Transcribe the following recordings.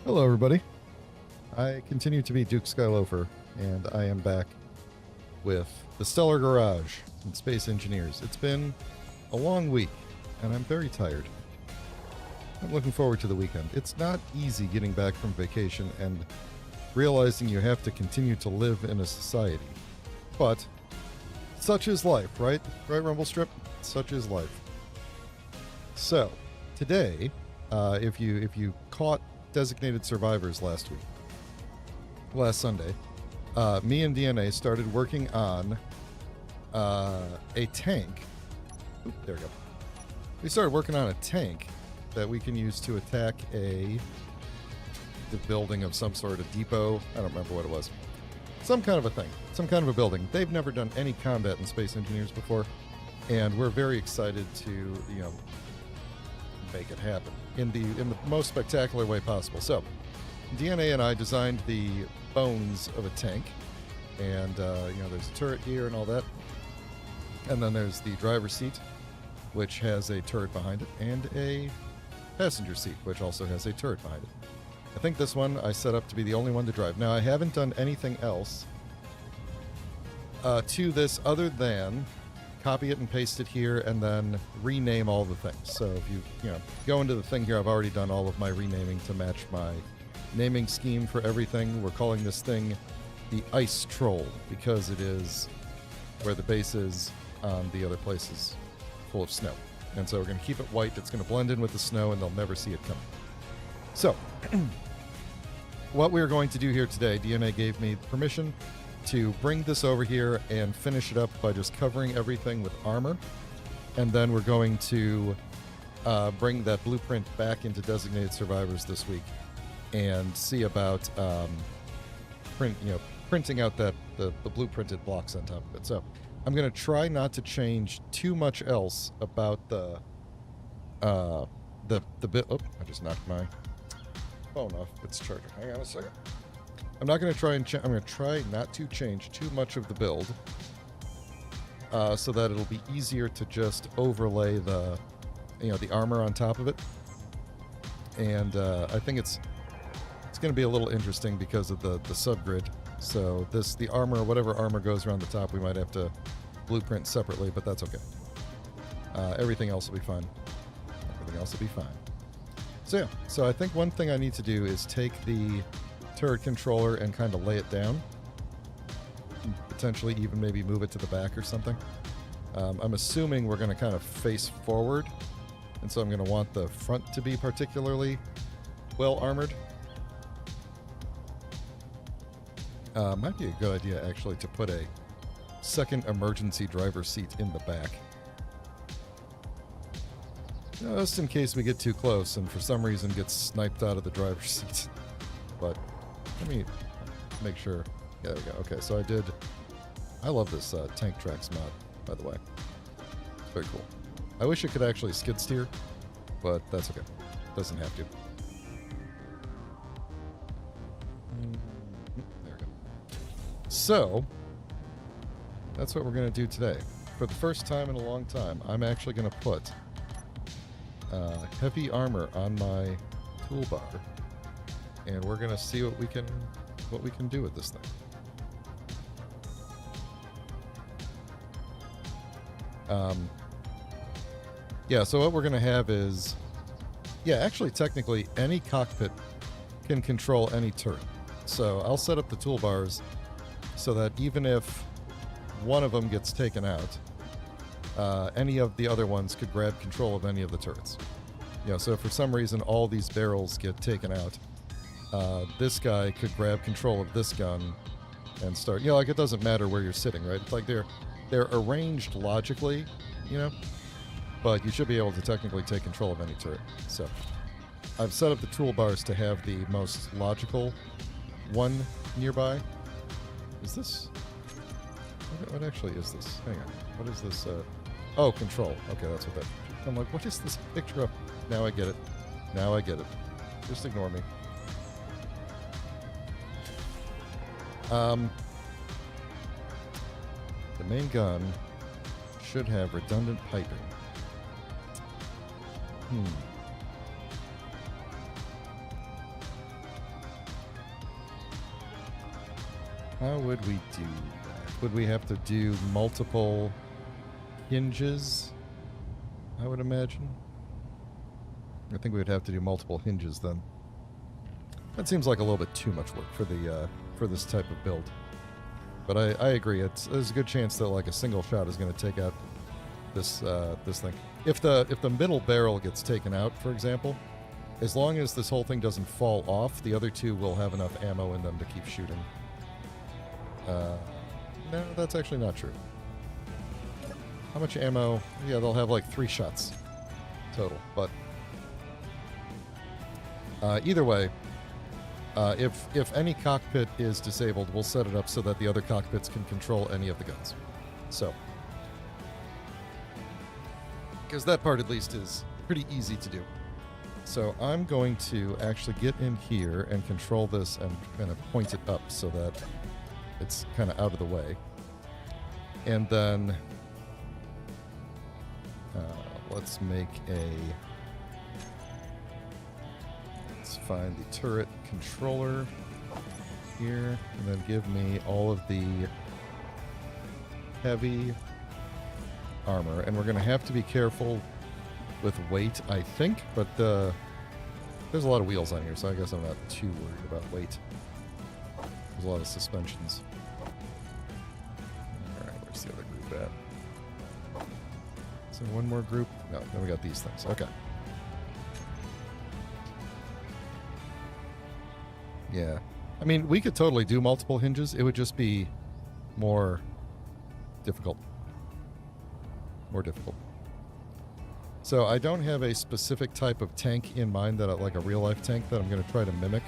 Hello, everybody. I continue to be Duke Skyloafer, and I am back with the Stellar Garage and Space Engineers. It's been a long week, and I'm very tired. I'm looking forward to the weekend. It's not easy getting back from vacation and realizing you have to continue to live in a society. But such is life, right? Right, Rumblestrip? Such is life. So, today, if you caught Designated Survivors last Sunday, me and DNA started working on a tank. Oop, there we go. We started working on a tank that we can use to attack the building of some sort of depot. I don't remember what it was. Some kind of a thing. Some kind of a building. They've never done any combat in Space Engineers before, and we're very excited to, make it happen in the most spectacular way possible. So, DNA and I designed the bones of a tank, and there's a turret here and all that, and then there's the driver's seat, which has a turret behind it, and a passenger seat, which also has a turret behind it. I think this one I set up to be the only one to drive. Now, I haven't done anything else to this other than copy it and paste it here, and then rename all the things. So if you go into the thing here, I've already done all of my renaming to match my naming scheme for everything. We're calling this thing the Ice Troll because it is where the base is on the other places full of snow. And so we're going to keep it white. It's going to blend in with the snow, and they'll never see it coming. So what we're going to do here today, DNA gave me permission to bring this over here and finish it up by just covering everything with armor. And then we're going to bring that blueprint back into Designated Survivors this week and see about printing out the blueprinted blocks on top of it. So I'm going to try not to change too much else about the bit. Oh, I just knocked my phone off its charger. Hang on a second. I'm not going to try and I'm going to try not to change too much of the build so that it'll be easier to just overlay the armor on top of it. And I think it's going to be a little interesting because of the subgrid. So the armor, whatever armor goes around the top, we might have to blueprint separately, but that's okay. Everything else will be fine. Everything else will be fine. So yeah, so I think one thing I need to do is take the turret controller and kind of lay it down, potentially even maybe move it to the back or something. I'm assuming we're going to kind of face forward, and so I'm going to want the front to be particularly well armored. Might be a good idea actually to put a second emergency driver seat in the back, just in case we get too close and for some reason get sniped out of the driver's seat. But let me make sure. Yeah, there we go. Okay, so I love this tank tracks mod, by the way. It's very cool. I wish it could actually skid steer, but that's okay. Doesn't have to. There we go. So, that's what we're going to do today. For the first time in a long time, I'm actually going to put heavy armor on my toolbar, and we're going to see what we can do with this thing. Yeah, so what we're going to have is, actually technically any cockpit can control any turret. So I'll set up the toolbars so that even if one of them gets taken out, any of the other ones could grab control of any of the turrets. So if for some reason all these barrels get taken out, this guy could grab control of this gun and start. Like it doesn't matter where you're sitting, right? It's like they're arranged logically, but you should be able to technically take control of any turret. So I've set up the toolbars to have the most logical one nearby. Is this? What actually is this? Hang on. What is this? Oh, control. Okay, that's what that. I'm like, what is this picture of? Now I get it. Now I get it. Just ignore me. The main gun should have redundant piping. How would we do that? Would we have to do multiple hinges? I would imagine. I think we would have to do multiple hinges then. That seems like a little bit too much work for the for this type of build. But I agree. There's a good chance that like a single shot is going to take out this this thing. If the middle barrel gets taken out, for example, as long as this whole thing doesn't fall off, the other two will have enough ammo in them to keep shooting. No, that's actually not true. How much ammo? Yeah, they'll have like 3 shots total. But either way, if any cockpit is disabled, we'll set it up so that the other cockpits can control any of the guns. So, because that part at least is pretty easy to do. So I'm going to actually get in here and control this and kind of point it up so that it's kind of out of the way. And then let's make let's find the turret controller here, and then give me all of the heavy armor. And we're going to have to be careful with weight, I think, but there's a lot of wheels on here, so I guess I'm not too worried about weight. There's a lot of suspensions. Alright, where's the other group at? Is there one more group? No, then we got these things. Okay. Yeah. I mean, we could totally do multiple hinges. It would just be more difficult. More difficult. So I don't have a specific type of tank in mind, that like a real-life tank that I'm going to try to mimic.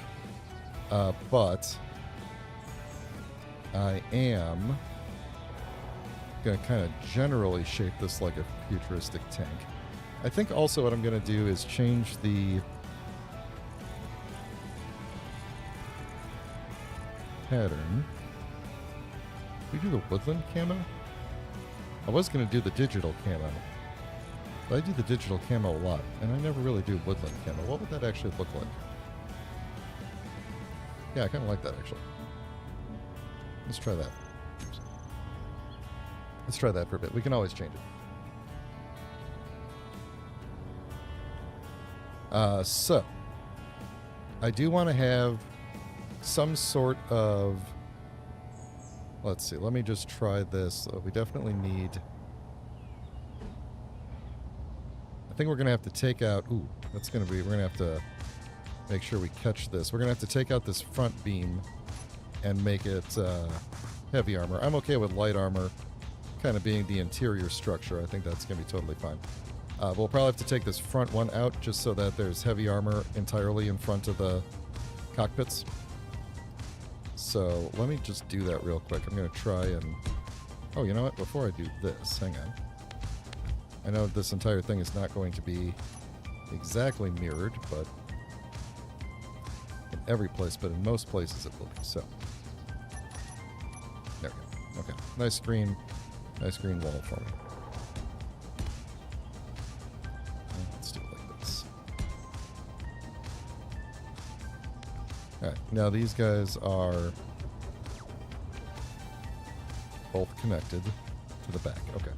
But I am going to kind of generally shape this like a futuristic tank. I think also what I'm going to do is change the pattern. Did we do the woodland camo? I was going to do the digital camo. But I do the digital camo a lot, and I never really do woodland camo. What would that actually look like? Yeah, I kind of like that, actually. Let's try that. Oops. Let's try that for a bit. We can always change it. So, I do want to have some sort of... Let's see, let me just try this. We definitely need... I think we're going to have to take out... Ooh, that's going to be... We're going to have to make sure we catch this. We're going to have to take out this front beam and make it heavy armor. I'm okay with light armor kind of being the interior structure. I think that's going to be totally fine. We'll probably have to take this front one out just so that there's heavy armor entirely in front of the cockpits. So let me just do that real quick. I'm going to try and... Oh, you know what? Before I do this, hang on. I know this entire thing is not going to be exactly mirrored, but in every place, but in most places it will be. So, there we go. Okay, nice green wall for me. Let's do it like this. All right, now these guys are both connected to the back. Okay.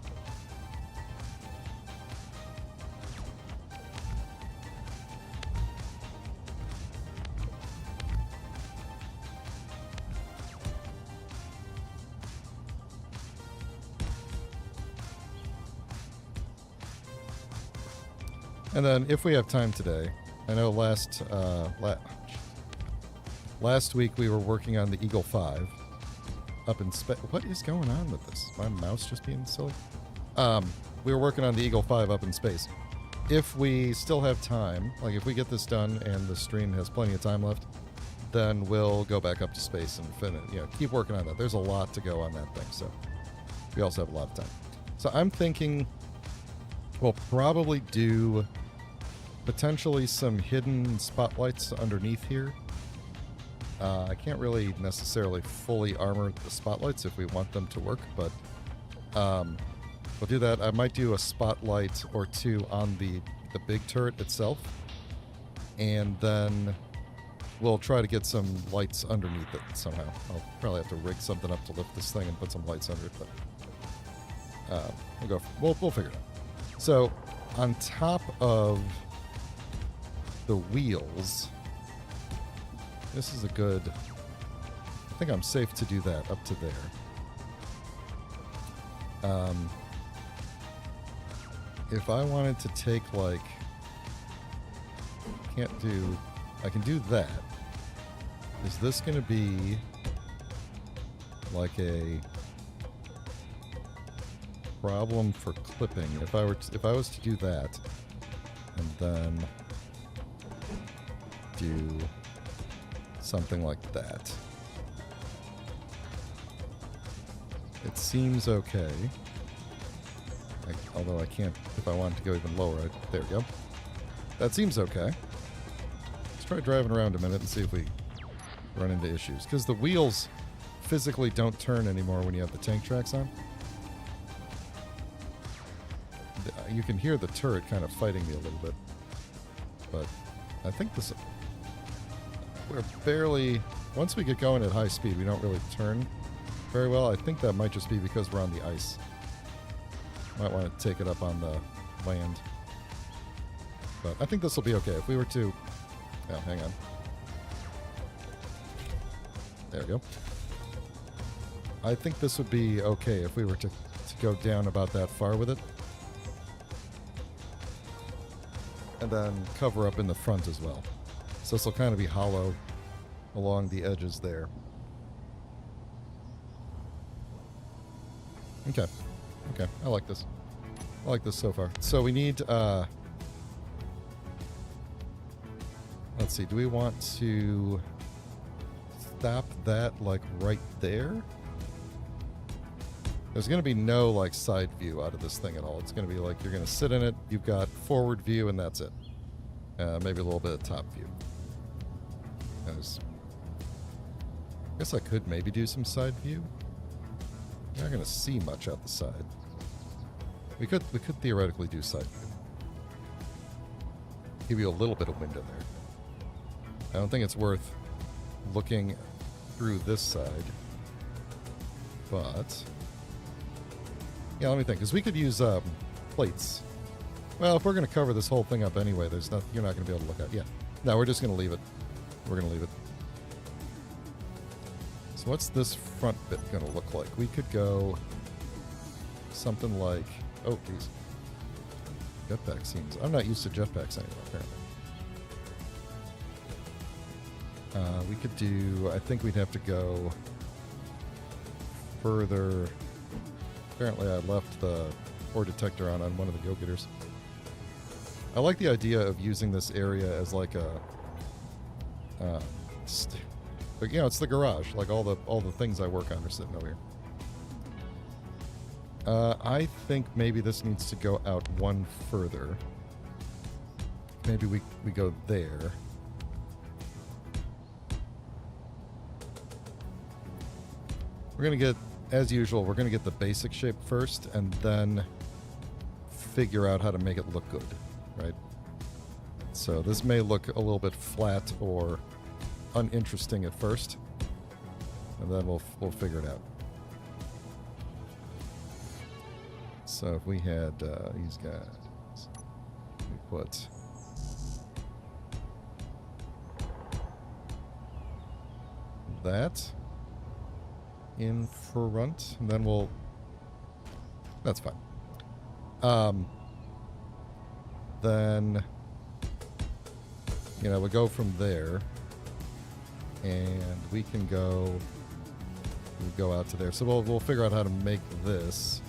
And then, if we have time today, I know last week we were working on the Eagle 5 up in space. What is going on with this? My mouse just being silly? We were working on the Eagle 5 up in space. If we still have time, like if we get this done and the stream has plenty of time left, then we'll go back up to space and finish, keep working on that. There's a lot to go on that thing, so we also have a lot of time. So I'm thinking we'll probably do potentially some hidden spotlights underneath here. I can't really necessarily fully armor the spotlights if we want them to work, but we'll do that. I might do a spotlight or two on the big turret itself, and then we'll try to get some lights underneath it somehow. I'll probably have to rig something up to lift this thing and put some lights under it, but we'll figure it out. So on top of the wheels, this is a good, I think I'm safe to do that up to there. If I wanted to take, like, I can do that. Is this going to be like a problem for clipping? If I was to do that, and then do something like that, it seems okay. Although I can't, if I wanted to go even lower, there we go. That seems okay. Let's try driving around a minute and see if we run into issues. Because the wheels physically don't turn anymore when you have the tank tracks on. You can hear the turret kind of fighting me a little bit. But I think this... We're barely... Once we get going at high speed, we don't really turn very well. I think that might just be because we're on the ice. Might want to take it up on the land. But I think this will be okay. If we were to... Oh, hang on. There we go. I think this would be okay if we were to go down about that far with it. And then cover up in the front as well. So this will kind of be hollow along the edges there. Okay. Okay, I like this. I like this so far. So we need, let's see, do we want to stop that, like, right there? There's going to be no, like, side view out of this thing at all. It's going to be like you're going to sit in it, you've got forward view, and that's it. Maybe a little bit of top view. I guess I could maybe do some side view. You're not going to see much out the side. We could theoretically do side view. Give you a little bit of window there. I don't think it's worth looking through this side. But yeah, let me think, because we could use plates. Well, if we're going to cover this whole thing up anyway, you're not going to be able to look at it. Yeah. No, we're just going to leave it. We're going to leave it. So what's this front bit going to look like? We could go something like... Oh, geez. Jetpack seems... I'm not used to jetpacks anymore, apparently. We could do... I think we'd have to go further... Apparently I left the ore detector on one of the go-getters. I like the idea of using this area as like a... but, you know, it's the garage. Like, all the things I work on are sitting over here. I think maybe this needs to go out one further. Maybe we go there. We're going to get, as usual, we're going to get the basic shape first and then figure out how to make it look good, right? So this may look a little bit flat or uninteresting at first, and then we'll figure it out. So if we had these guys, we put that in front, and then that's fine. Then, you know, we go from there, and we can go out to there. So we'll figure out how to make this.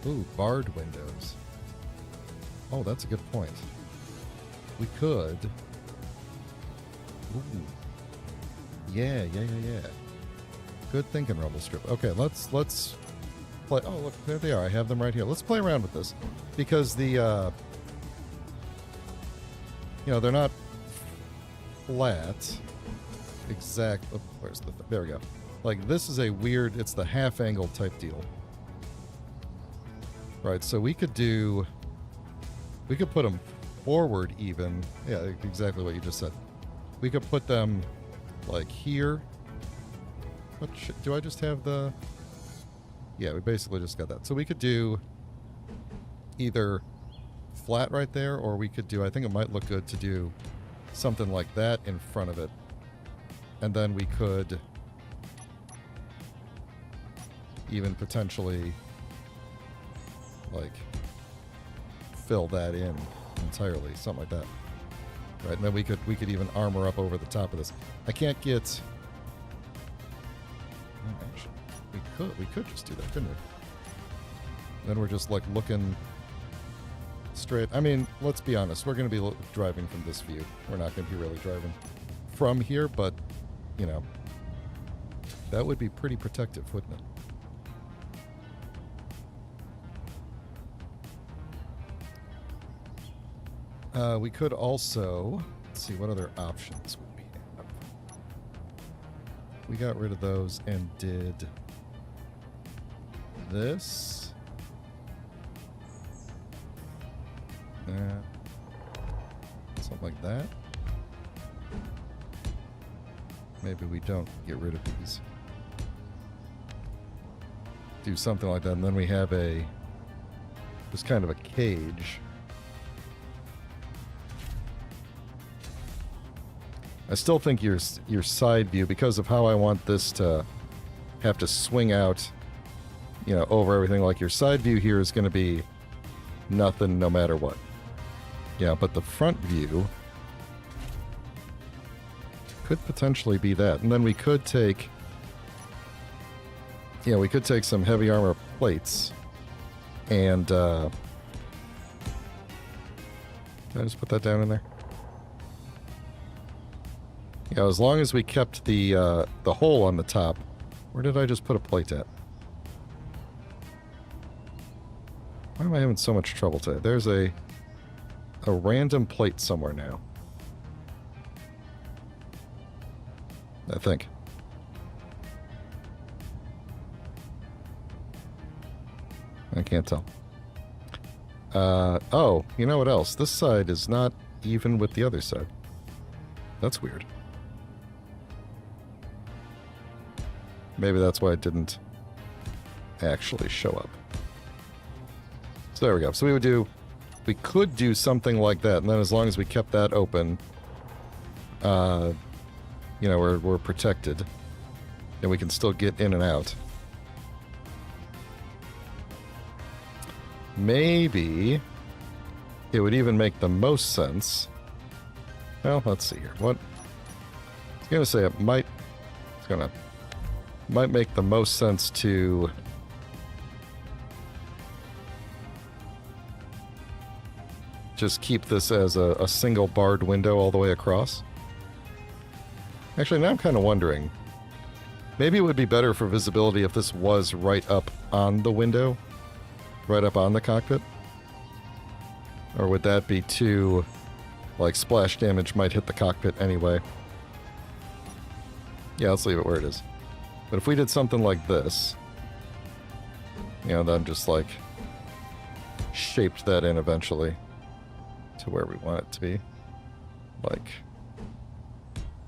Ooh, barred windows. Oh, that's a good point. We could. Ooh. Yeah. Good thinking, Rumble Strip. Okay, let's play. Oh, look, there they are. I have them right here. Let's play around with this, because the you know, they're not flat. Exact. Oh, where's the? There we go. Like, this is a weird. It's the half angle type deal. Right. So we could do We could put them forward even. Yeah, exactly what you just said. We could put them like here. What do I just have the... Yeah, we basically just got that. So we could do either flat right there, or we could do... I think it might look good to do something like that in front of it. And then we could even potentially like fill that in entirely, something like that. Right, and then we could even armor up over the top of this. I can't get... Oh, actually, we could just do that, couldn't we? Then we're just like looking straight. I mean, let's be honest. We're going to be driving from this view. We're not going to be really driving from here, but you know, that would be pretty protective, wouldn't it? We could also... Let's see, what other options would we have? We got rid of those and did this. Something like that. Maybe we don't get rid of these. Do something like that, and then we have a... just kind of a cage. I still think your side view, because of how I want this to have to swing out, you know, over everything, like your side view here is going to be nothing no matter what. Yeah, but the front view could potentially be that. And then we could take... Yeah, we could take some heavy armor plates and... Did I just put that down in there? Yeah, as long as we kept the hole on the top. Where did I just put a plate at? Why am I having so much trouble today? There's a random plate somewhere now. I think. I can't tell. Oh, you know what else? This side is not even with the other side. That's weird. Maybe that's why it didn't actually show up. So there we go. So we could do something like that, and then as long as we kept that open, you know, we're protected, and we can still get in and out. Maybe it would even make the most sense. Well, let's see here. What I was gonna say, it might make the most sense to just keep this as a single barred window all the way across. Actually, now I'm kind of wondering. Maybe it would be better for visibility if this was right up on the window, right up on the cockpit. Or would that be too... like, splash damage might hit the cockpit anyway. Yeah, let's leave it where it is. But if we did something like this, you know, then just, like, shaped that in eventually to where we want it to be. Like,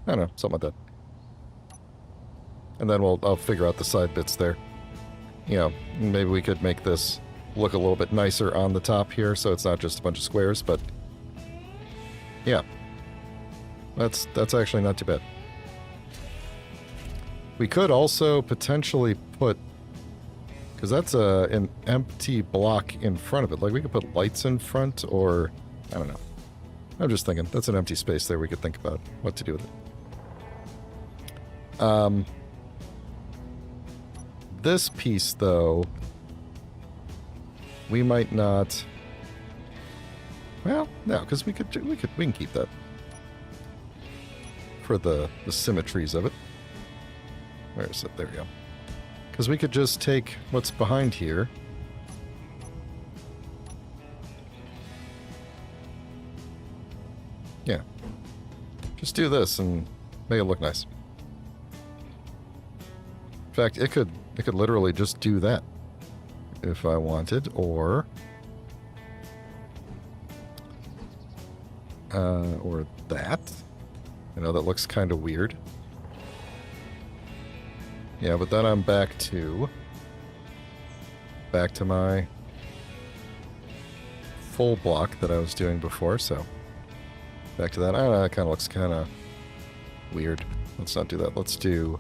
I don't know, something like that. And then I'll figure out the side bits there. You know, maybe we could make this look a little bit nicer on the top here, so it's not just a bunch of squares, but yeah. That's actually not too bad. We could also potentially put, because that's an empty block in front of it. Like, we could put lights in front, or I don't know. I'm just thinking, that's an empty space there we could think about what to do with it. This piece, though, we might not... Well, no, because we can keep that for the symmetries of it. Where is it? There we go. Because we could just take what's behind here. Yeah. Just do this and make it look nice. In fact, it could literally just do that if I wanted, or Or that. I know that looks kind of weird. Yeah, but then I'm back to my full block that I was doing before, so back to that. I don't know, that kind of looks kind of weird. Let's not do that. Let's do...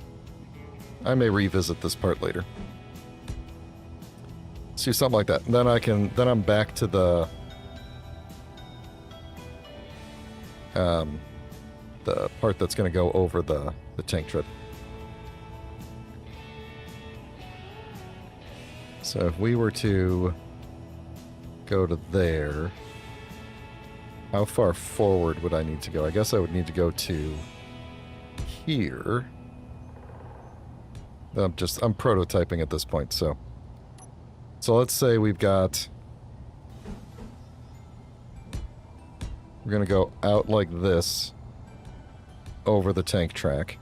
I may revisit this part later. Let's do something like that. And then I'm back to the part that's going to go over the tank tread. So if we were to go to there, how far forward would I need to go? I guess I would need to go to here. I'm prototyping at this point, so let's say we're gonna go out like this over the tank track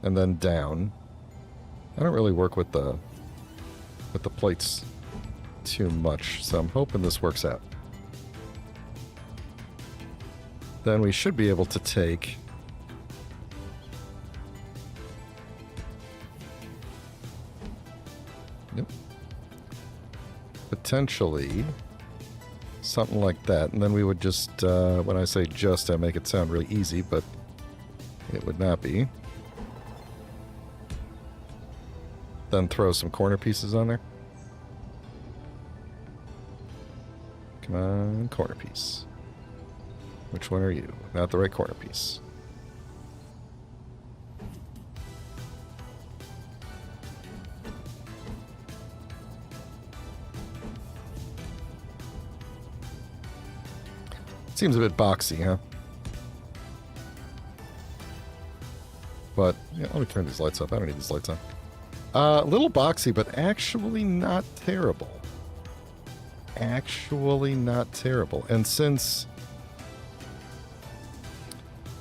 and then down. I don't really work with the plates too much, so I'm hoping this works out. Then we should be able to take potentially something like that, and then we would just, when I say just, I make it sound really easy, but it would not be. Then throw some corner pieces on there. Come on, corner piece. Which one are you? Not the right corner piece. Seems a bit boxy, huh? But, yeah, let me turn these lights off. I don't need these lights on. A little boxy, but actually not terrible. Actually not terrible. And since...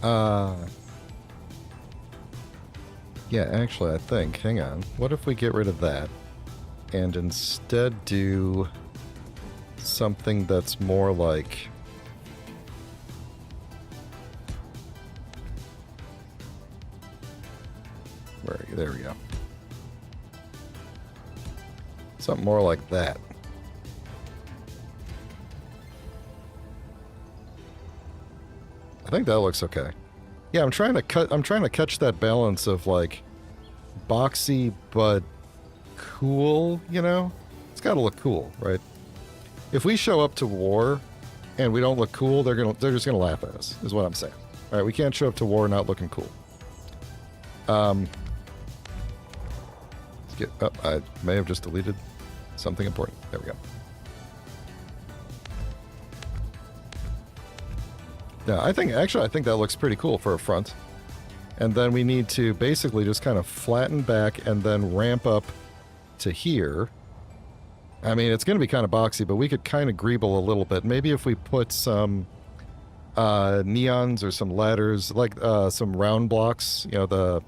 yeah, actually, I think... Hang on. What if we get rid of that and instead do something that's more like... Where are you? There we go. Something more like that. I think that looks okay. Yeah, I'm trying to catch that balance of like boxy but cool, you know? It's got to look cool, right? If we show up to war and we don't look cool, they're just going to laugh at us, is what I'm saying. All right, we can't show up to war not looking cool. I may have just deleted something important. There we go. Yeah, I think that looks pretty cool for a front. And then we need to basically just kind of flatten back and then ramp up to here. I mean, it's going to be kind of boxy, but we could kind of greeble a little bit. Maybe if we put some neons or some ladders, like some round blocks, you know, the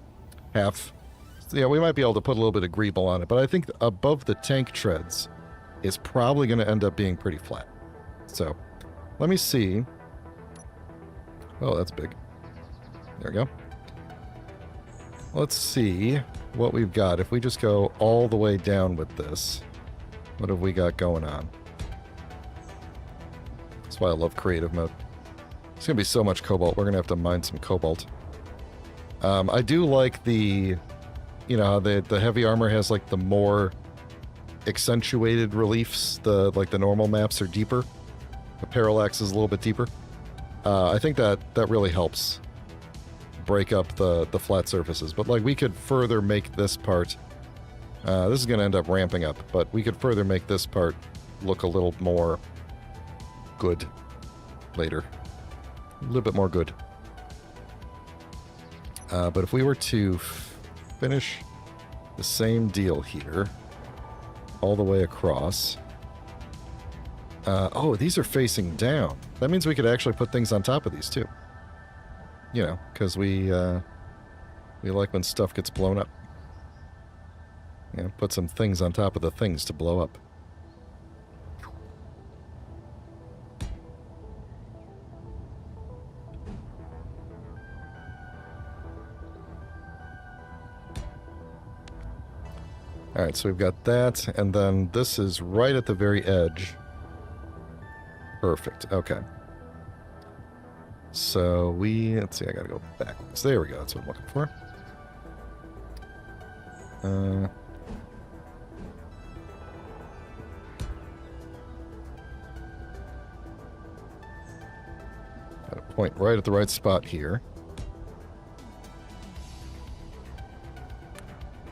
half... Yeah, we might be able to put a little bit of greeble on it, but I think above the tank treads is probably going to end up being pretty flat. So, let me see. Oh, that's big. There we go. Let's see what we've got. If we just go all the way down with this, what have we got going on? That's why I love creative mode. It's going to be so much cobalt. We're going to have to mine some cobalt. I do like the... You know, the heavy armor has like the more accentuated reliefs. The normal maps are deeper. The parallax is a little bit deeper. I think that really helps break up the flat surfaces. But like we could further make this part. This is going to end up ramping up, but we could further make this part look a little more good later. A little bit more good. But if we were to finish the same deal here all the way across. Oh, these are facing down. That means we could actually put things on top of these too. You know, because we like when stuff gets blown up. Yeah, put some things on top of the things to blow up. Alright, so we've got that, and then this is right at the very edge. Perfect, okay. So let's see, I gotta go backwards. There we go, that's what I'm looking for. Got a point right at the right spot here.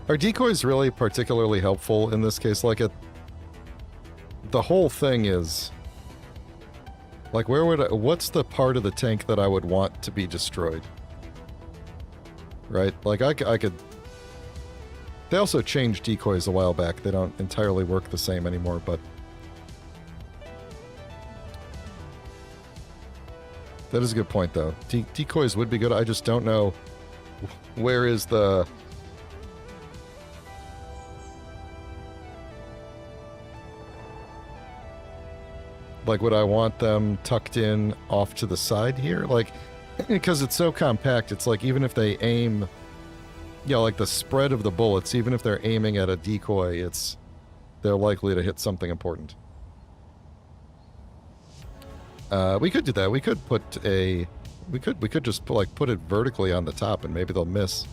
Are decoys really particularly helpful in this case? Like, the whole thing is... Like, what's the part of the tank that I would want to be destroyed? Right? Like, I could... They also changed decoys a while back. They don't entirely work the same anymore, but... That is a good point, though. Decoys would be good. I just don't know where is the... Like, would I want them tucked in off to the side here? Like, because it's so compact, it's like even if they aim... Yeah, like the spread of the bullets, even if they're aiming at a decoy, they're likely to hit something important. We could do that. We could put a... We could just put it vertically on the top and maybe they'll miss.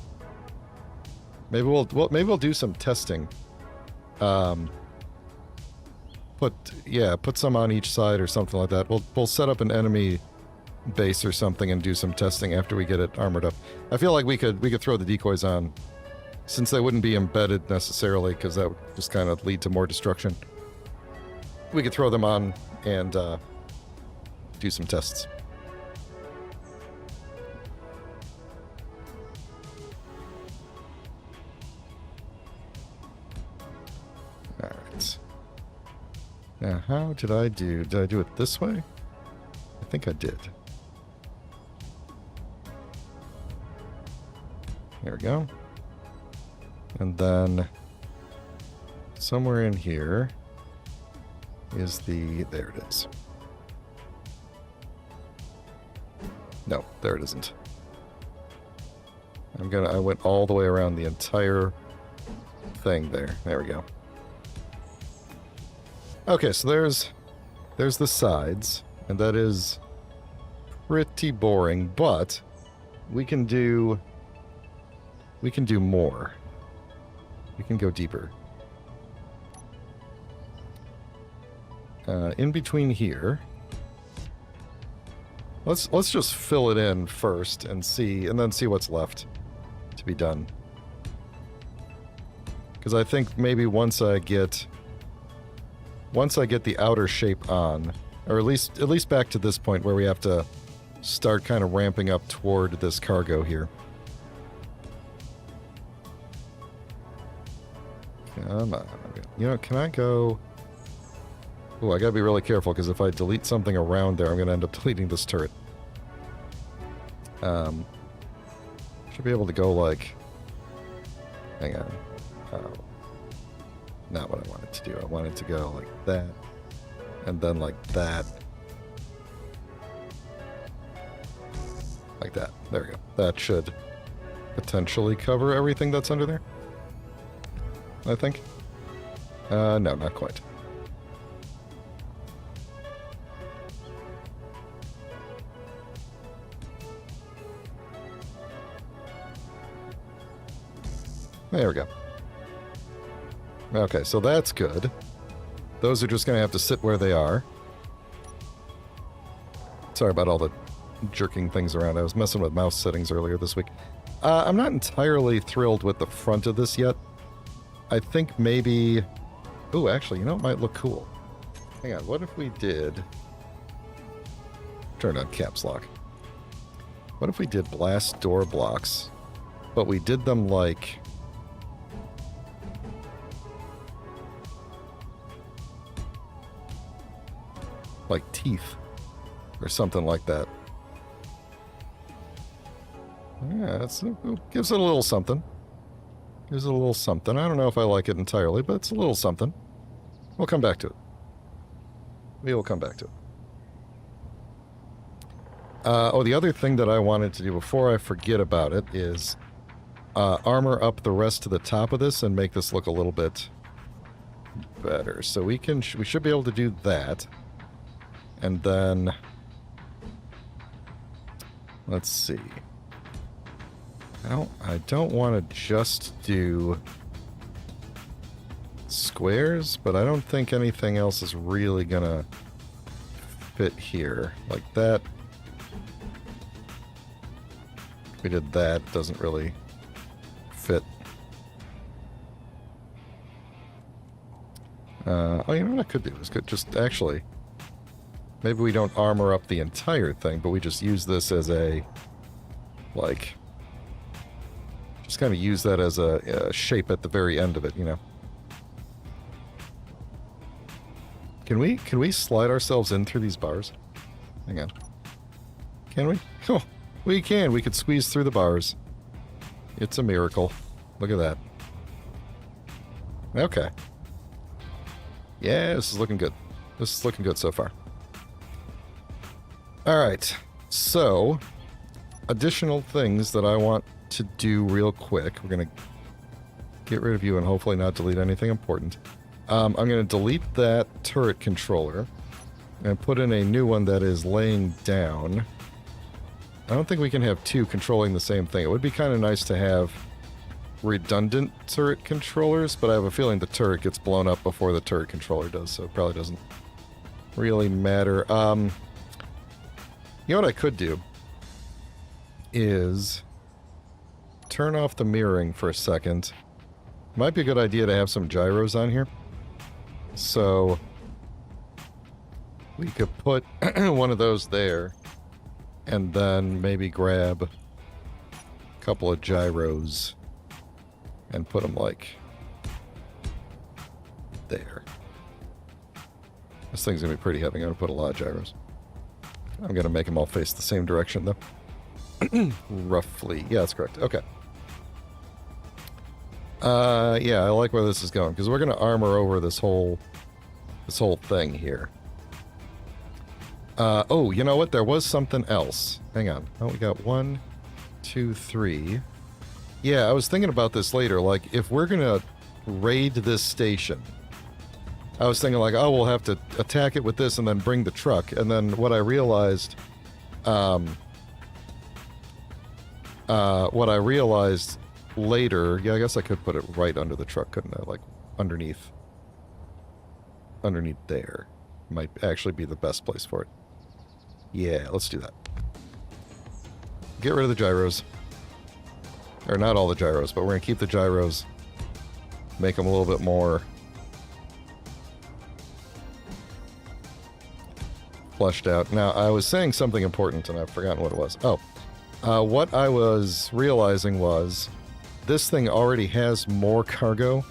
Maybe we'll do some testing. Put some on each side or something like that. We'll set up an enemy base or something and do some testing after we get it armored up. I feel like we could throw the decoys on, since they wouldn't be embedded necessarily, because that would just kind of lead to more destruction. We could throw them on and do some tests. All right. Now, how did I do? Did I do it this way? I think I did. There we go. And then somewhere in here is there it is. No, there it isn't. I went all the way around the entire thing there. There we go. Okay, so there's the sides, and that is pretty boring, but we can do more. We can go deeper. In between here, let's just fill it in first and then see what's left to be done. Because I think maybe once I get the outer shape on, or at least back to this point where we have to start kind of ramping up toward this cargo here. Come on. You know, can I go... Oh, I gotta be really careful, because if I delete something around there, I'm gonna end up deleting this turret. Should be able to go like... Hang on. Oh. Not what I wanted to do. I wanted to go like that. And then like that. Like that. There we go. That should potentially cover everything that's under there. I think. No, not quite. There we go. Okay, so that's good. Those are just going to have to sit where they are. Sorry about all the jerking things around. I was messing with mouse settings earlier this week. I'm not entirely thrilled with the front of this yet. I think maybe... Ooh, actually, you know, it might look cool. Hang on, what if we did... Turn on caps lock. What if we did blast door blocks, but we did them like... like teeth, or something like that. Yeah, it gives it a little something. Gives it a little something. I don't know if I like it entirely, but it's a little something. We'll come back to it. We will come back to it. Oh, the other thing that I wanted to do before I forget about it is armor up the rest to the top of this and make this look a little bit better. So we should be able to do that. And then let's see. I don't want to just do squares, but I don't think anything else is really gonna fit here. Like that. If we did that, it doesn't really fit. Oh, you know what I could do? Is could just actually... Maybe we don't armor up the entire thing, but we just use this as a... Like... Just kind of use that as a shape at the very end of it, you know? Can we slide ourselves in through these bars? Hang on. Can we? Oh, we can. We could squeeze through the bars. It's a miracle. Look at that. Okay. Yeah, this is looking good. This is looking good so far. Alright. So, additional things that I want to do real quick. We're going to get rid of you and hopefully not delete anything important. I'm going to delete that turret controller and put in a new one that is laying down. I don't think we can have two controlling the same thing. It would be kind of nice to have redundant turret controllers, but I have a feeling the turret gets blown up before the turret controller does, so it probably doesn't really matter. You know what I could do is turn off the mirroring for a second. Might be a good idea to have some gyros on here. So we could put one of those there and then maybe grab a couple of gyros and put them like there. This thing's gonna be pretty heavy. I'm gonna put a lot of gyros. I'm gonna make them all face the same direction though. Roughly. Yeah, that's correct. Okay. Yeah, I like where this is going, because we're going to armor over this whole thing here. Oh, you know what? There was something else. Hang on. Oh, we got 1, 2, 3. Yeah, I was thinking about this later. Like, if we're going to raid this station, I was thinking like, oh, we'll have to attack it with this and then bring the truck. And then what I realized, later, yeah, I guess I could put it right under the truck, couldn't I? Like, underneath there. Might actually be the best place for it. Yeah, let's do that. Get rid of the gyros. Or not all the gyros, but we're going to keep the gyros. Make them a little bit more fleshed out. Now, I was saying something important, and I've forgotten what it was. Oh. What I was realizing was this thing already has more cargo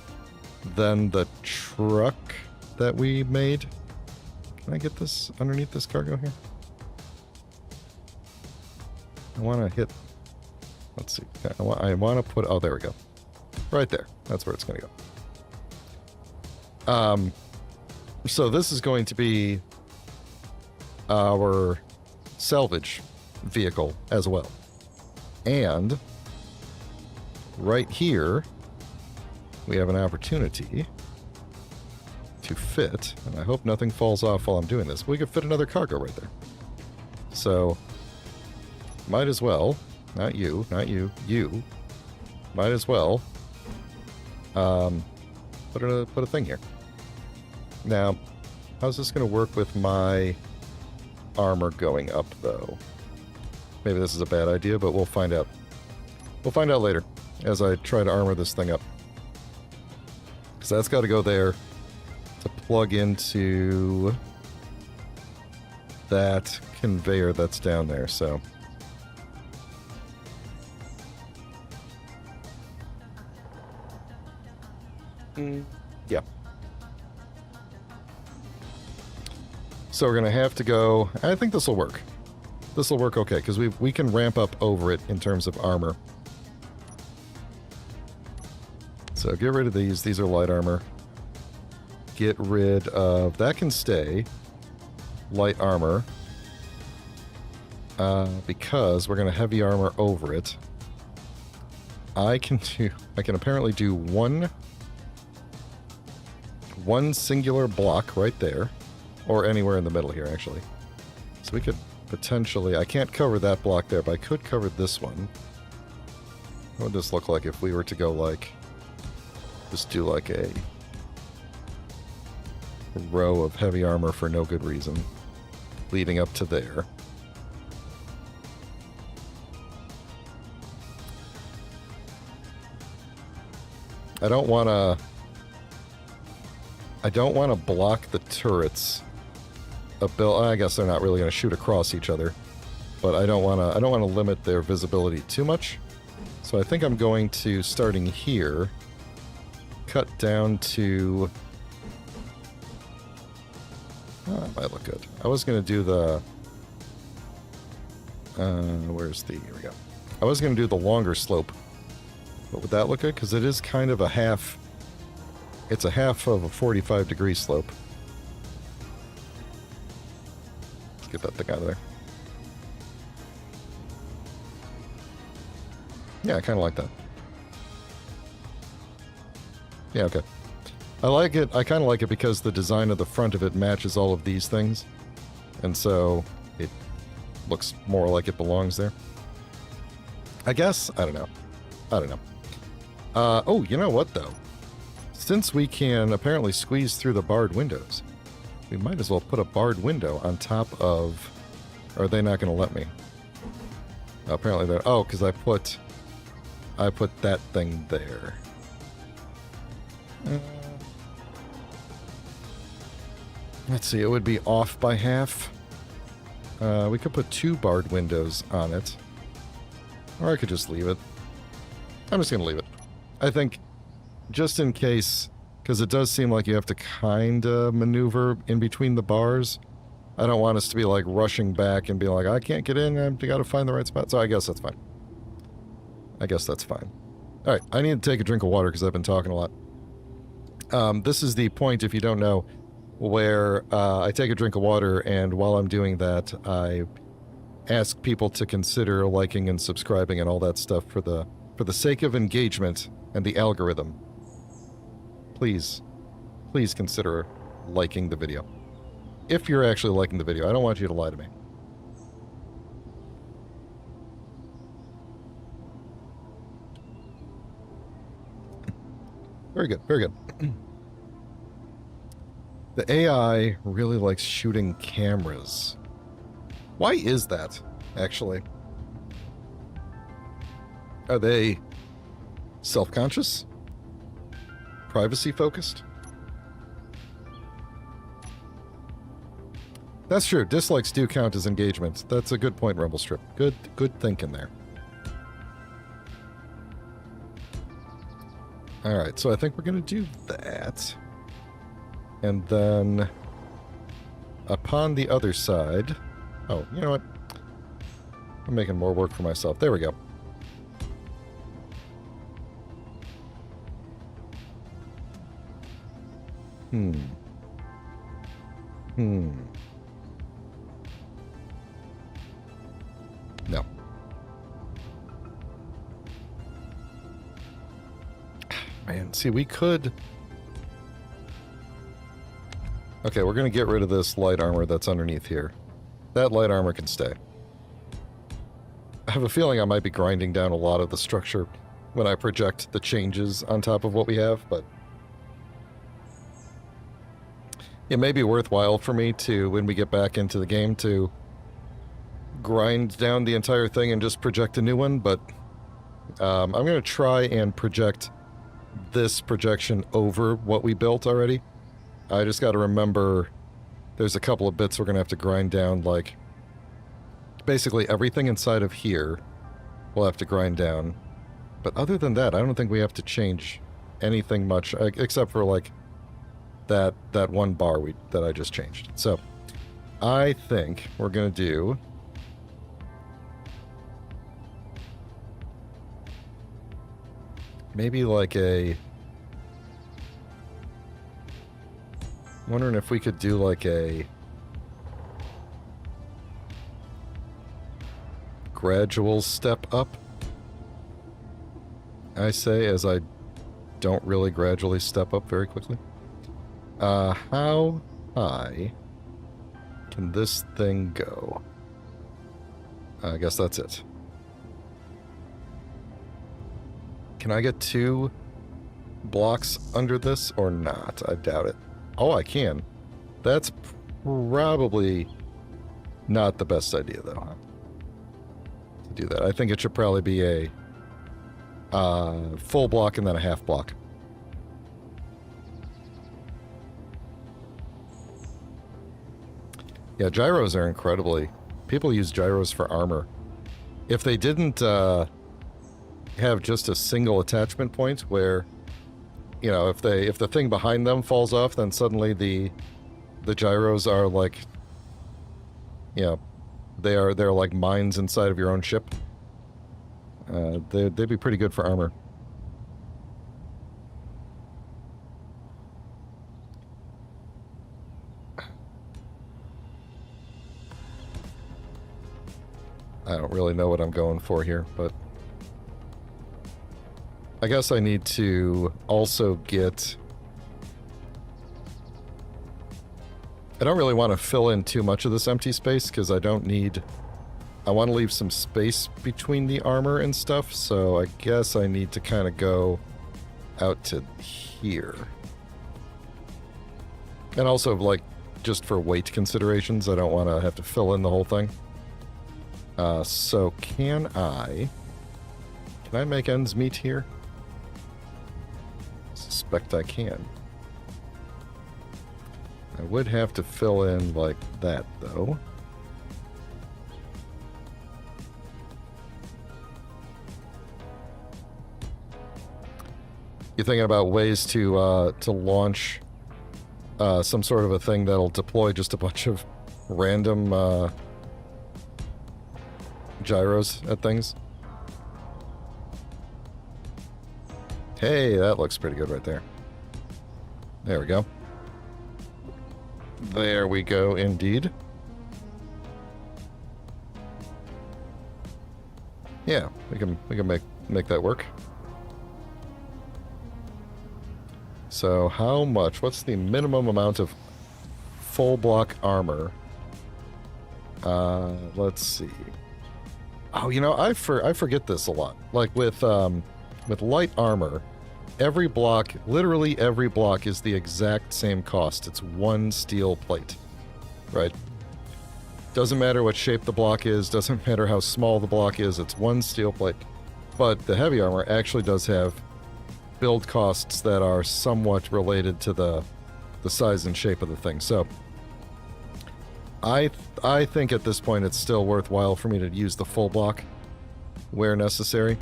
than the truck that we made. Can I get this underneath this cargo here? I want to hit... Let's see. I want to put... Oh, there we go. Right there. That's where it's going to go. So this is going to be our salvage vehicle as well. And right here, we have an opportunity to fit, and I hope nothing falls off while I'm doing this. We could fit another cargo right there. So, might as well, not you, you, might as well put a thing here. Now, how's this going to work with my armor going up, though? Maybe this is a bad idea, but we'll find out. We'll find out later as I try to armor this thing up. Because that's got to go there to plug into that conveyor that's down there, so... Yeah. So we're going to have to go... I think this will work. This will work okay, because we can ramp up over it in terms of armor. So get rid of these. These are light armor. Get rid of... That can stay. Light armor. Because we're going to heavy armor over it. I can apparently do one singular block right there, or anywhere in the middle here, actually. So we could potentially, I can't cover that block there, but I could cover this one. What would this look like if we were to go like, just do like a row of heavy armor for no good reason, leading up to there. I don't want to block the turrets. I guess they're not really going to shoot across each other, but I don't want to limit their visibility too much. So I think I'm going to, starting here, cut down to... Oh, that might look good. I was going to do the... where's the... Here we go. I was going to do the longer slope. But would that look good? Because it is kind of a half... It's a half of a 45-degree slope. Let's get that thing out of there. Yeah, I kind of like that. Yeah, okay. I like it. I kind of like it because the design of the front of it matches all of these things. And so it looks more like it belongs there. I guess. I don't know. Oh, you know what, though? Since we can apparently squeeze through the barred windows, we might as well put a barred window on top of... Or are they not going to let me? Apparently they're... Oh, because I put that thing there. Let's see, it would be off by half. We could put 2 barred windows on it. Or I could just leave it. I'm just going to leave it. I think, just in case, because it does seem like you have to kind of maneuver in between the bars. I don't want us to be like rushing back and be like, I can't get in, I've got to find the right spot. So I guess that's fine. Alright, I need to take a drink of water because I've been talking a lot. This is the point, if you don't know, where I take a drink of water, and while I'm doing that, I ask people to consider liking and subscribing and all that stuff for the sake of engagement and the algorithm. Please consider liking the video. If you're actually liking the video, I don't want you to lie to me. Very good, very good. The AI really likes shooting cameras. Why is that, actually? Are they self-conscious? Privacy-focused? That's true. Dislikes do count as engagement. That's a good point, Rumblestrip. Good thinking there. Alright, so I think we're going to do that. And then, upon the other side... Oh, you know what? I'm making more work for myself. There we go. No. Man, see, we could... Okay, we're going to get rid of this light armor that's underneath here. That light armor can stay. I have a feeling I might be grinding down a lot of the structure when I project the changes on top of what we have, but... It may be worthwhile for me to, when we get back into the game, to grind down the entire thing and just project a new one, but I'm going to try and project this projection over what we built already. I just got to remember there's a couple of bits we're going to have to grind down, like basically everything inside of here we'll have to grind down. But other than that, I don't think we have to change anything much, except for like that one bar that I just changed. So I think we're going to do... maybe like a... wondering if we could do like a gradual step up. I say as I don't really gradually step up very quickly. How high can this thing go? I guess that's it. Can I get 2 blocks under this or not? I doubt it. Oh, I can. That's probably not the best idea, though, to do that. I think it should probably be a full block and then a half block. Yeah, gyros are incredibly... People use gyros for armor. If they didn't have just a single attachment point where, you know, if the thing behind them falls off, then suddenly the gyros are like, you know, they're like mines inside of your own ship. They'd be pretty good for armor. I don't really know what I'm going for here, but I guess I need to also get... I don't really want to fill in too much of this empty space because I don't need... I want to leave some space between the armor and stuff, so I guess I need to kind of go out to here. And also, like, just for weight considerations, I don't want to have to fill in the whole thing. So can I make ends meet here? Suspect I can. I would have to fill in like that, though. You thinking about ways to launch some sort of a thing that'll deploy just a bunch of random gyros at things? Hey, that looks pretty good right there. There we go. There we go, indeed. Yeah, we can make that work. So how much? What's the minimum amount of full block armor? Let's see. Oh, you know, I forget this a lot. Like with light armor, every block, literally every block, is the exact same cost. It's 1 steel plate, right? Doesn't matter what shape the block is, doesn't matter how small the block is, it's 1 steel plate. But the heavy armor actually does have build costs that are somewhat related to the size and shape of the thing. So I think at this point it's still worthwhile for me to use the full block where necessary.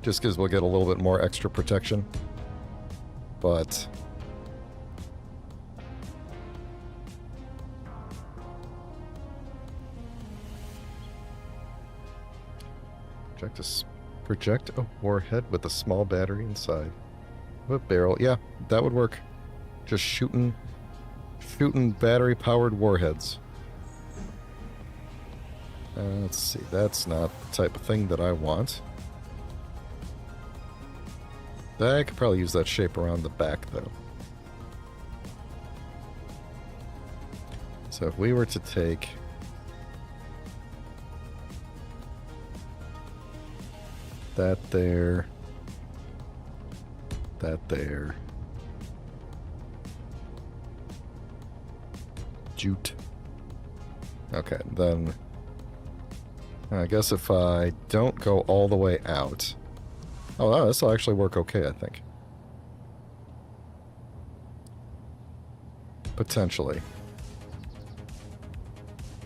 Just because we'll get a little bit more extra protection. But project a warhead with a small battery inside. What barrel? Yeah, that would work. Just shooting battery-powered warheads. Let's see, that's not the type of thing that I want. I could probably use that shape around the back, though. So if we were to take... that there... that there... jute. Okay, then... I guess if I don't go all the way out... Oh, no, this will actually work okay, I think. Potentially.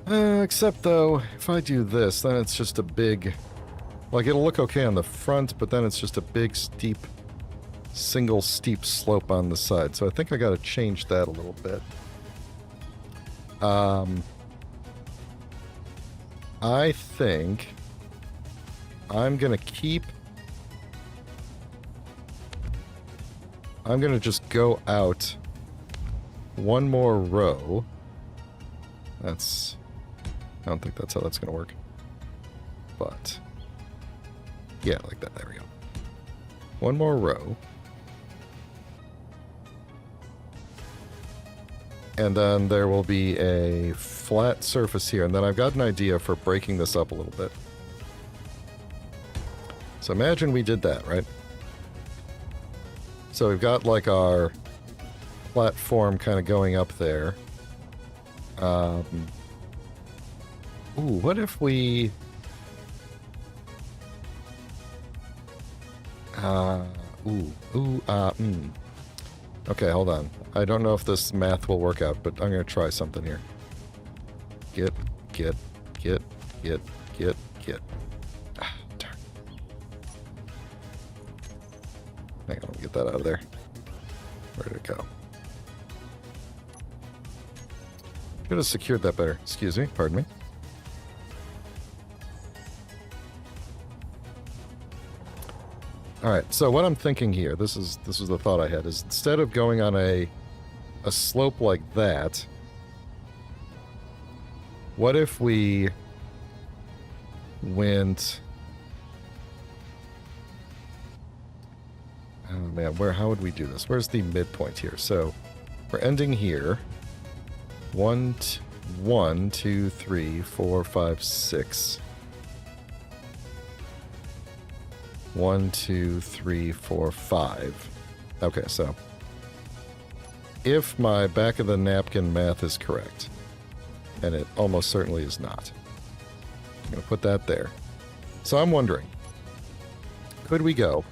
Except, though, if I do this, then it's just a big... Like, it'll look okay on the front, but then it's just a big, steep... single steep slope on the side. So I think I gotta change that a little bit. I think... I'm gonna keep... I'm gonna just go out 1 more row. That's... I don't think that's how that's gonna work. But... Yeah, like that. There we go. One more row. And then there will be a flat surface here. And then I've got an idea for breaking this up a little bit. So imagine we did that, right? So we've got like our platform kind of going up there. Ooh, what if we... Okay, hold on. I don't know if this math will work out, but I'm going to try something here. Get. Ah, darn. Hang on, let me get that out of there. Where did it go? Should have secured that better. Excuse me, pardon me. Alright, so what I'm thinking here, this is the thought I had, is instead of going on a slope like that, what if we went... Oh man, how would we do this? Where's the midpoint here? So, we're ending here. 1, 2, 3, 4, 5, 6. 1, 2, 3, 4, 5. Okay, so if my back of the napkin math is correct, and it almost certainly is not, I'm going to put that there. So I'm wondering, could we go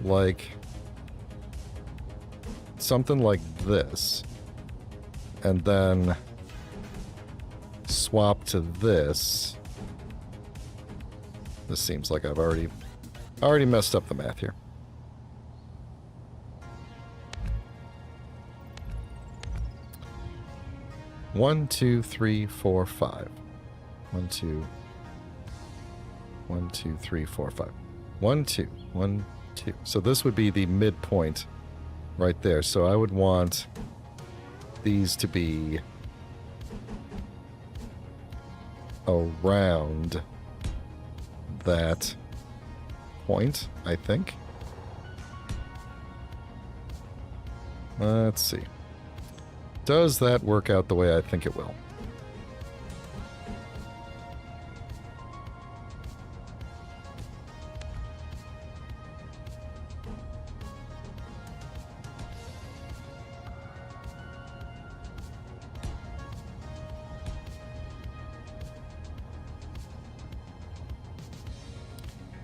like something like this, and then swap to this? This seems like I've already messed up the math here. One, 2, 3, 4, 5. 1, 2. 1, 2, 3, 4, 5. 1, 2. 1, 2. So this would be the midpoint right there. So I would want these to be around that point, I think. Let's see. Does that work out the way I think it will?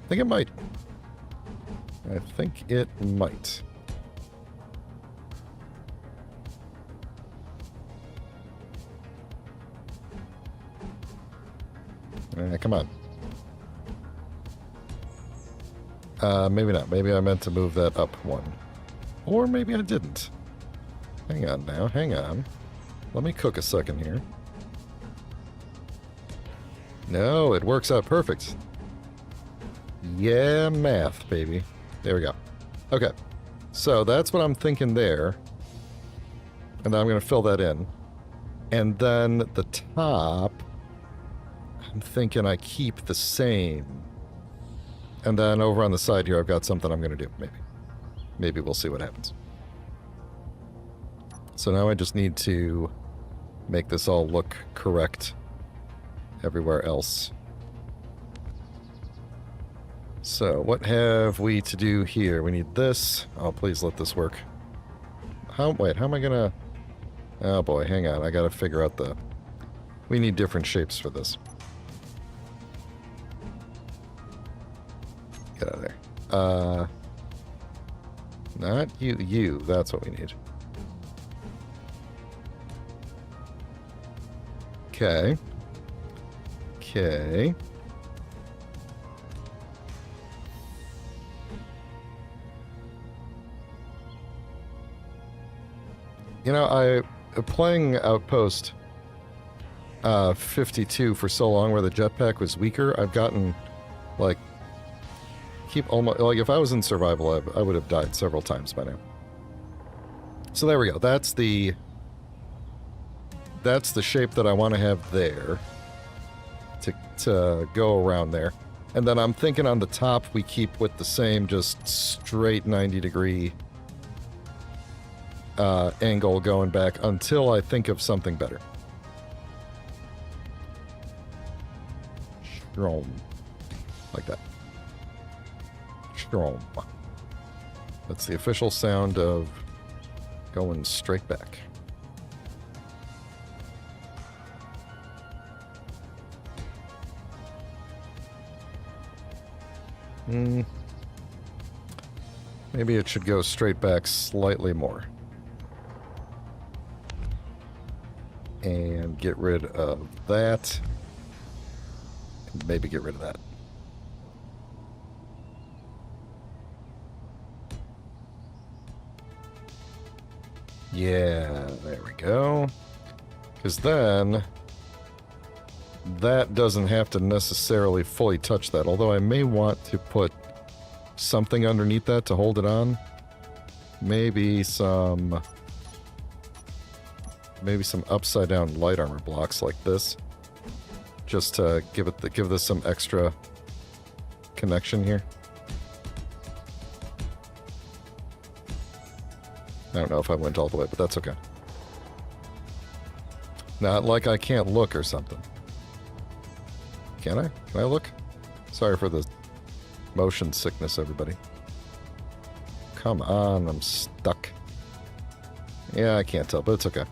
I think it might. I think it might. Come on. Maybe not. Maybe I meant to move that up one. Or maybe I didn't. Hang on now. Hang on. Let me cook a second here. No, it works out perfect. Yeah, math, baby. There we go. Okay. So that's what I'm thinking there. And then I'm going to fill that in. And then the top, I'm thinking I keep the same. And then over on the side here, I've got something I'm going to do, maybe. Maybe we'll see what happens. So now I just need to make this all look correct everywhere else. So, what have we to do here? We need this. Oh, please let this work. Wait, how am I gonna... Oh boy, hang on. I gotta figure out the... We need different shapes for this. Get out of there. Not you. You. That's what we need. Okay. Okay. You know, playing Outpost 52 for so long where the jetpack was weaker, I've gotten, like, if I was in survival, I would have died several times by now. So there we go. That's the shape that I want to have there to go around there. And then I'm thinking on the top we keep with the same just straight 90-degree angle going back until I think of something better. Strom. Like that. Strom. That's the official sound of going straight back. Maybe it should go straight back slightly more. And get rid of that. And maybe get rid of that. Yeah, there we go. Because then that doesn't have to necessarily fully touch that, although I may want to put something underneath that to hold it on. Maybe some upside down light armor blocks like this, just to give this some extra connection here. I don't know if I went all the way, but that's okay. Not like I can't look or something. Can I? Can I look? Sorry for the motion sickness, everybody. Come on, I'm stuck. Yeah, I can't tell, but it's okay.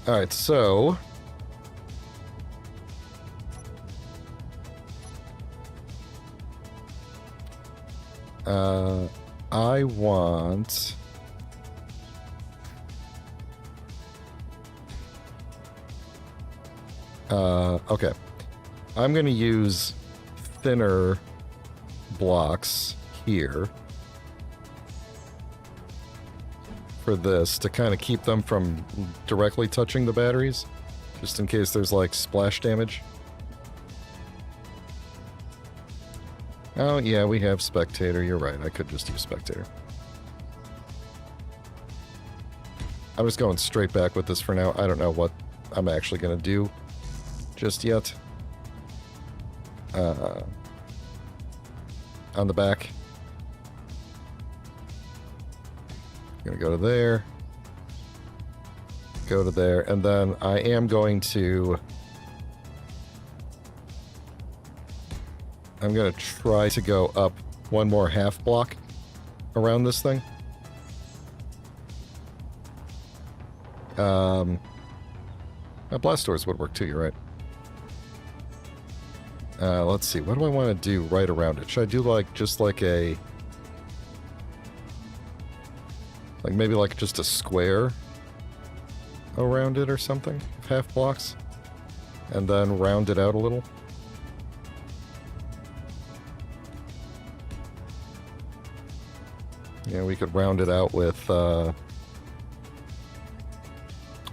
Alright, so... I want... okay. I'm going to use thinner blocks here for this to kind of keep them from directly touching the batteries, just in case there's like splash damage. Oh yeah, we have spectator, you're right, I could just use spectator. I'm just going straight back with this for now. I don't know what I'm actually going to do just yet. On the back. I'm going to go to there. Go to there. And then I am going to... I'm going to try to go up one more half block around this thing. Blast doors would work too, you're right. Let's see, what do I want to do right around it? Should I do like, just like a... like maybe like just a square around it or something? Half blocks? And then round it out a little? Yeah, we could round it out with,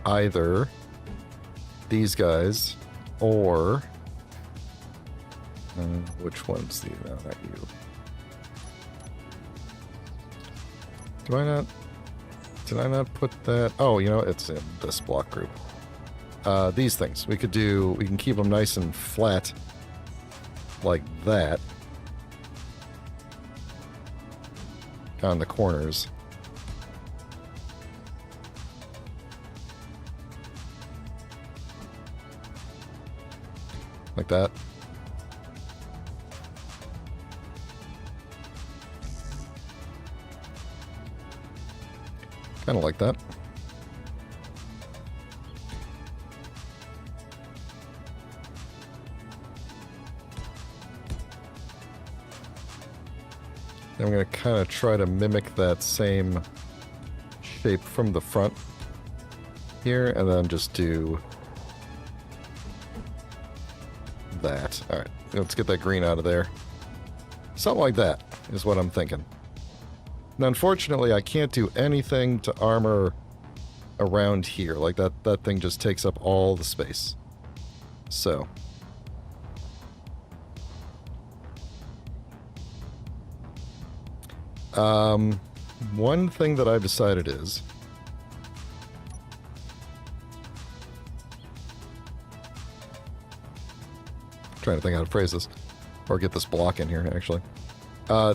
either these guys or... which one's the... no, not you. Do I not... did I not put that... oh, you know, it's in this block group. These things. We could do... we can keep them nice and flat. Like that. On the corners. Like that. Kind of like that. Then I'm going to kind of try to mimic that same shape from the front here, and then just do that. Alright, let's get that green out of there. Something like that is what I'm thinking. Now, unfortunately, I can't do anything to armor around here. Like, that thing just takes up all the space. So... one thing that I've decided is... trying to think how to phrase this. Or get this block in here, actually.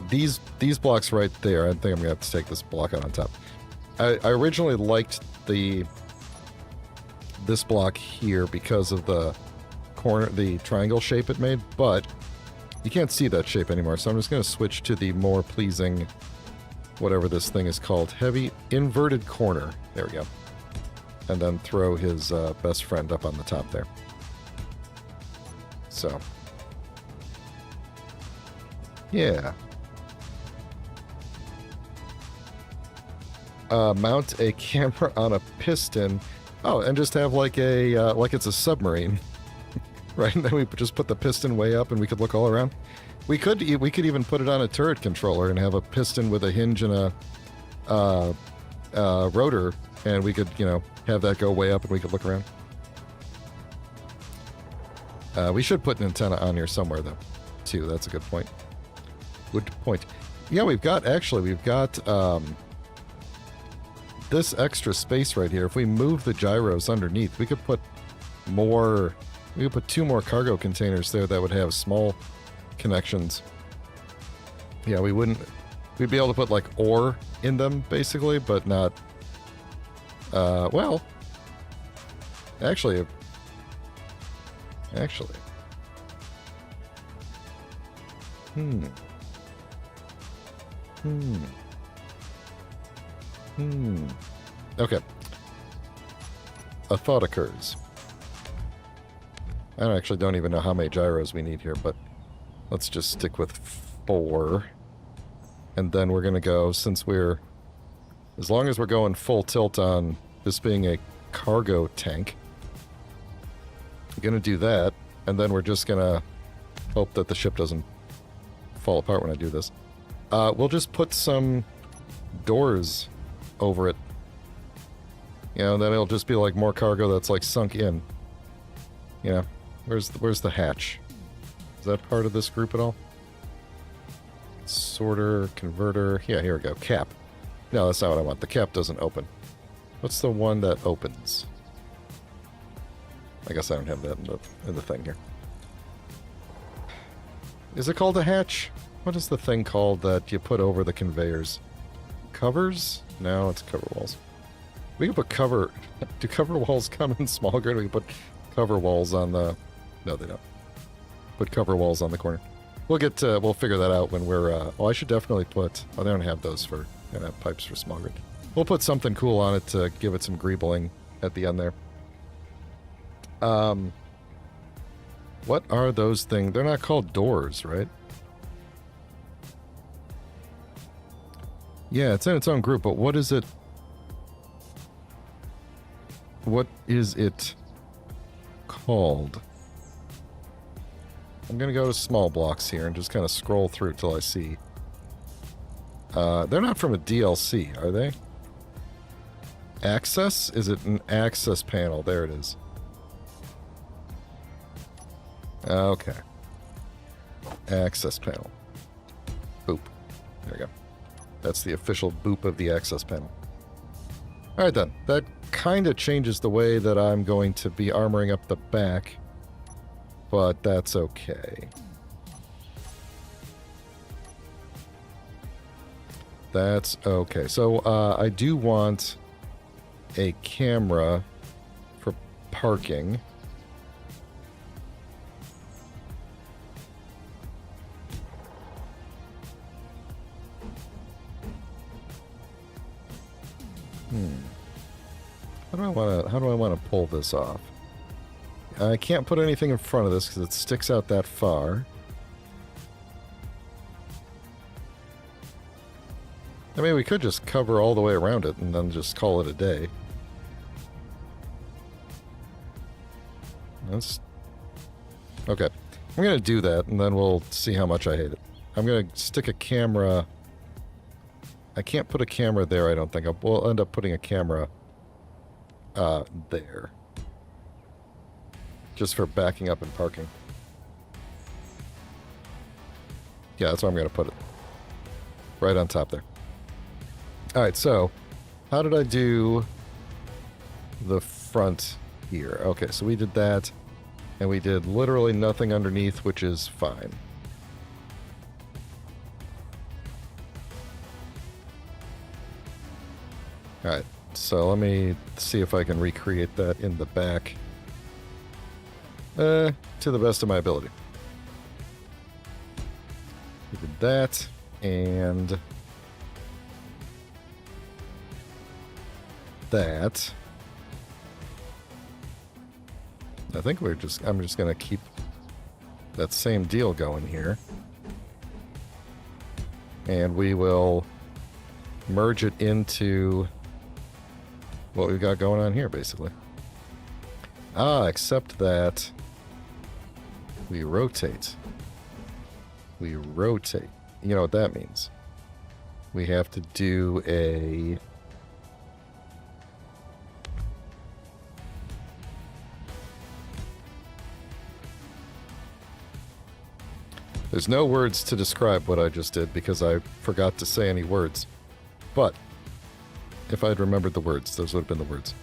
These blocks right there, I think I'm going to have to take this block out on top. I originally liked this block here because of the triangle shape it made, but you can't see that shape anymore, so I'm just going to switch to the more pleasing, whatever this thing is called, heavy inverted corner. There we go. And then throw his best friend up on the top there. So, yeah. Mount a camera on a piston. Oh, and just have like a like it's a submarine, right? And then we just put the piston way up, and we could look all around. We could even put it on a turret controller and have a piston with a hinge and a rotor, and we could, you know, have that go way up, and we could look around. We should put an antenna on here somewhere, though, too. That's a good point. Good point. Yeah, we've got this extra space right here. If we move the gyros underneath, we could put more. We could put 2 more cargo containers there that would have small connections. Yeah, we'd be able to put like ore in them, basically, but not. Well, actually. Okay. A thought occurs. I actually don't even know how many gyros we need here, but let's just stick with 4. And then we're going to go, as long as we're going full tilt on this being a cargo tank, we're going to do that, and then we're just going to hope that the ship doesn't fall apart when I do this. We'll just put some doors over it. You know, then it'll just be like more cargo that's like sunk in. You know, where's the hatch? Is that part of this group at all? Sorter, converter. Yeah, here we go. Cap. No, that's not what I want. The cap doesn't open. What's the one that opens? I guess I don't have that in the thing here. Is it called a hatch? What is the thing called that you put over the conveyors? Covers? No, it's cover walls. We can put cover... Do cover walls come in small grid? We can put cover walls on the... No, they don't. Put cover walls on the corner. We'll figure that out when we're... I should definitely put... Oh, they don't have those for... They don't have pipes for small grid. We'll put something cool on it to give it some greebling at the end there. What are those things? They're not called doors, right? Yeah, it's in its own group, but what is it? What is it called? I'm going to go to small blocks here and just kind of scroll through till I see. They're not from a DLC, are they? Access? Is it an access panel? There it is. Okay. Access panel. Boop. There we go. That's the official boop of the access panel. Alright then. That kind of changes the way that I'm going to be armoring up the back. But that's okay. That's okay. So, I do want a camera for parking. How do I want to pull this off? I can't put anything in front of this because it sticks out that far. I mean, we could just cover all the way around it and then just call it a day. That's... Okay. I'm going to do that, and then we'll see how much I hate it. I'm going to stick a camera... I can't put a camera there, I don't think. We'll end up putting a camera there. Just for backing up and parking. Yeah, that's where I'm going to put it. Right on top there. Alright, so, how did I do the front here? Okay, so we did that, And we did literally nothing underneath, which is fine. Alright, so let me see if I can recreate that in the back. To the best of my ability. We did that, and that. I think I'm just going to keep that same deal going here. And we will merge it into what we've got going on here, basically. Except that we rotate. We rotate. You know what that means. We have to do a... There's no words to describe what I just did because I forgot to say any words. But if I'd remembered the words, those would have been the words.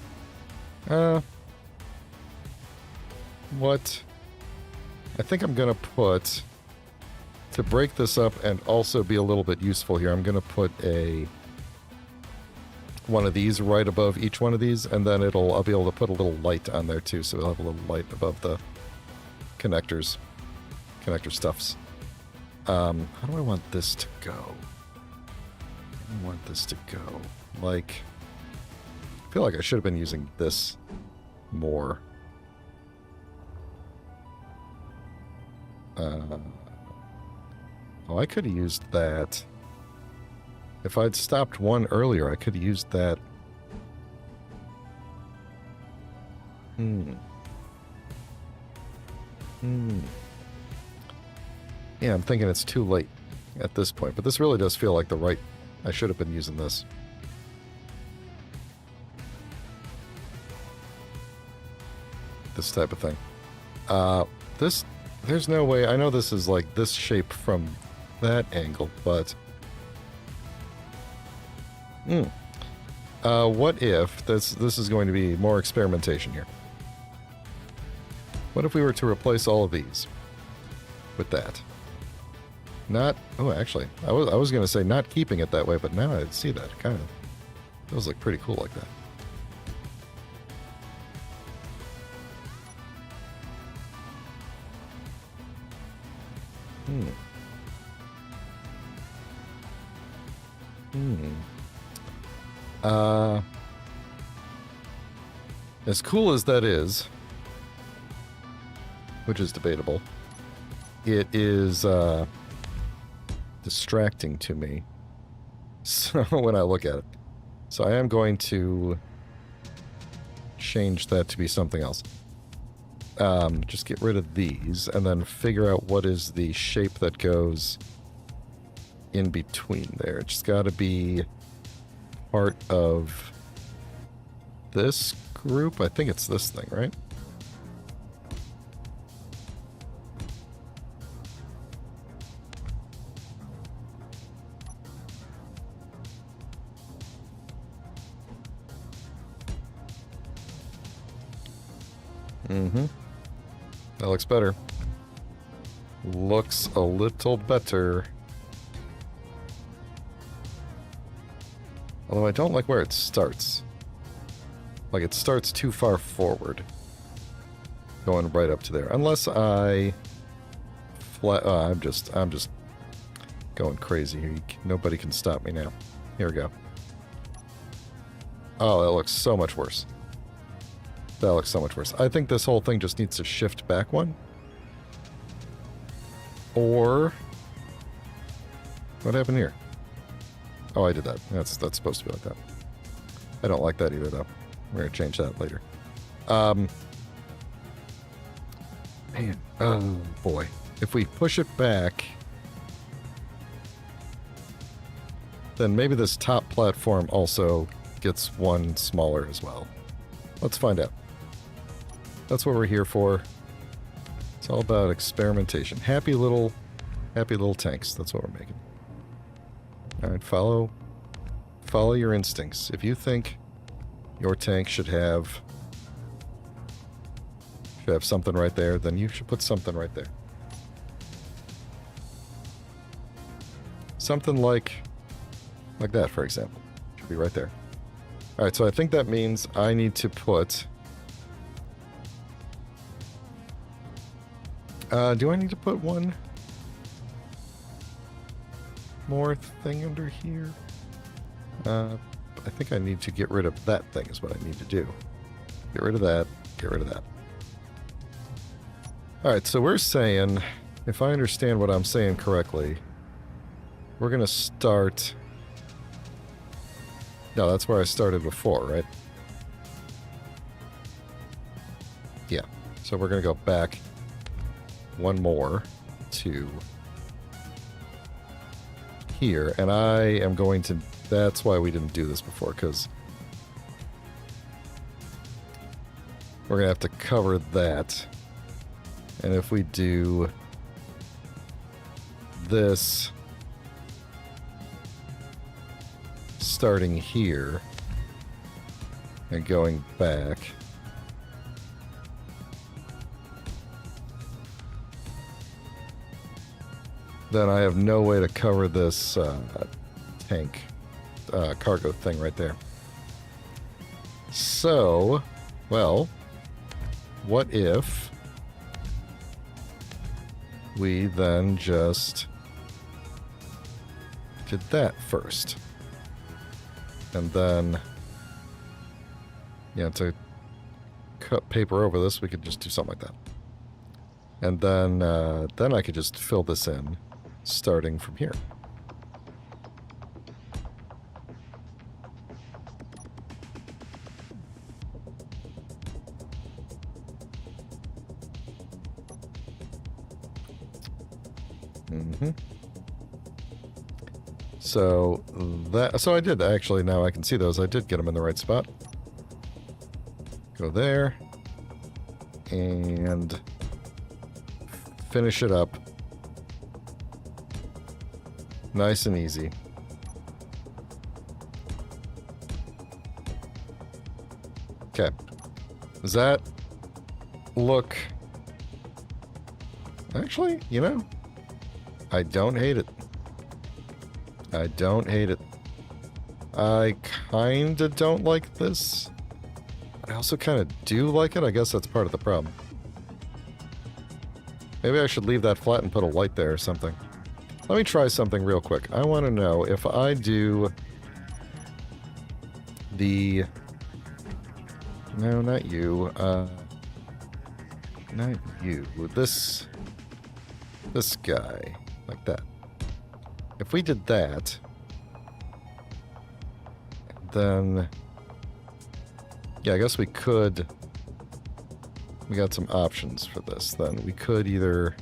What? I think I'm going to put... To break this up and also be a little bit useful here, I'm going to put one of these right above each one of these, and then I'll be able to put a little light on there too, so we'll have a little light above the connector stuffs. How do I want this to go? I want this to go. Like, I feel like I should have been using this more. Oh, I could have used that. If I'd stopped one earlier, I could have used that. Yeah, I'm thinking it's too late at this point, but this really does feel like the right... I should have been using this. This type of thing. There's no way... I know this is like this shape from that angle, but... what if... This is going to be more experimentation here. What if we were to replace all of these with that? Not... Oh, actually, I was going to say not keeping it that way, but now I see that. Kind of... Those look pretty cool like that. As cool as that is, which is debatable, it is distracting to me. So when I look at it, so I am going to change that to be something else. Just get rid of these and then figure out what is the shape that goes in between there. It's just got to be part of this group. I think it's this thing, right? That looks better. Looks a little better. Although I don't like where it starts. Like, it starts too far forward. Going right up to there. Unless I... I'm just going crazy here. Nobody can stop me now. Here we go. Oh, that looks so much worse. That looks so much worse. I think this whole thing just needs to shift back one. Or... What happened here? Oh, I did that. That's supposed to be like that. I don't like that either, though. We're going to change that later. Man. Oh, boy. If we push it back... Then maybe this top platform also gets one smaller as well. Let's find out. That's what we're here for. It's all about experimentation. Happy little tanks. That's what we're making. Alright, follow your instincts. If you think your tank should have Should have something right there, then you should put something right there. Something like that, for example. Should be right there. Alright, so I think that means I need to put... do I need to put one more thing under here? I think I need to get rid of that thing is what I need to do. Get rid of that, get rid of that. Alright, so we're saying, if I understand what I'm saying correctly, we're going to start... No, that's where I started before, right? Yeah, so we're going to go back one more to here, and I am going to... That's why we didn't do this before, because we're going to have to cover that. And if we do this starting here and going back, then I have no way to cover this tank cargo thing right there. So, well, what if we then just did that first? And then, yeah, to cut paper over this, we could just do something like that. And then I could just fill this in, starting from here. So I did actually, now I can see those. I did get them in the right spot. Go there and finish it up. Nice and easy. Okay. Does that look... Actually, you know, I don't hate it. I don't hate it. I kinda don't like this. I also kinda do like it. I guess that's part of the problem. Maybe I should leave that flat and put a light there or something. Let me try something real quick. I want to know if I do the... No, not you. Not you. This guy. Like that. If we did that, then... Yeah, I guess we could... We got some options for this, then. We could either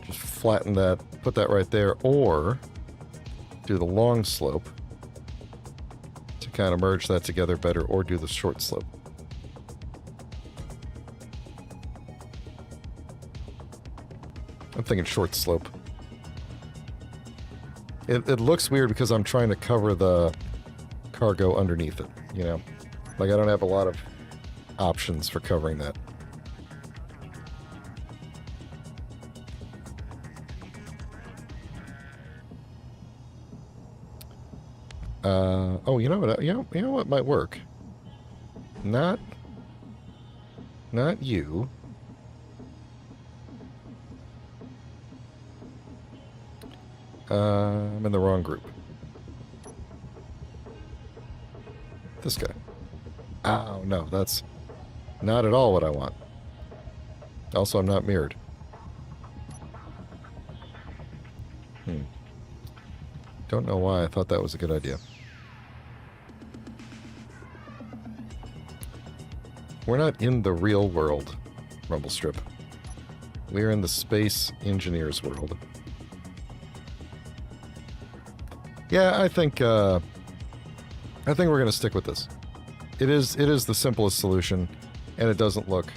just flatten that, put that right there, or do the long slope to kind of merge that together better, or do the short slope. I'm thinking short slope. It looks weird because I'm trying to cover the cargo underneath it, you know? Like, I don't have a lot of options for covering that. Oh, you know what? You know what might work? Not you. I'm in the wrong group. This guy. Oh, no, that's not at all what I want. Also, I'm not mirrored. Don't know why I thought that was a good idea. We're not in the real world, Rumblestrip. We're in the space engineers world. Yeah, I think we're going to stick with this. It is the simplest solution, and it doesn't look...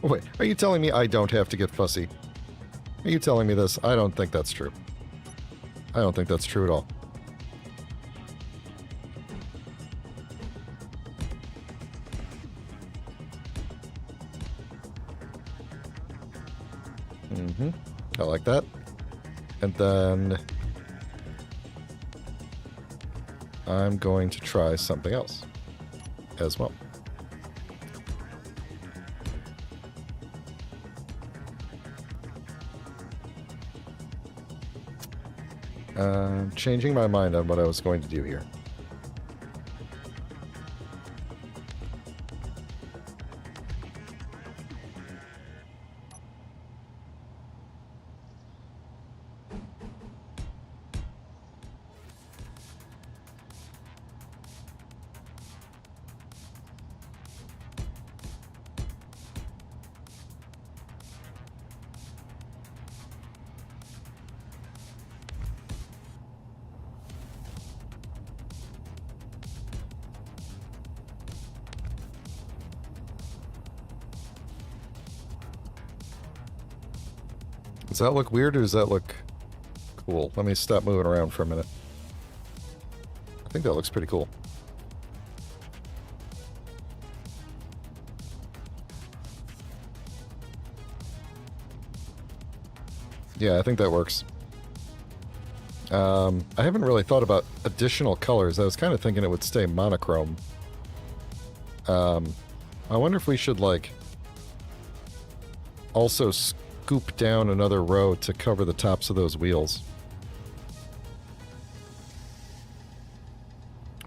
Wait, are you telling me I don't have to get fussy? Are you telling me this? I don't think that's true. I don't think that's true at all. Mm-hmm. I like that. And then I'm going to try something else as well. Changing my mind on what I was going to do here. Does that look weird or does that look cool? Let me stop moving around for a minute. I think that looks pretty cool. Yeah, I think that works. I haven't really thought about additional colors. I was kind of thinking it would stay monochrome. I wonder if we should, like, also scoop down another row to cover the tops of those wheels.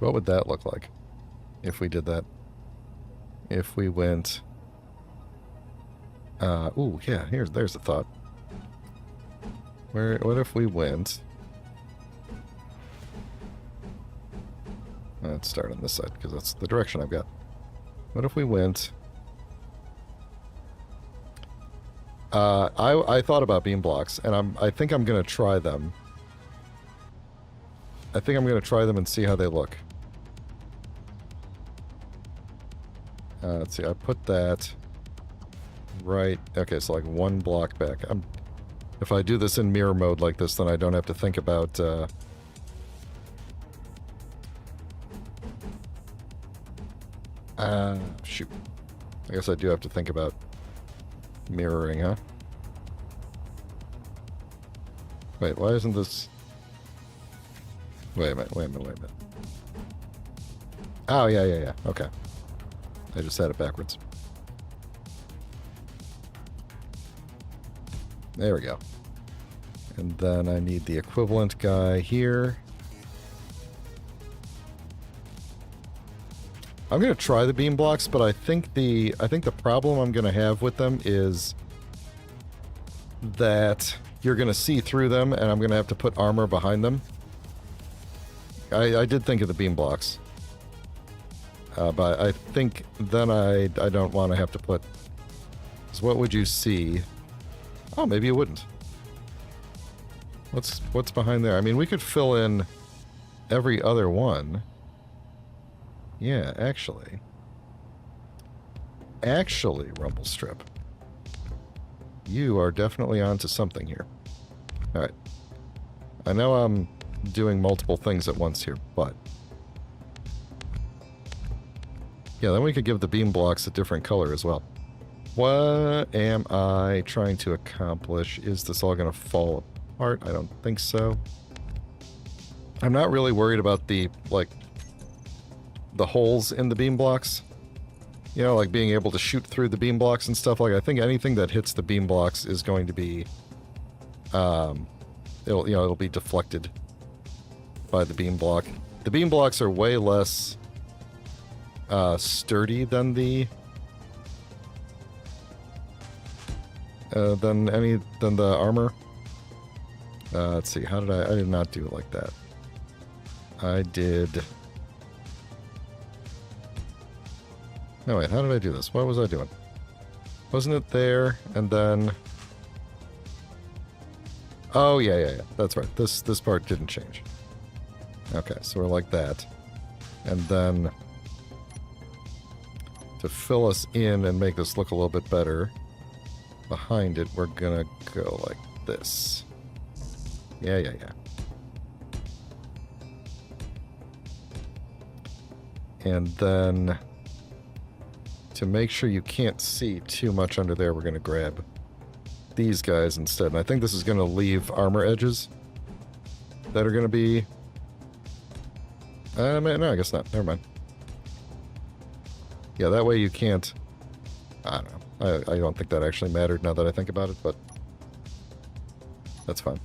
What would that look like if we did that? If we went... ooh, yeah, there's a thought. What if we went... Let's start on this side, because that's the direction I've got. What if we went... I thought about beam blocks, and I think I'm going to try them. I think I'm going to try them and see how they look. Let's see, I put that right... Okay, so like one block back. If I do this in mirror mode like this, then I don't have to think about... shoot. I guess I do have to think about mirroring, huh? Wait, why isn't this... Wait a minute. Oh, yeah. Okay. I just had it backwards. There we go. And then I need the equivalent guy here. I'm going to try the beam blocks, but I think the problem I'm going to have with them is that you're going to see through them, and I'm going to have to put armor behind them. I did think of the beam blocks. But I think then I don't want to have to put... So what would you see? Oh, maybe you wouldn't. What's behind there? I mean, we could fill in every other one. Yeah, actually. Actually, Rumblestrip. You are definitely onto something here. Alright. I know I'm doing multiple things at once here, but... Yeah, then we could give the beam blocks a different color as well. What am I trying to accomplish? Is this all going to fall apart? I don't think so. I'm not really worried about the, like... the holes in the beam blocks, you know, like being able to shoot through the beam blocks and stuff. Like, I think anything that hits the beam blocks is going to be, it'll be deflected by the beam block. The beam blocks are way less sturdy than the armor. Let's see, I did not do it like that. I did. No, wait, how did I do this? What was I doing? Wasn't it there, and then... Oh, yeah. That's right. This part didn't change. Okay, so we're like that. And then... to fill us in and make this look a little bit better, behind it, we're gonna go like this. Yeah. And then... to make sure you can't see too much under there, we're going to grab these guys instead. And I think this is going to leave armor edges that are going to be... no, I guess not. Never mind. Yeah, that way you can't... I don't know. I don't think that actually mattered now that I think about it, but... that's fine.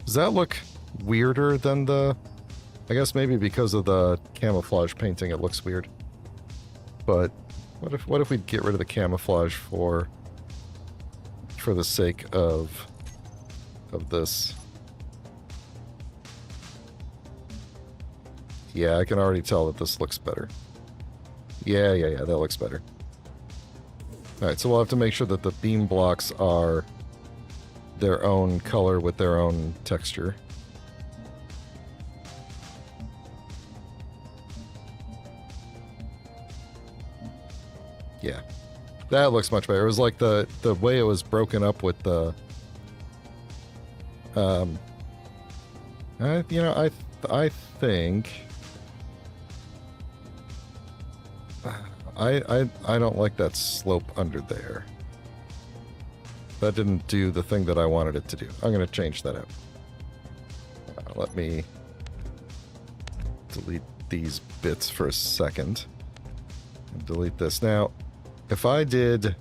Does that look weirder than the... I guess maybe because of the camouflage painting it looks weird. But what if we get rid of the camouflage for the sake of this? Yeah, I can already tell that this looks better. Yeah, that looks better. Alright, so we'll have to make sure that the beam blocks are their own color with their own texture. Yeah, that looks much better. It was like the way it was broken up with the... I think... I don't like that slope under there. That didn't do the thing that I wanted it to do. I'm going to change that out. Let me delete these bits for a second. And delete this. Now, if I did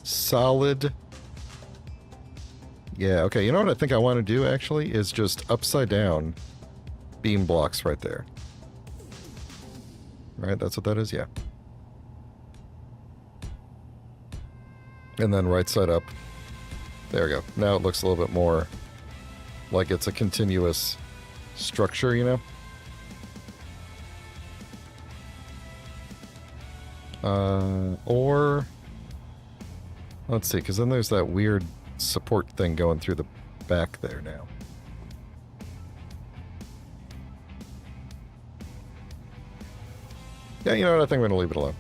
solid... Yeah, okay, you know what I think I want to do, actually, is just upside down beam blocks right there. Right, that's what that is? Yeah. And then right side up. There we go. Now it looks a little bit more like it's a continuous structure, you know? Or... let's see, because then there's that weird support thing going through the back there now. Yeah, you know what? I think we're going to leave it alone.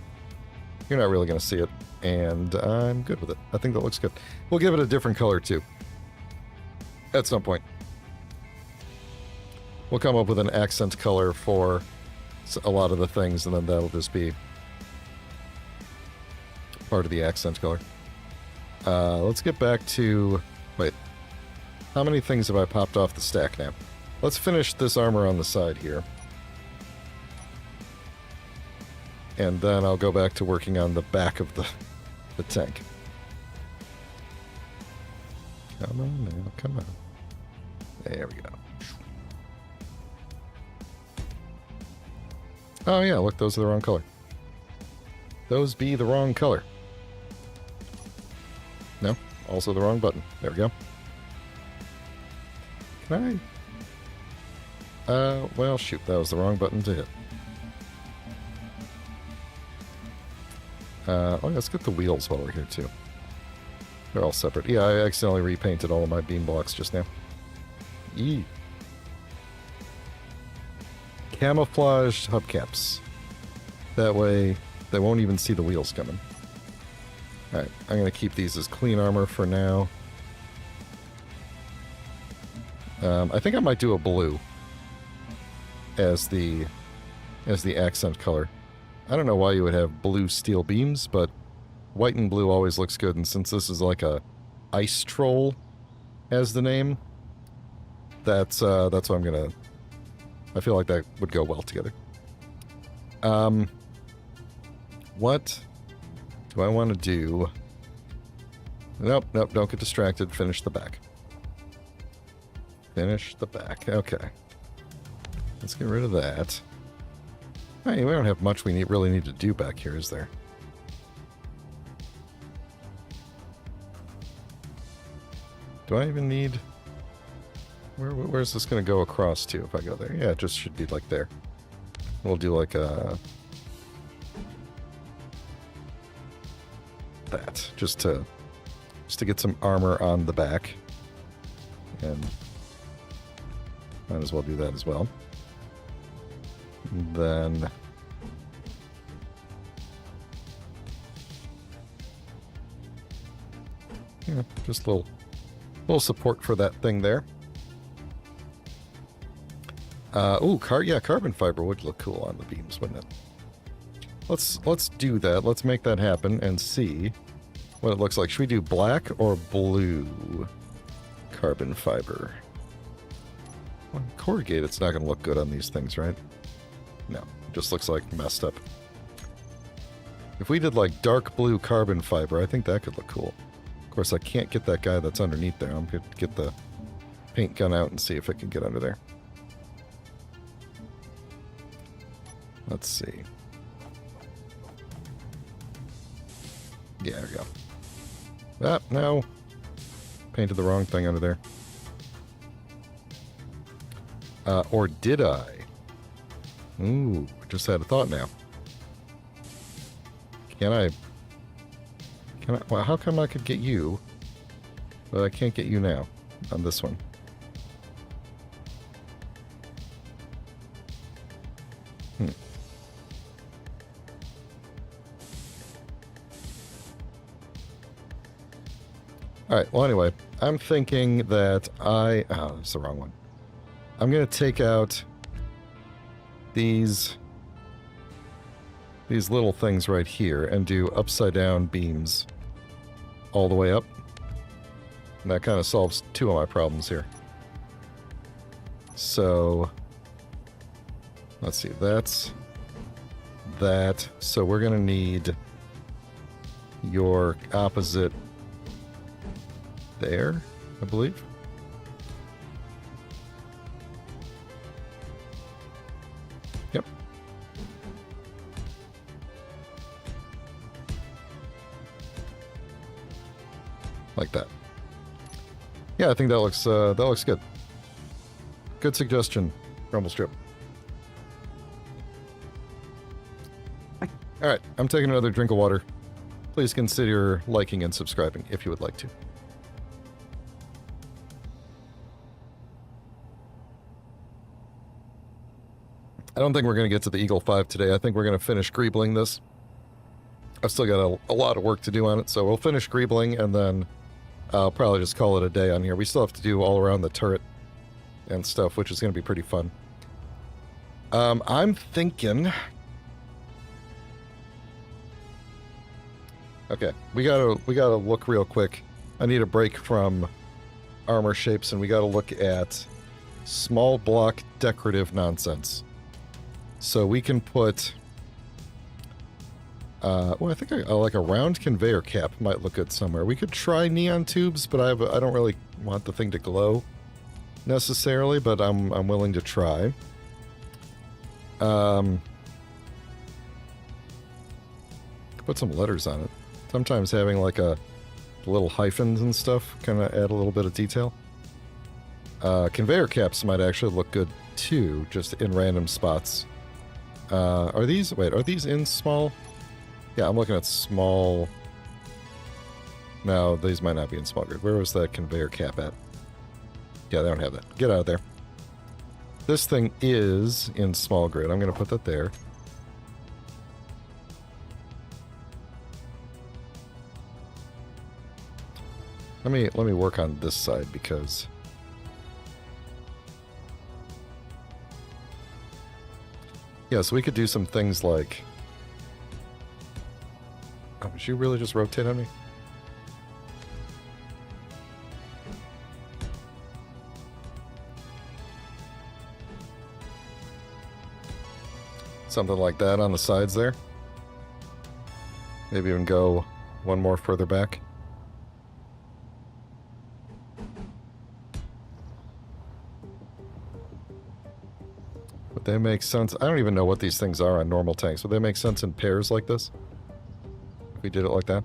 You're not really going to see it, and I'm good with it. I think that looks good. We'll give it a different color, too. At some point. We'll come up with an accent color for a lot of the things, and then that'll just be part of the accent color. Let's get back to... wait. How many things have I popped off the stack now? Let's finish this armor on the side here. And then I'll go back to working on the back of the tank. Come on now, come on. There we go. Oh yeah, look, those are the wrong color. Those be the wrong color. No, also the wrong button. There we go. Can I? Well, shoot, that was the wrong button to hit. Let's get the wheels while we're here, too. They're all separate. Yeah, I accidentally repainted all of my beam blocks just now. Eee. Camouflaged hubcaps. That way, they won't even see the wheels coming. Alright, I'm going to keep these as clean armor for now. I think I might do a blue as the accent color. I don't know why you would have blue steel beams, but white and blue always looks good, and since this is like a ice troll as the name, that's what I'm gonna... I feel like that would go well together. What do I want to do? Nope, don't get distracted. Finish the back. Finish the back. Okay. Let's get rid of that. Hey, we don't have much we really need to do back here, is there? Do I even need... Where's this going to go across to if I go there? Yeah, it just should be like there. We'll do like a... that, just to get some armor on the back. And might as well do that as well. Then Yeah, just a little support for that thing there. Yeah, carbon fiber would look cool on the beams, wouldn't it? Let's do that. Let's make that happen and see what it looks like. Should we do black or blue carbon fiber? Well, corrugated, it's not going to look good on these things, right? No, it just looks like messed up. If we did like dark blue carbon fiber, I think that could look cool. Of course, I can't get that guy that's underneath there. I'm going to get the paint gun out and see if it can get under there. Let's see. Yeah, there we go. Ah, no. Painted the wrong thing under there. Or did I? Ooh, just had a thought now. Can I... Well, how come I could get you, but I can't get you now on this one? Alright, well anyway, I'm thinking that oh, that's the wrong one. I'm going to take out these little things right here and do upside down beams all the way up. And that kind of solves two of my problems here. So, let's see, that's that. So we're going to need your opposite there, I believe. Yep. Like that. Yeah, I think that looks good. Good suggestion, Rumble Strip. Alright, I'm taking another drink of water. Please consider liking and subscribing if you would like to. I don't think we're going to get to the Eagle 5 today. I think we're going to finish greebling this. I've still got a lot of work to do on it, so we'll finish greebling, and then I'll probably just call it a day on here. We still have to do all around the turret and stuff, which is going to be pretty fun. I'm thinking... Okay, we gotta look real quick. I need a break from armor shapes, and we gotta look at small block decorative nonsense. So we can put... well, I think like a round conveyor cap might look good somewhere. We could try neon tubes, but I don't really want the thing to glow necessarily, but I'm willing to try. Put some letters on it. Sometimes having like a little hyphens and stuff kind of add a little bit of detail. Conveyor caps might actually look good too, just in random spots. Are these in small? Yeah, I'm looking at small. No, these might not be in small grid. Where was that conveyor cap at? Yeah, they don't have that. Get out of there. This thing is in small grid. I'm going to put that there. Let me work on this side because yeah, so we could do some things like oh, did you really just rotate on me? Something like that on the sides there. Maybe even go one more further back. They make sense. I don't even know what these things are on normal tanks. Would they make sense in pairs like this? If we did it like that?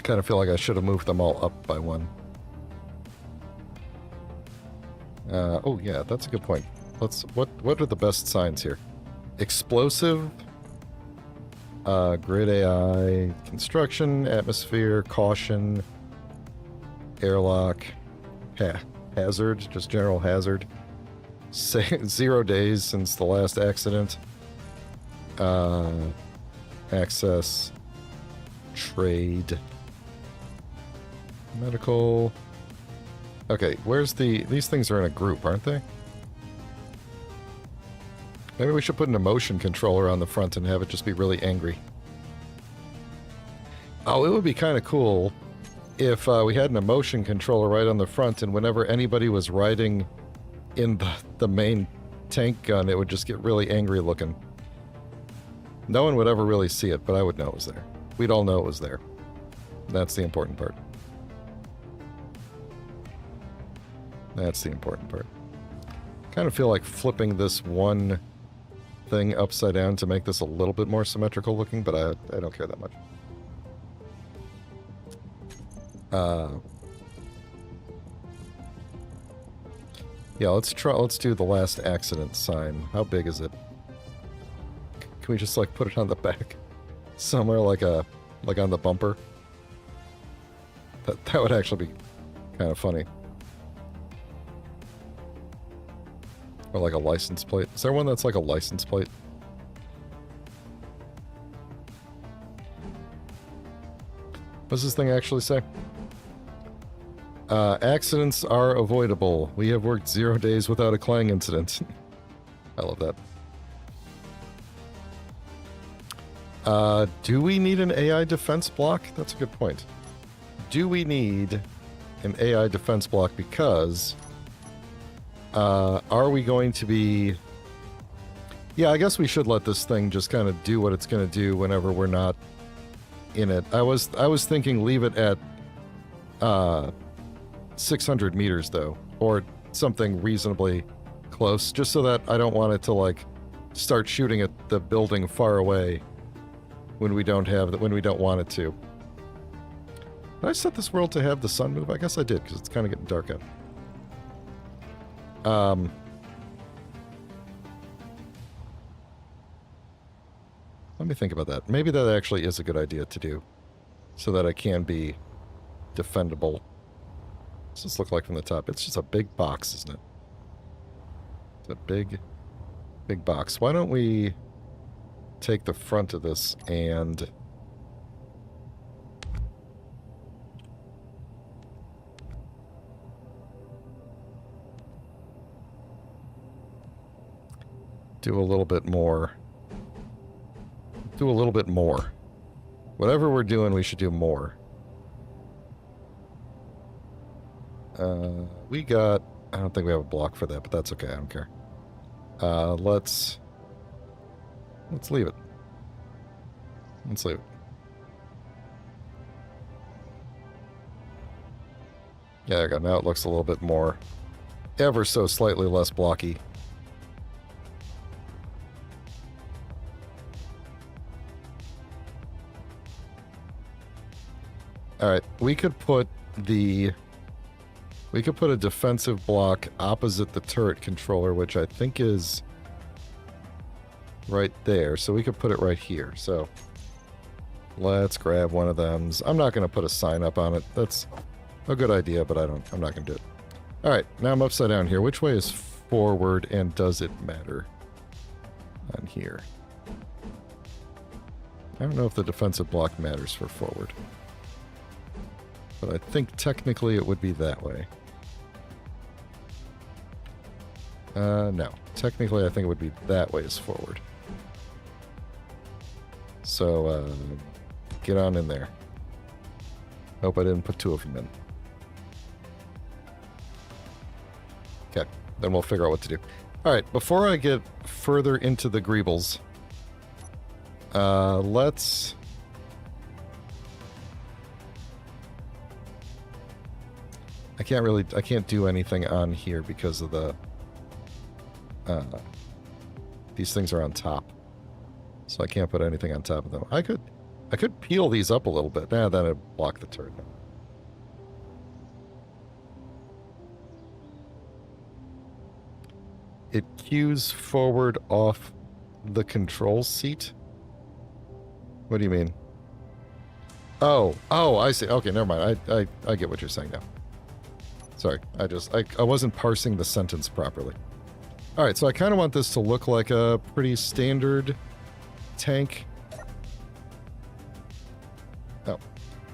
Kind of feel like I should have moved them all up by one. Oh yeah, that's a good point. What are the best signs here? Explosive... grid AI, construction, atmosphere, caution, airlock. Yeah. hazard, just general hazard. Say 0 days since the last accident. Access, trade, medical. Okay, where's these things are in a group, aren't they? Maybe we should put an emotion controller on the front and have it just be really angry. Oh, it would be kind of cool if we had an emotion controller right on the front, and whenever anybody was riding in the main tank gun, it would just get really angry looking. No one would ever really see it, but I would know it was there. We'd all know it was there. That's the important part. That's the important part. Kind of feel like flipping this one thing upside down to make this a little bit more symmetrical looking, but I don't care that much. Yeah, let's do the last accident sign. How big is it? Can we just like put it on the back somewhere, like on the bumper? That would actually be kind of funny. Or like a license plate. Is there one that's like a license plate? What's this thing actually say? Accidents are avoidable. We have worked 0 days without a clang incident. I love that. Do we need an AI defense block? That's a good point. Do we need an AI defense block because... are we going to be... Yeah, I guess we should let this thing just kind of do what it's going to do whenever we're not in it. I was thinking leave it at 600 meters, though, or something reasonably close, just so that I don't want it to, like, start shooting at the building far away when we don't want it to. Did I set this world to have the sun move? I guess I did, because it's kind of getting dark out. Let me think about that. Maybe that actually is a good idea to do, so that I can be defendable. What's this look like from the top? It's just a big box, isn't it? It's a big box. Why don't we take the front of this and... do a little bit more. Do a little bit more. Whatever we're doing, we should do more. We got... I don't think we have a block for that, but that's okay. I don't care. Let's leave it. Let's leave it. Yeah, there we go. Now it looks a little bit more... ever so slightly less blocky. Alright, we could put a defensive block opposite the turret controller, which I think is right there. So we could put it right here. So let's grab one of them. I'm not going to put a sign up on it. That's a good idea, but I'm not going to do it. Alright, now I'm upside down here. Which way is forward, and does it matter on here? I don't know if the defensive block matters for forward. But I think technically it would be that way. No. Technically I think it would be that way as forward. So, get on in there. Hope I didn't put two of them in. Okay, then we'll figure out what to do. Alright, before I get further into the greebles, let's... I can't do anything on here because of the, these things are on top. So I can't put anything on top of them. I could peel these up a little bit. Nah, then it'd block the turret. It cues forward off the control seat? What do you mean? Oh, I see. Okay, never mind. I get what you're saying now. Sorry, I wasn't parsing the sentence properly. All right, so I kind of want this to look like a pretty standard tank. Oh,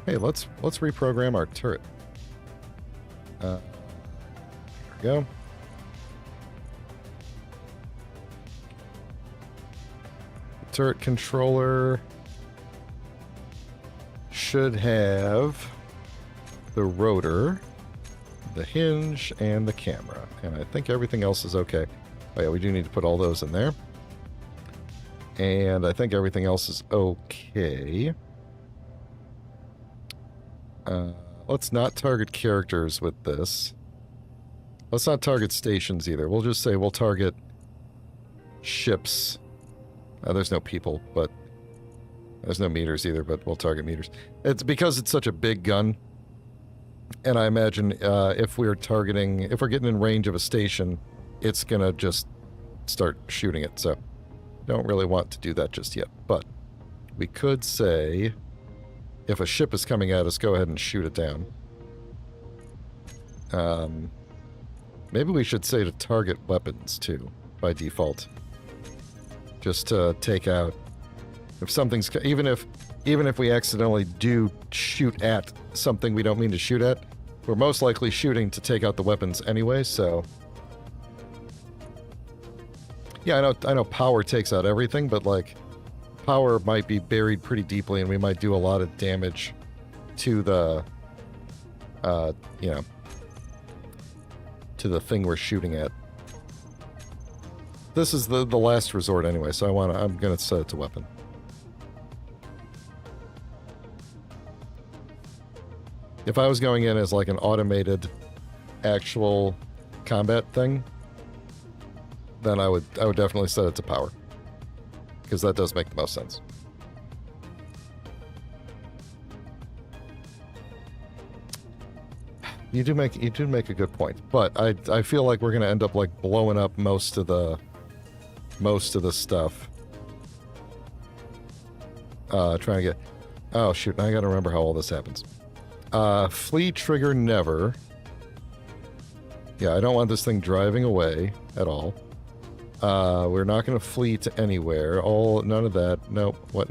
hey, let's reprogram our turret. Here we go. Turret controller should have the rotor, the hinge, and the camera. And I think everything else is okay. Oh yeah, we do need to put all those in there. And I think everything else is okay. Let's not target characters with this. Let's not target stations either. We'll just say we'll target ships. There's no people, but there's no meters either, but we'll target meters. It's because it's such a big gun. And I imagine if we're getting in range of a station, it's gonna just start shooting it. So don't really want to do that just yet. But we could say, if a ship is coming at us, go ahead and shoot it down. Maybe we should say to target weapons too, by default. Just to take out, if something's, even if we accidentally do shoot at something we don't mean to shoot at, we're most likely shooting to take out the weapons anyway, so. Yeah, I know power takes out everything, but like, power might be buried pretty deeply and we might do a lot of damage to the, you know, to the thing we're shooting at. This is the last resort anyway, so I'm gonna set it to weapon. If I was going in as like an automated actual combat thing, then I would definitely set it to power. Because that does make the most sense. You do make a good point, but I feel like we're gonna end up like blowing up most of the stuff. Trying to get. Oh shoot! Now I gotta remember how all this happens. Flee trigger never. Yeah, I don't want this thing driving away at all. We're not gonna flee to anywhere. None of that. Nope. What?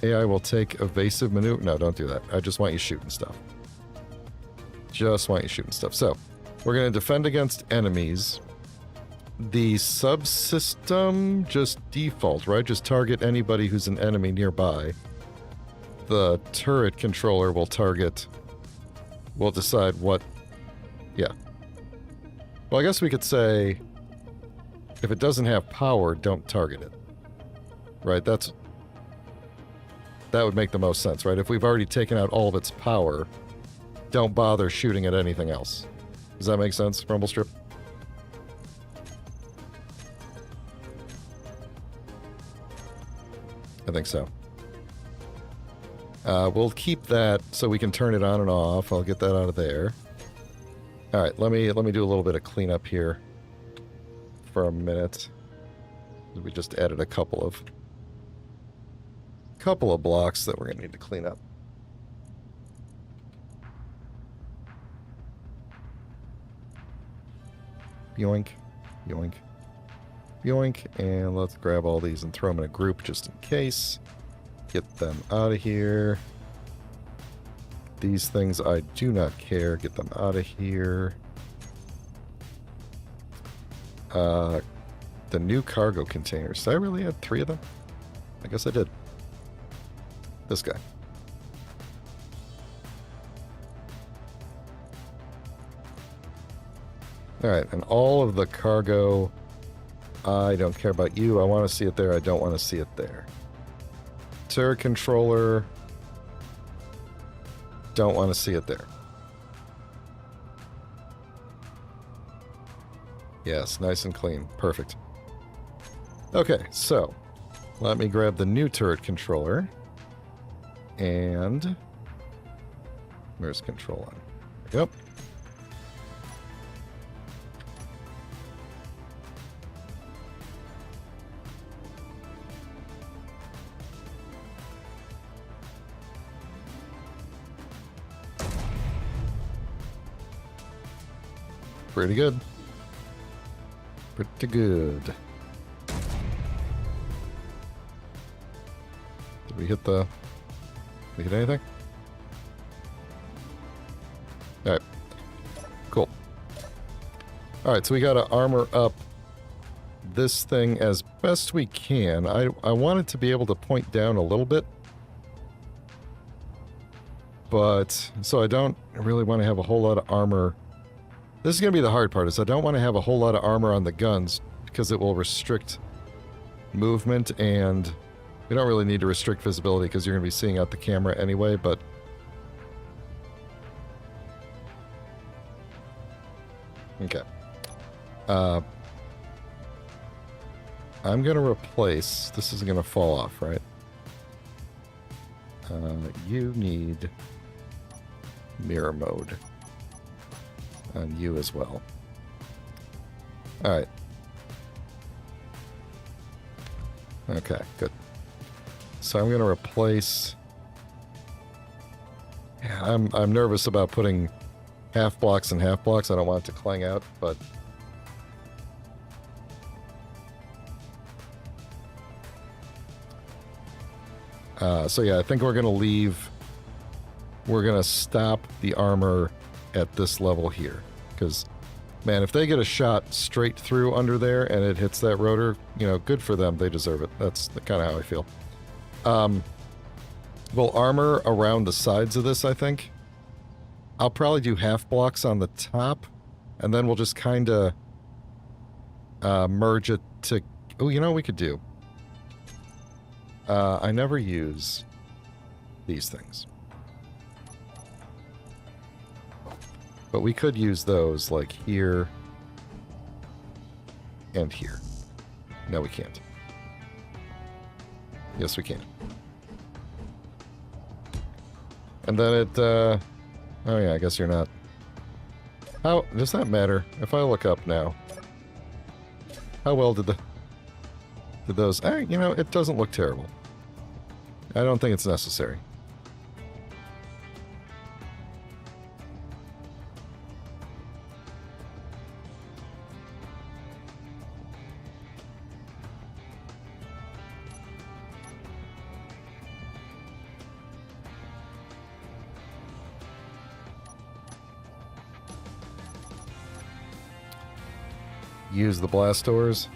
AI will take evasive maneuver. No, don't do that. I just want you shooting stuff. Just want you shooting stuff. So, we're going to defend against enemies. The subsystem just default, right? Just target anybody who's an enemy nearby. The turret controller will decide what... Yeah. Well, I guess we could say, if it doesn't have power, don't target it. Right? That would make the most sense, right? If we've already taken out all of its power, don't bother shooting at anything else. Does that make sense, Rumblestrip? I think so. We'll keep that so we can turn it on and off. I'll get that out of there. All right, let me do a little bit of cleanup here for a minute. We just added a couple of blocks that we're gonna need to clean up. Yoink, yoink, yoink, and let's grab all these and throw them in a group just in case. Get them out of here. These things I do not care. Get them out of here. The new cargo containers. Did I really add 3 of them? I guess I did. This guy. Alright, and all of the cargo, I don't care about you. I want to see it there. I don't want to see it there. Turret controller, don't want to see it there. Yes, nice and clean. Perfect. Okay, so let me grab the new turret controller. And where's control on? Yep. Pretty good. Pretty good. Did we hit the... Did we hit anything? Alright. Cool. Alright, so we gotta armor up this thing as best we can. I want it to be able to point down a little bit. But, so I don't really want to have a whole lot of armor. This is going to be the hard part, is I don't want to have a whole lot of armor on the guns, because it will restrict movement, and we don't really need to restrict visibility, because you're going to be seeing out the camera anyway, but... Okay. I'm going to replace... This isn't going to fall off, right? You need mirror mode on you as well. Alright. Okay, good. So I'm going to replace... Yeah, I'm nervous about putting half blocks and half blocks. I don't want it to clang out, but... so yeah, I think we're going to leave... We're going to stop the armor at this level here. Because, man, if they get a shot straight through under there and it hits that rotor, you know, good for them. They deserve it. That's kind of how I feel. We'll armor around the sides of this, I think. I'll probably do half blocks on the top. And then we'll just kind of merge it to... Oh, you know what we could do? I never use these things. But we could use those, like, here and here. No, we can't. Yes, we can. And then it, oh yeah, I guess you're not. How, does that matter? If I look up now, how well did those, you know, it doesn't look terrible. I don't think it's necessary. Use the blast doors.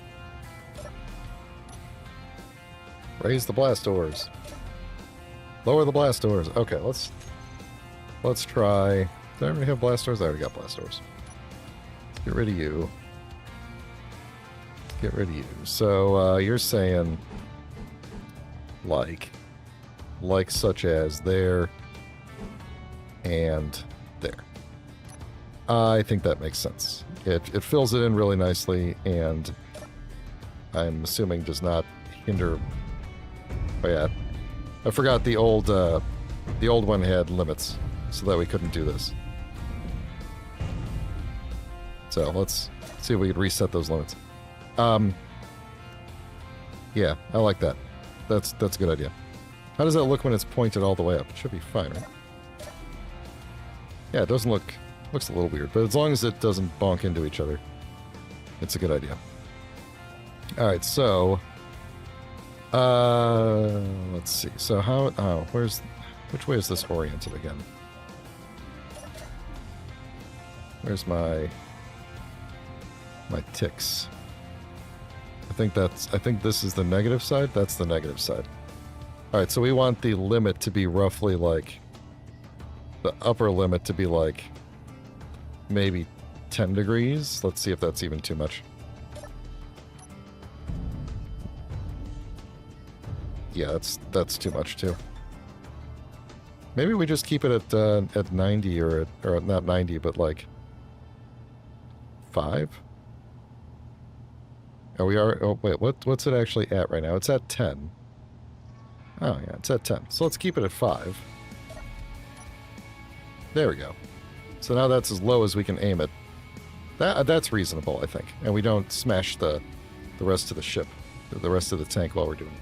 Raise the blast doors. Lower the blast doors. Okay, let's try. Did I already have blast doors? I already got blast doors. Get rid of you. Get rid of you. So you're saying like such as there and there. I think that makes sense. It fills it in really nicely, and I'm assuming does not hinder. Oh yeah, I forgot the old one had limits, so that we couldn't do this. So let's see if we can reset those limits. Yeah, I like that. That's a good idea. How does that look when it's pointed all the way up? It should be fine, right? Yeah, it doesn't look... Looks a little weird, but as long as it doesn't bonk into each other, it's a good idea. Alright, so... let's see. So how... Oh, which way is this oriented again? Where's my ticks? I think this is the negative side? That's the negative side. Alright, so we want the limit to be roughly like... The upper limit to be like... maybe 10 degrees. Let's see if that's even too much. Yeah, that's too much too. Maybe we just keep it at 90 or not 90, but like 5. Oh, we are. Oh, wait. What's it actually at right now? It's at 10. Oh yeah, it's at 10. So let's keep it at 5. There we go. So now that's as low as we can aim it. That's reasonable, I think. And we don't smash the rest of the ship, the rest of the tank while we're doing it.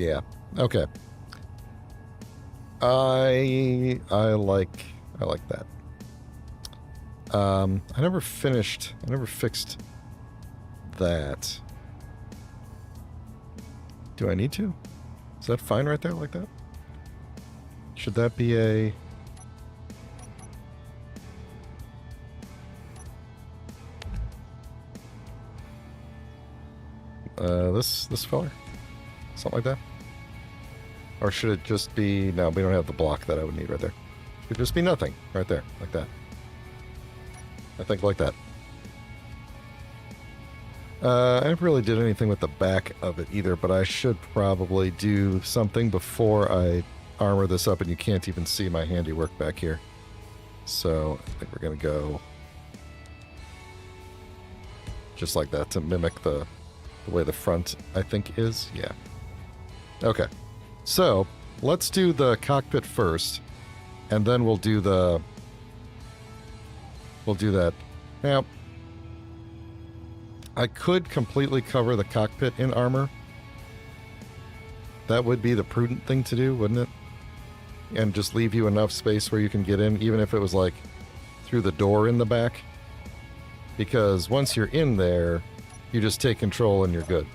Yeah. Okay. I like that. I never fixed that. Do I need to? Is that fine right there like that? Should that be a... this fella? Something like that? Or should it just be... No, we don't have the block that I would need right there. It could just be nothing right there, like that. I think like that. I never really did anything with the back of it either, but I should probably do something before I armor this up, and you can't even see my handiwork back here. So I think we're going to go just like that to mimic the way the front, I think, is. Yeah. Okay. So let's do the cockpit first, and then we'll do the... We'll do that. Now, I could completely cover the cockpit in armor. That would be the prudent thing to do, wouldn't it? And just leave you enough space where you can get in, even if it was like through the door in the back. Because once you're in there, you just take control and you're good.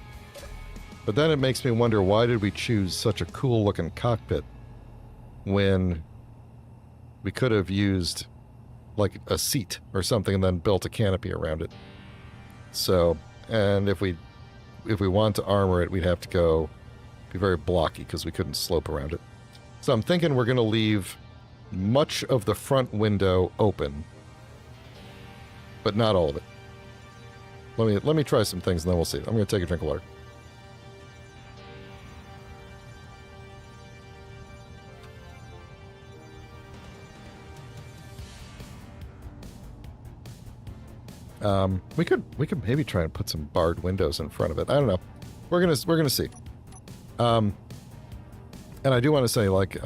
But then it makes me wonder, why did we choose such a cool looking cockpit when we could have used like a seat or something and then built a canopy around it? So, and if we want to armor it, we'd have to be very blocky because we couldn't slope around it. So I'm thinking we're going to leave much of the front window open, but not all of it. Let me try some things and then we'll see. I'm going to take a drink of water. We could maybe try and put some barred windows in front of it. I don't know. We're gonna see. And I do want to say, like,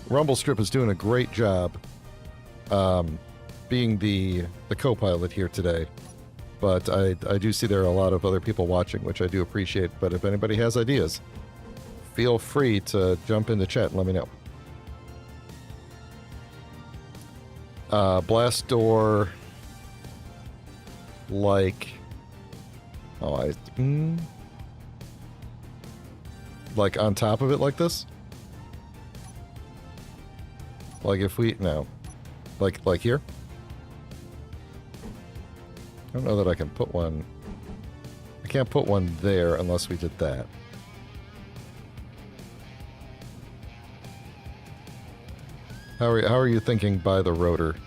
Rumble Strip is doing a great job, being the co-pilot here today. But I do see there are a lot of other people watching, which I do appreciate. But if anybody has ideas, feel free to jump in the chat and let me know. Blast door. Like, like on top of it like this? Like if we, no. Like here? I don't know that I can put one. I can't put one there unless we did that. How are you thinking by the rotor?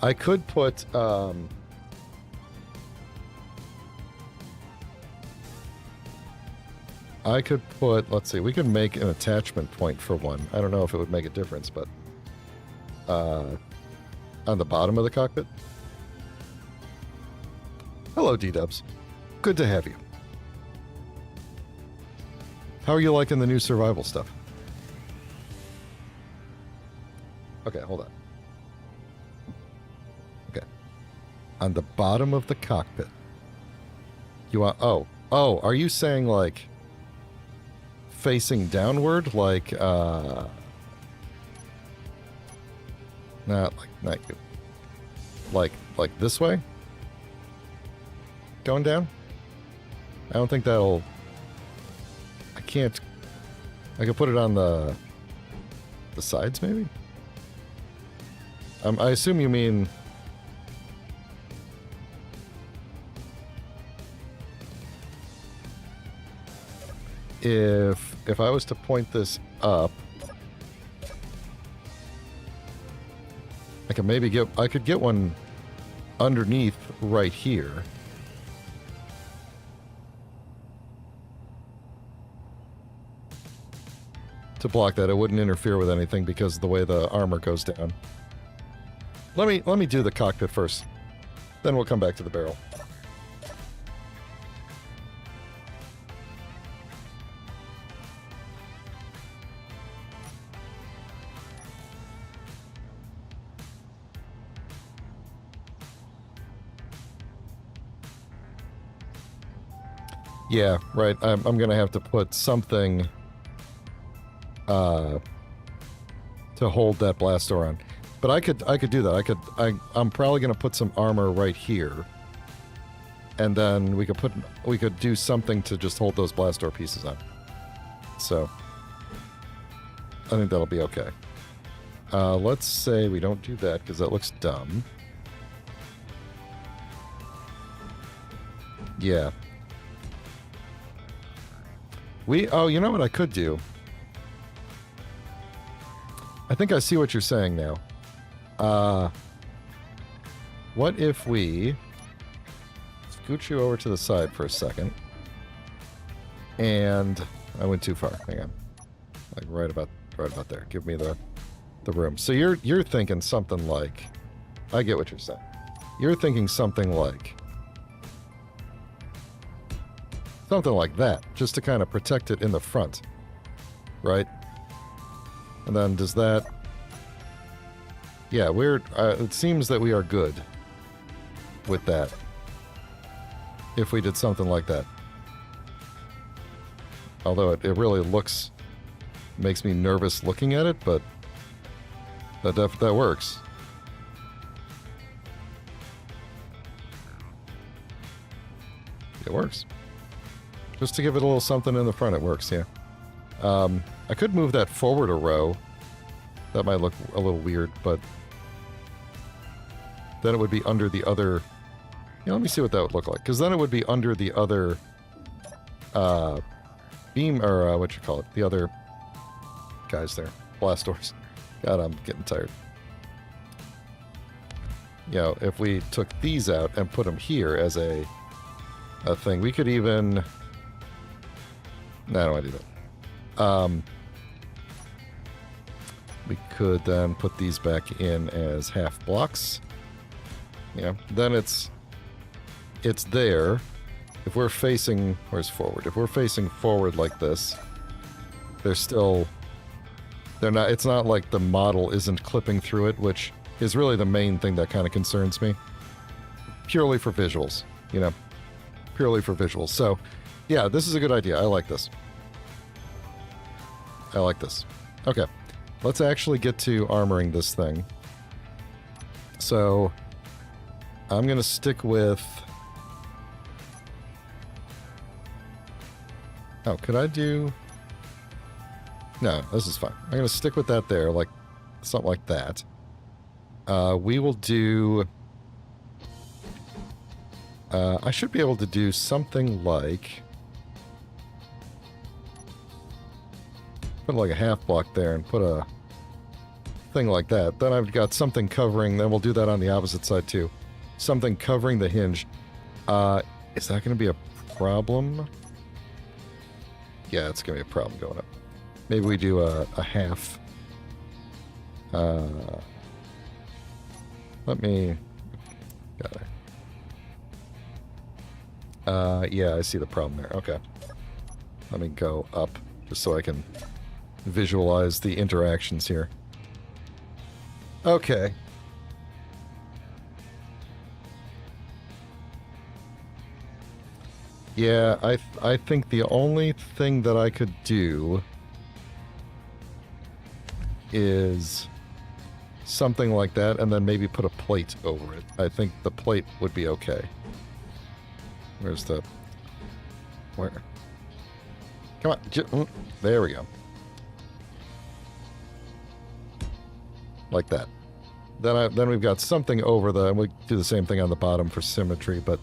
I could put, let's see, we could make an attachment point for one. I don't know if it would make a difference, but, on the bottom of the cockpit. Hello, D-Dubs. Good to have you. How are you liking the new survival stuff? Okay, hold on. Okay. On the bottom of the cockpit. You want... Oh, are you saying, like, facing downward? Like, not like this way? Going down? I don't think that'll... I can't... I could put it on the sides, maybe? I assume you mean... If I was to point this up, I could maybe get one underneath right here. To block that. It wouldn't interfere with anything because of the way the armor goes down. Let me do the cockpit first. Then we'll come back to the barrel. Yeah, right. I'm gonna have to put something to hold that blast door on. But I could do that. I'm probably gonna put some armor right here. And then we could do something to just hold those blast door pieces on. So I think that'll be okay. Let's say we don't do that because that looks dumb. Yeah. Oh, you know what I could do? I think I see what you're saying now. What if we scoot you over to the side for a second? And I went too far. Hang on. Like right about there. Give me the room. So you're thinking something like, I get what you're saying. You're thinking something like that, just to kind of protect it in the front, right? And then does that? Yeah, it seems that we are good with that. If we did something like that. Although it really makes me nervous looking at it, but that works. It works. Just to give it a little something in the front, it works, yeah. I could move that forward a row. That might look a little weird, but then it would be under the other... Yeah, let me see what that would look like. Because then it would be under the other beam, or what you call it, the other guys there. Blast doors. God, I'm getting tired. You know, if we took these out and put them here as a thing, we could even... No, I don't want to do that. We could then put these back in as half blocks. Yeah, then it's there. If we're facing... Where's forward? If we're facing forward like this, they're not... It's not like the model isn't clipping through it, which is really the main thing that kind of concerns me. Purely for visuals, you know? Purely for visuals. So, yeah, this is a good idea. I like this. I like this. Okay. Let's actually get to armoring this thing. So, I'm going to stick with... Oh, could I do... No, this is fine. I'm going to stick with that there, like something like that. We will do... I should be able to do something like... Put like a half block there and put a thing like that. Then I've got something covering, then we'll do that on the opposite side too. Something covering the hinge. Is that going to be a problem? Yeah, it's going to be a problem going up. Maybe we do a half. Let me... yeah, I see the problem there. Okay. Let me go up just so I can visualize the interactions here. Okay. Yeah, I think the only thing that I could do is something like that, and then maybe put a plate over it. I think the plate would be okay. Where's the... Where? Come on. There we go. Like that. Then we've got something over the... And we do the same thing on the bottom for symmetry, but...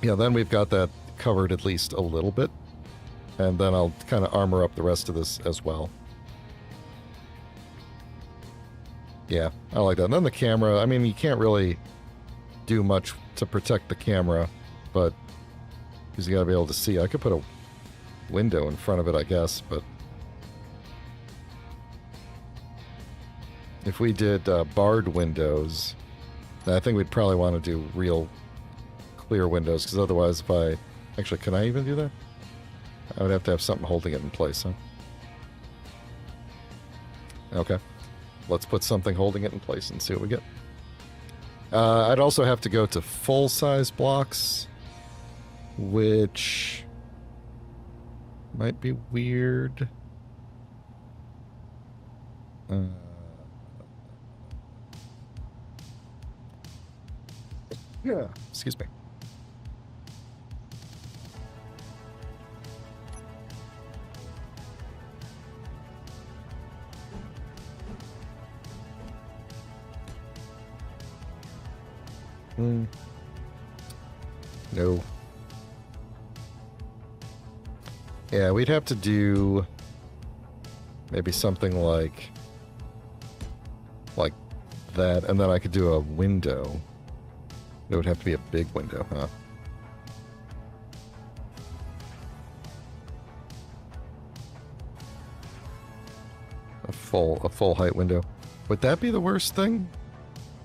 yeah, then we've got that covered at least a little bit. And then I'll kind of armor up the rest of this as well. Yeah, I like that. And then the camera, I mean, you can't really do much to protect the camera, but because you got to be able to see. I could put a window in front of it, I guess, but if we did barred windows, I think we'd probably want to do real clear windows, because otherwise if I... Actually, can I even do that? I would have to have something holding it in place, huh? Okay. Let's put something holding it in place and see what we get. I'd also have to go to full-size blocks. which might be weird. Yeah, excuse me. No. Yeah, we'd have to do maybe something like that, and then I could do a window. It would have to be a big window, huh? A full height window. Would that be the worst thing?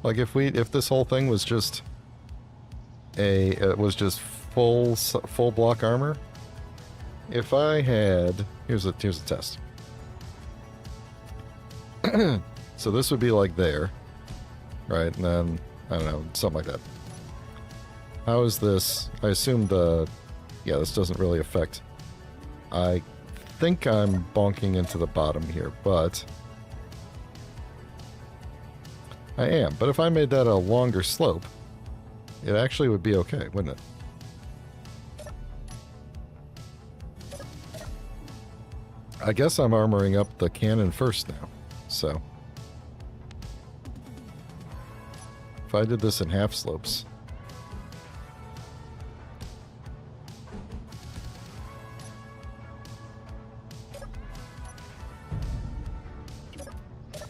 Like if this whole thing was just full block armor? If I had, here's a test. So this would be like there, right? And then I don't know, something like that. How is this? I assume this doesn't really affect. I think I'm bonking into the bottom here, but I am. But if I made that a longer slope, it actually would be okay, wouldn't it? I guess I'm armoring up the cannon first now, so. If I did this in half slopes.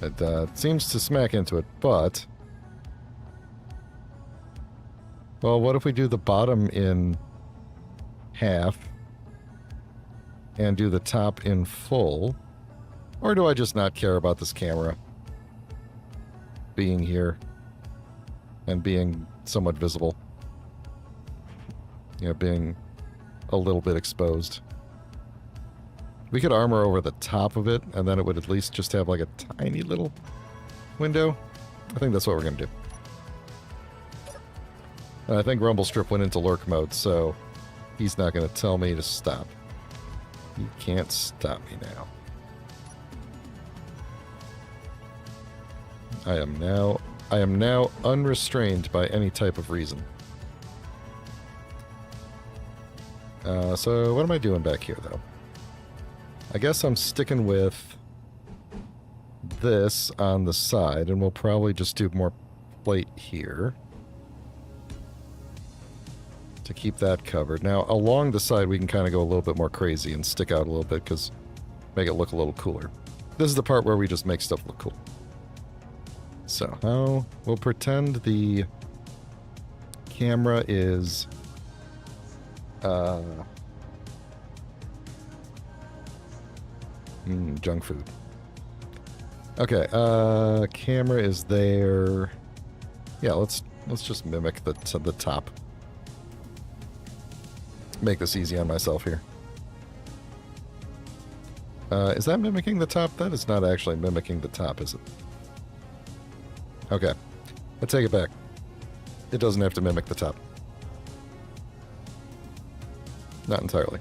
It seems to smack into it, but... Well, what if we do the bottom in half and do the top in full? Or do I just not care about this camera being here and being somewhat visible? You know, being a little bit exposed. We could armor over the top of it, and then it would at least just have like a tiny little window. I think that's what we're going to do. And I think Rumblestrip went into lurk mode, so he's not going to tell me to stop. He can't stop me now. I am now unrestrained by any type of reason. So what am I doing back here, though? I guess I'm sticking with this on the side, and we'll probably just do more plate here to keep that covered. Now, along the side, we can kind of go a little bit more crazy and stick out a little bit, because make it look a little cooler. This is the part where we just make stuff look cool. So, now we'll pretend the camera is... junk food. Okay, camera is there. Yeah, let's just mimic the top. Make this easy on myself here. Is that mimicking the top? That is not actually mimicking the top, is it? Okay, I take it back. It doesn't have to mimic the top. Not entirely.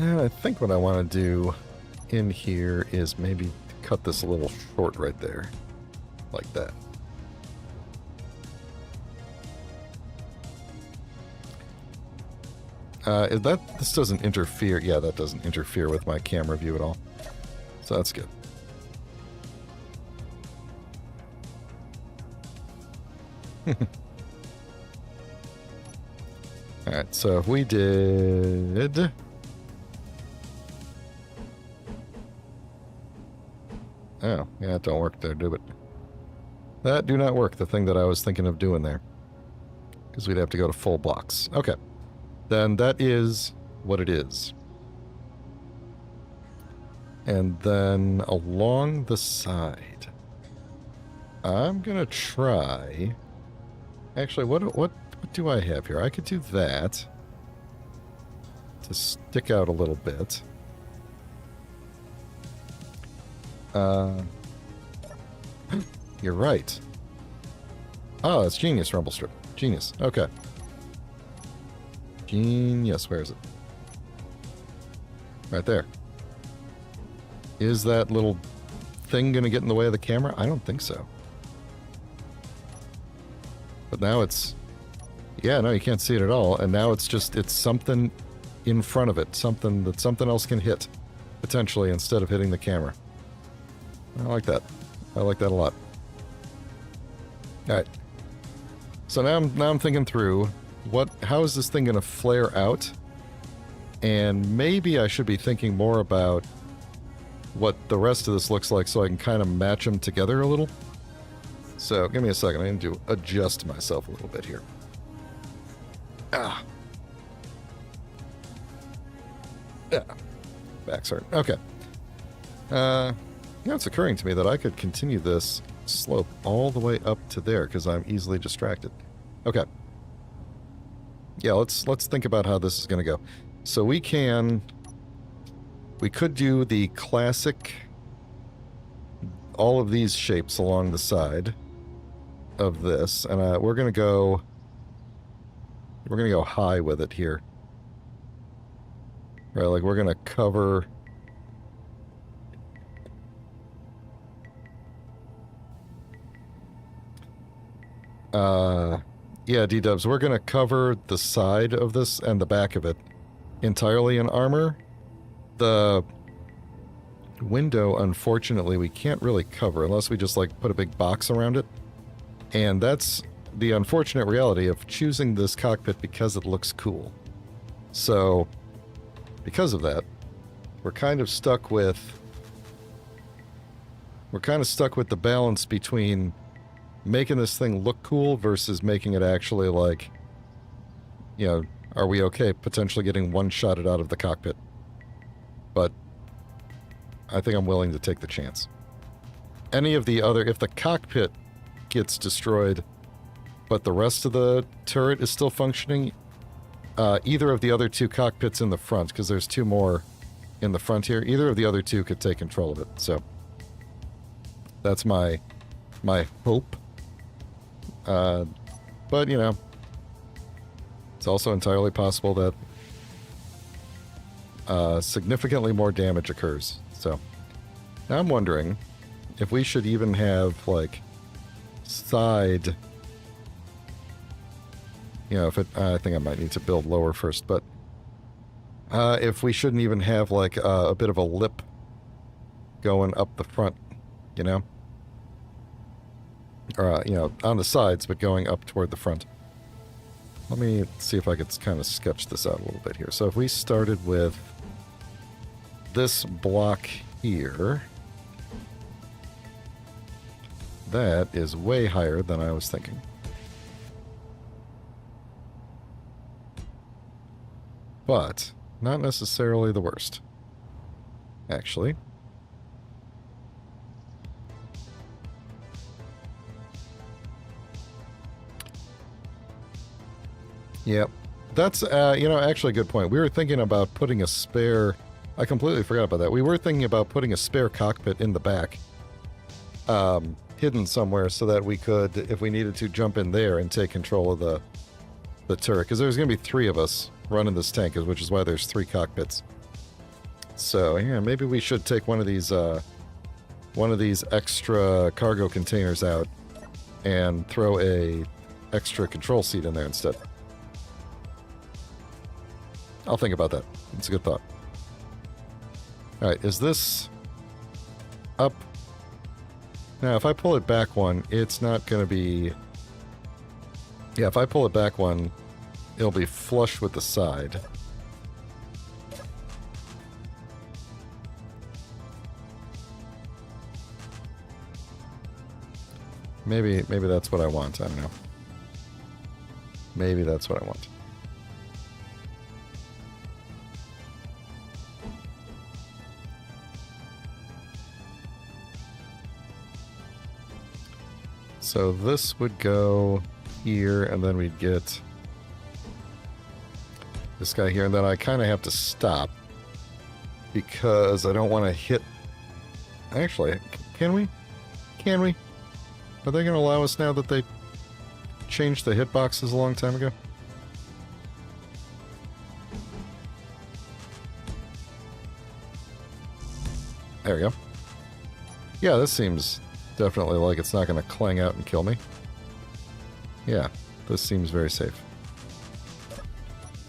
I think what I want to do in here is maybe cut this a little short right there. Like that. This doesn't interfere. Yeah, that doesn't interfere with my camera view at all. So that's good. Alright, so if we did... Oh, yeah, it don't work there, do it? That do not work, the thing that I was thinking of doing there. Because we'd have to go to full blocks. Okay. Then that is what it is. And then along the side, I'm gonna try... Actually, what What do I have here? I could do that to stick out a little bit. You're right. Oh, it's genius, Rumblestrip. Genius. Okay. Genius. Where is it? Right there. Is that little thing going to get in the way of the camera? I don't think so. But now it's... Yeah, no, you can't see it at all. And now it's just, it's something in front of it. Something that something else can hit, potentially, instead of hitting the camera. I like that. I like that a lot. Alright. So now I'm thinking through, how is this thing going to flare out? And maybe I should be thinking more about what the rest of this looks like so I can kind of match them together a little. So, give me a second. I need to adjust myself a little bit here. Ah. Yeah. Back's hurt. Okay. It's occurring to me that I could continue this slope all the way up to there because I'm easily distracted. Okay. Yeah, let's think about how this is going to go. So we could do the classic, all of these shapes along the side of this, and we're going to go high with it here. Right, like we're going to cover... yeah, D-dubs, we're going to cover the side of this and the back of it entirely in armor. The window, unfortunately, we can't really cover unless we just, like, put a big box around it. And that's the unfortunate reality of choosing this cockpit because it looks cool. So, because of that, we're kind of stuck with the balance between making this thing look cool versus making it actually, like, you know, are we okay potentially getting one-shotted out of the cockpit? But I think I'm willing to take the chance. Any of the other... If the cockpit gets destroyed, but the rest of the turret is still functioning, either of the other two cockpits in the front, because there's two more in the front here, either of the other two could take control of it. So that's my hope. But, you know, it's also entirely possible that significantly more damage occurs. So now I'm wondering if we should even have, like, side... You know, I think I might need to build lower first, but if we shouldn't even have, like, a bit of a lip going up the front, you know? Or, you know, on the sides, but going up toward the front. Let me see if I could kind of sketch this out a little bit here. So if we started with this block here, that is way higher than I was thinking. But not necessarily the worst, actually. Yep. That's, you know, actually a good point. We were thinking about putting a spare... I completely forgot about that. We were thinking about putting a spare cockpit in the back, hidden somewhere, so that we could, if we needed to, jump in there and take control of the turret. Because there's going to be 3 of us running this tank, which is why there's 3 cockpits. So, yeah, maybe we should take one of these extra cargo containers out and throw a extra control seat in there instead. I'll think about that. It's a good thought. Alright, is this up? Now, if I pull it back one, it's not going to be... Yeah, if I pull it back one, it'll be flush with the side. Maybe that's what I want. I don't know. Maybe that's what I want. So this would go here, and then we'd get this guy here, and then I kind of have to stop because I don't want to hit... Actually, can we? Can we? Are they going to allow us now that they changed the hitboxes a long time ago? There we go. Yeah, this seems definitely like it's not going to clang out and kill me. Yeah, this seems very safe.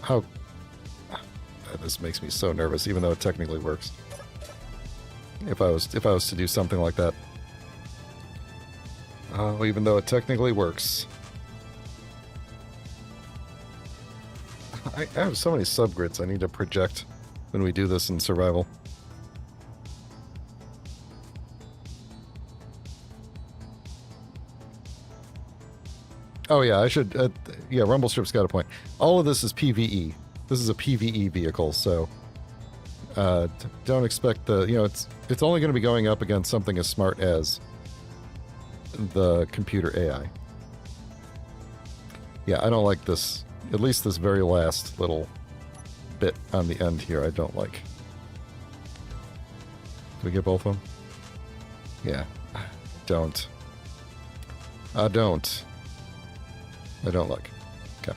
How... This makes me so nervous, even though it technically works. If I was to do something like that. Oh, even though it technically works. I have so many subgrids I need to project when we do this in survival. Oh yeah, I should... yeah, Rumblestrip's got a point. All of this is PvE. This is a PvE vehicle, so... don't expect the... You know, it's only going to be going up against something as smart as the computer AI. Yeah, I don't like this. At least this very last little bit on the end here, I don't like. Did we get both of them? Yeah. Don't. I don't like. Okay.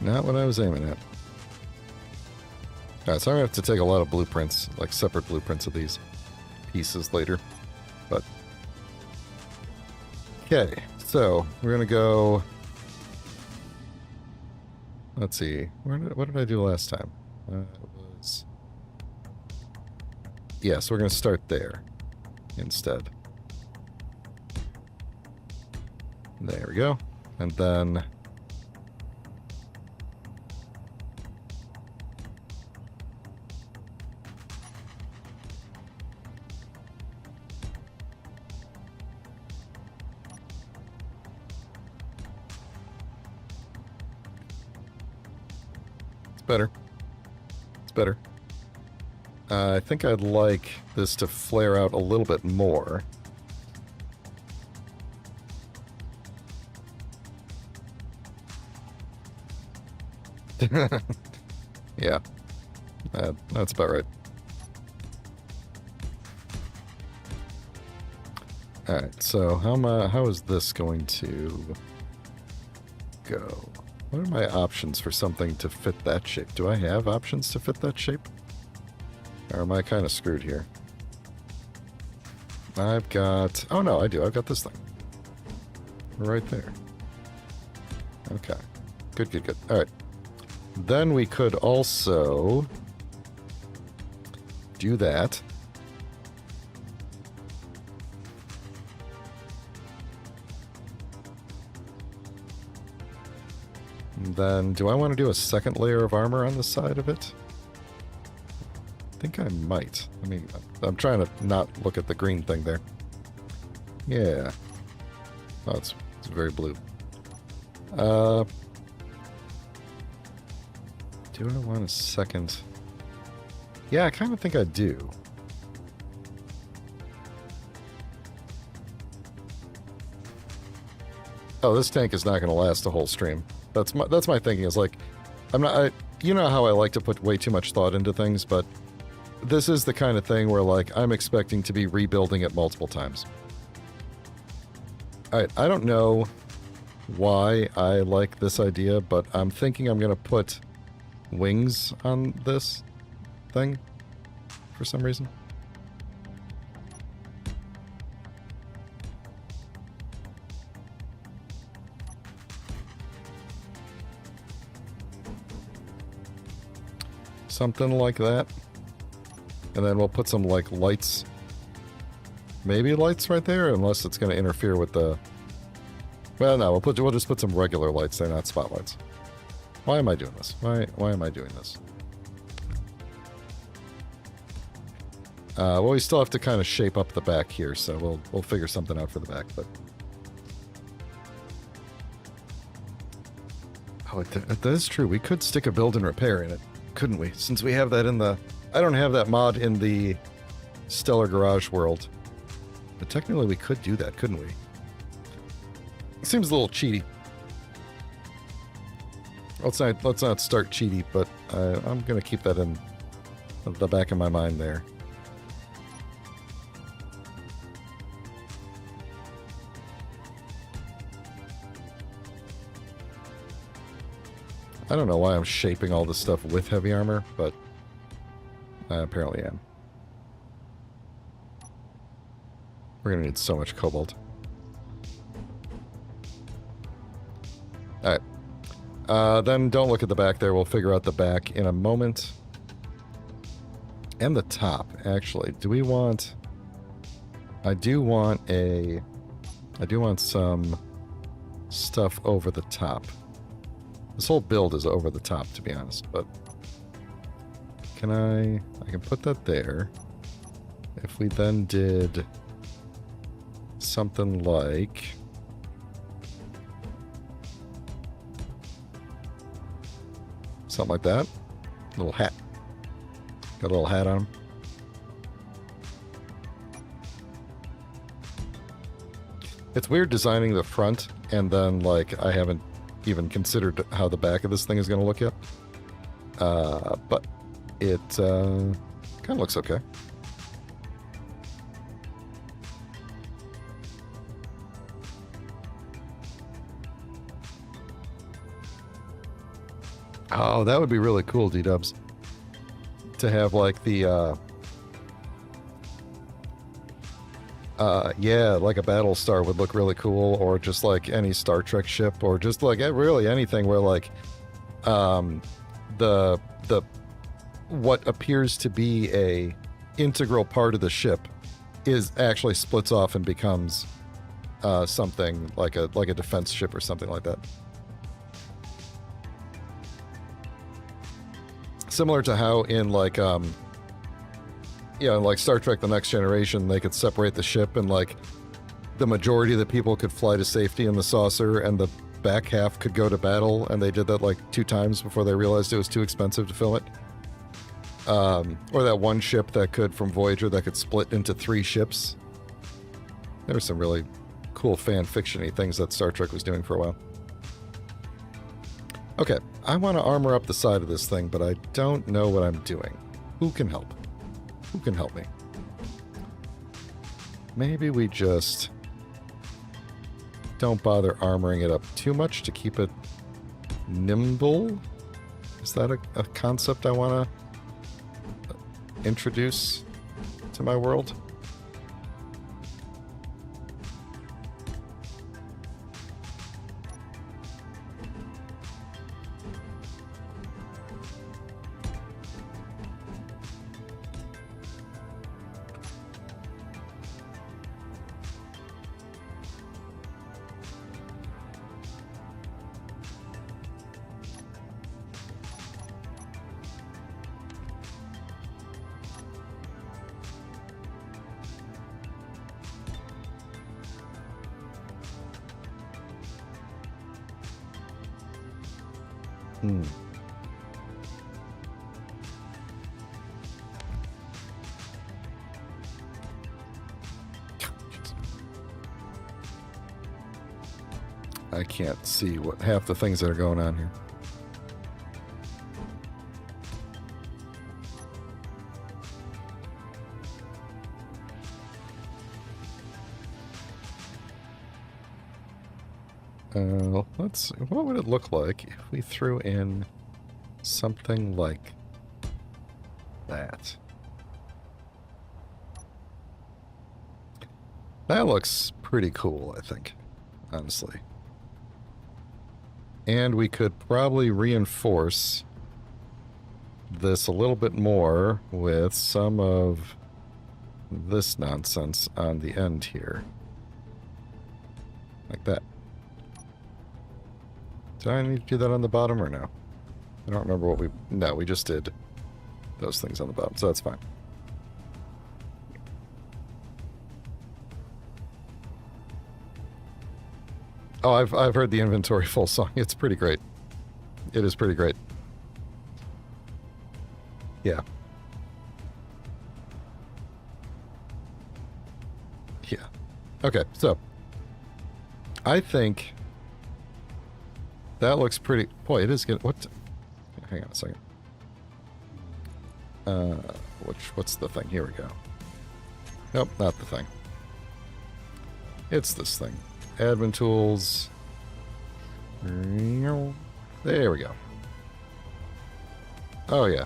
Not what I was aiming at. Alright, so I'm going to have to take a lot of blueprints, like separate blueprints of these pieces later. But... Okay, so we're going to go... Let's see. What did I do last time? It was... Yeah, so we're going to start there instead. There we go. And then... Better. It's better. I think I'd like this to flare out a little bit more. Yeah. That's about right. Alright, so how is this going to go? What are my options for something to fit that shape? Do I have options to fit that shape? Or am I kind of screwed here? I've got... Oh no, I do. I've got this thing. Right there. Okay. Good, good, good. Alright. Then we could also... do that. And then, do I want to do a second layer of armor on the side of it? I think I might. I mean, I'm trying to not look at the green thing there. Yeah. Oh, it's very blue. Do I want a second? Yeah, I kind of think I do. Oh, this tank is not going to last a whole stream. That's my thinking. Is like, you know how I like to put way too much thought into things, but this is the kind of thing where like I'm expecting to be rebuilding it multiple times. Alright, I don't know why I like this idea, but I'm thinking I'm going to put wings on this thing for some reason. Something like that. And then we'll put some, like, lights. Maybe lights right there, unless it's going to interfere with the... Well, no, we'll just put some regular lights there, not spotlights. Why am I doing this? Why am I doing this? Well, we still have to kind of shape up the back here, so we'll figure something out for the back, but... Oh, that is true. We could stick a build and repair in it, couldn't we? Since we have that in the... I don't have that mod in the Stellar Garage world. But technically we could do that, couldn't we? Seems a little cheaty. Let's not start cheaty, but I'm gonna keep that in the back of my mind there. I don't know why I'm shaping all this stuff with heavy armor, but I apparently am. We're gonna need so much cobalt. Alright. Then don't look at the back there. We'll figure out the back in a moment. And the top, actually. Do we want... I do want some stuff over the top. This whole build is over the top, to be honest, but... I can put that there. If we then did something like... something like that. Little hat. Got a little hat on him. It's weird designing the front, and then, like, I haven't even considered how the back of this thing is going to look yet. But it kind of looks okay. Oh, that would be really cool, D-dubs. To have, like, the, yeah, like a Battlestar would look really cool, or just, like, any Star Trek ship, or just, like, really anything where, like, what appears to be a integral part of the ship is actually splits off and becomes, something like a defense ship or something like that. Similar to how in, like, yeah, in, like, Star Trek The Next Generation, they could separate the ship and, like, the majority of the people could fly to safety in the saucer and the back half could go to battle, and they did that, like, 2 times before they realized it was too expensive to fill it. Or that one ship that could, from Voyager, that could split into 3 ships. There were some really cool fan fiction-y things that Star Trek was doing for a while. Okay, I want to armor up the side of this thing, but I don't know what I'm doing. Who can help? Who can help me? Maybe we just don't bother armoring it up too much to keep it nimble? Is that a concept I want to introduce to my world? I can't see what half the things that are going on here. Let's see. What would it look like if we threw in something like that? That looks pretty cool, I think, honestly. And we could probably reinforce this a little bit more with some of this nonsense on the end here. Like that. Do I need to do that on the bottom or no? I don't remember what we... No, we just did those things on the bottom, so that's fine. Oh, I've heard the inventory full song. It's pretty great. It is pretty great. Yeah. Yeah. Okay, so I think that looks pretty... Boy, it is good. What? Hang on a second. What's the thing? Here we go. Nope, not the thing. It's this thing. Admin tools. There we go. Oh, yeah.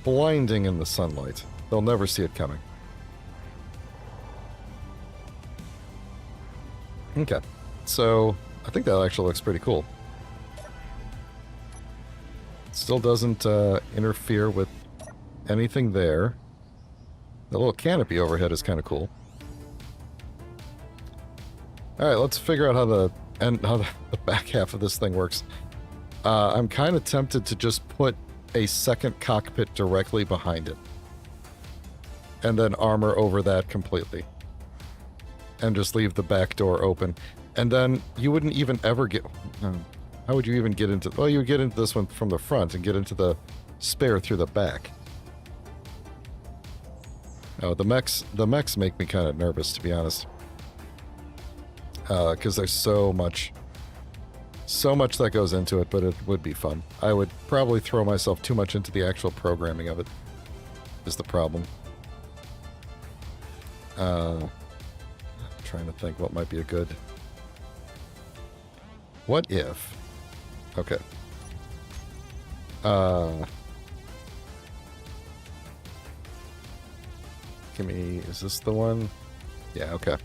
Blinding in the sunlight. They'll never see it coming. Okay. So, I think that actually looks pretty cool. Still doesn't interfere with anything there. The little canopy overhead is kind of cool. Alright, let's figure out how the back half of this thing works. I'm kind of tempted to just put a second cockpit directly behind it. And then armor over that completely. And just leave the back door open. And then you wouldn't even ever get... how would you even get into... Well, you would get into this one from the front and get into the spare through the back. Oh, the mechs make me kind of nervous, to be honest. Because there's so much that goes into it, but it would be fun. I would probably throw myself too much into the actual programming of it, is the problem. I'm trying to think what might be a good... What if... Okay. Give me... Is this the one? Yeah, okay.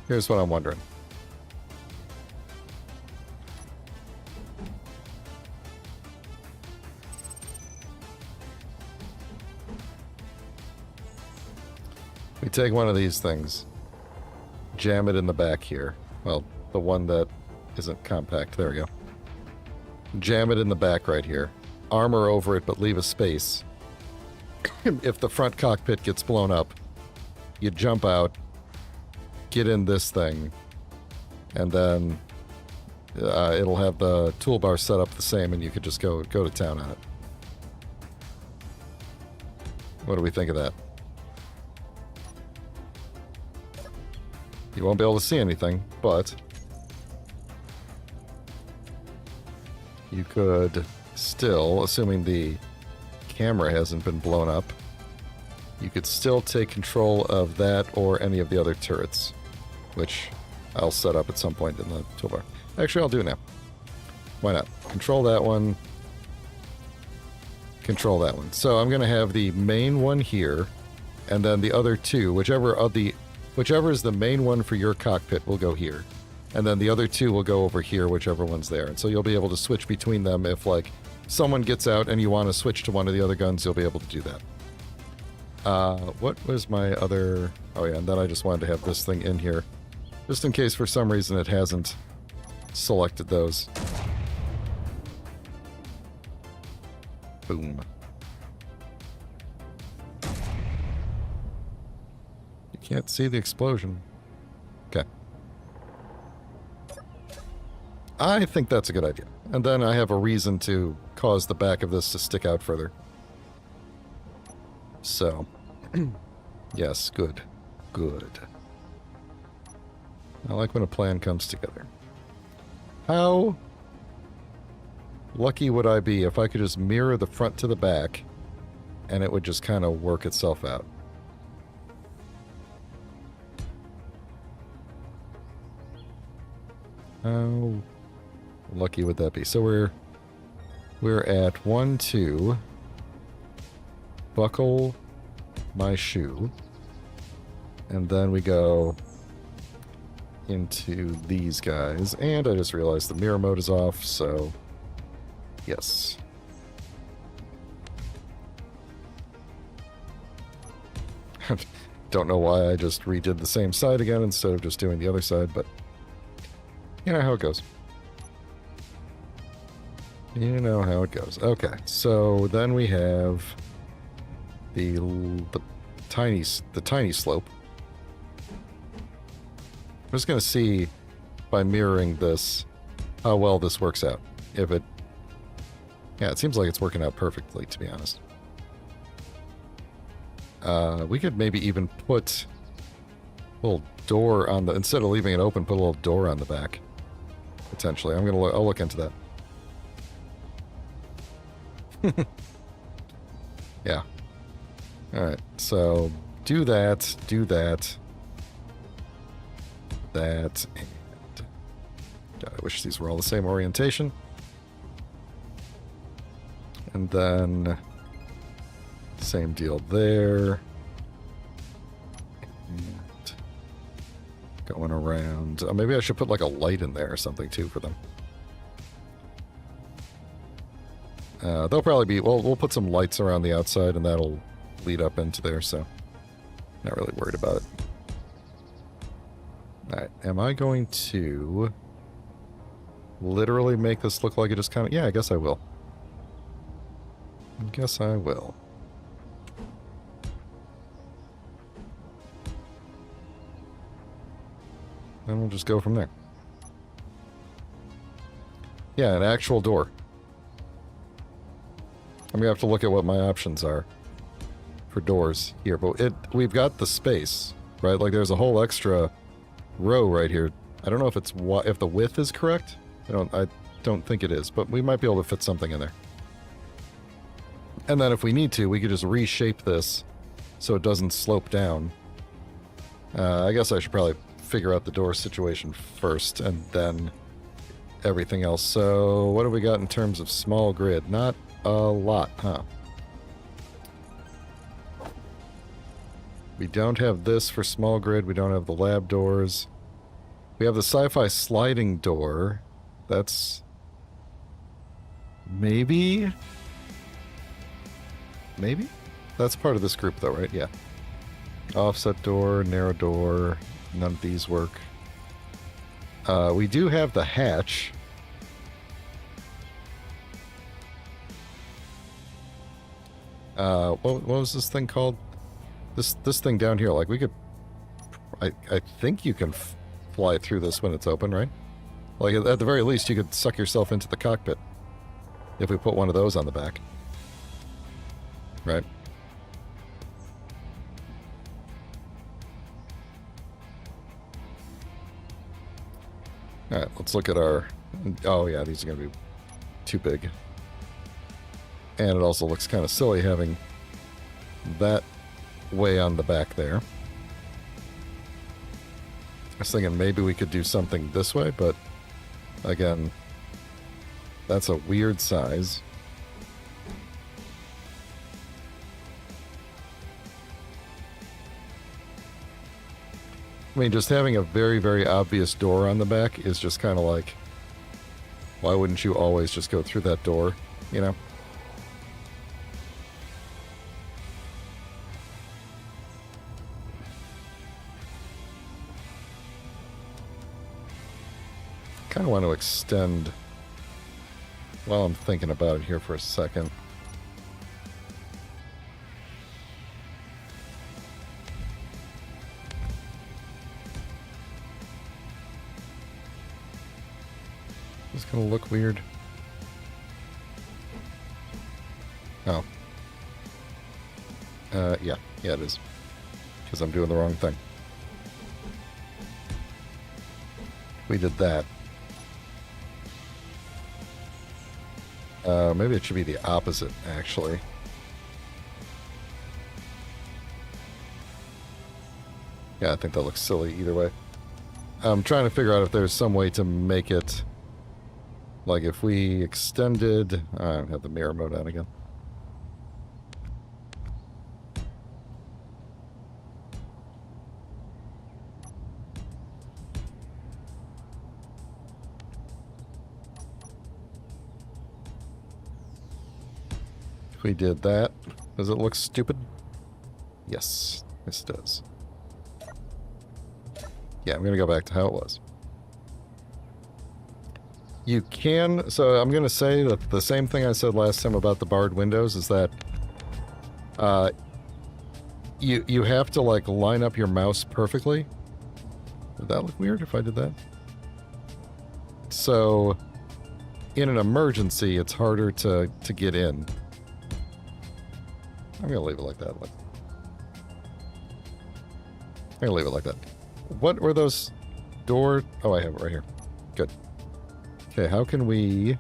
Here's what I'm wondering. We take one of these things, jam it in the back here. Well, the one that isn't compact. There we go. Jam it in the back right here. Armor over it, but leave a space. If the front cockpit gets blown up, you jump out, get in this thing, and then it'll have the toolbar set up the same, and you could just go to town on it. What do we think of that? You won't be able to see anything, but you could still, assuming the camera hasn't been blown up, you could still take control of that or any of the other turrets, which I'll set up at some point in the toolbar. Actually, I'll do it now. Why not? Control that one. Control that one. So I'm going to have the main one here, and then the other two, whichever is the main one for your cockpit will go here. And then the other two will go over here, whichever one's there. And so you'll be able to switch between them if, like, someone gets out and you want to switch to one of the other guns, you'll be able to do that. What was my other... Oh yeah, and then I just wanted to have this thing in here. Just in case for some reason it hasn't selected those. Boom. You can't see the explosion. Okay. I think that's a good idea. And then I have a reason to cause the back of this to stick out further. So, yes, good. Good. I like when a plan comes together. How lucky would I be if I could just mirror the front to the back and it would just kind of work itself out? How lucky would that be? So we're at 1, 2. Buckle my shoe. And then we go into these guys. And I just realized the mirror mode is off, so yes. Don't know why I just redid the same side again instead of just doing the other side, but you know how it goes. You know how it goes. Okay, so then we have the tiny slope. I'm just going to see by mirroring this how well this works out. If it... Yeah, it seems like it's working out perfectly, to be honest. We could maybe even put little door on the, instead of leaving it open, put a little door on the back. Potentially. I'll look into that. Yeah. Alright, so do that, and God, I wish these were all the same orientation. And then same deal there. And going around. Maybe I should put like a light in there or something too for them. They'll probably be, well, we'll put some lights around the outside and that'll lead up into there, so not really worried about it. Alright, am I going to literally make this look like it just kind of, yeah, I guess I will. And we'll just go from there. Yeah, an actual door. I'm gonna have to look at what my options are for doors here, but we've got the space, right? Like there's a whole extra row right here. I don't know if if the width is correct. I don't think it is, but we might be able to fit something in there. And then if we need to, we could just reshape this so it doesn't slope down. I guess I should probably figure out the door situation first and then everything else. So what do we got in terms of small grid? Not a lot, huh? We don't have this for small grid. We don't have the lab doors. We have the sci-fi sliding door. That's maybe? That's part of this group though, right? Yeah. Offset door, narrow door. None of these work. We do have the hatch. What was this thing called? This thing down here, like we could... I think you can fly through this when it's open, right? Like at the very least you could suck yourself into the cockpit if we put one of those on the back. Right? Alright, let's look at our... Oh yeah, these are going to be too big. And it also looks kind of silly having that way on the back there. I was thinking maybe we could do something this way, but again, that's a weird size. I mean, just having a very, very obvious door on the back is just kind of like, why wouldn't you always just go through that door, you know? Kind of want to extend while I'm thinking about it here for a second. It's gonna look weird. Oh. Yeah, it is. Because I'm doing the wrong thing. We did that. Maybe it should be the opposite, actually. Yeah, I think that looks silly either way. I'm trying to figure out if there's some way to make it... Like if we extended... I don't have the mirror mode on again. If we did that, does it look stupid? Yes, this does. Yeah, I'm going to go back to how it was. You can, so I'm going to say that the same thing I said last time about the barred windows is that you have to like line up your mouse perfectly. Would that look weird if I did that? So in an emergency, it's harder to get in. I'm going to leave it like that. I'm going to leave it like that. What were those door... Oh, I have it right here. Good. Okay, how can we...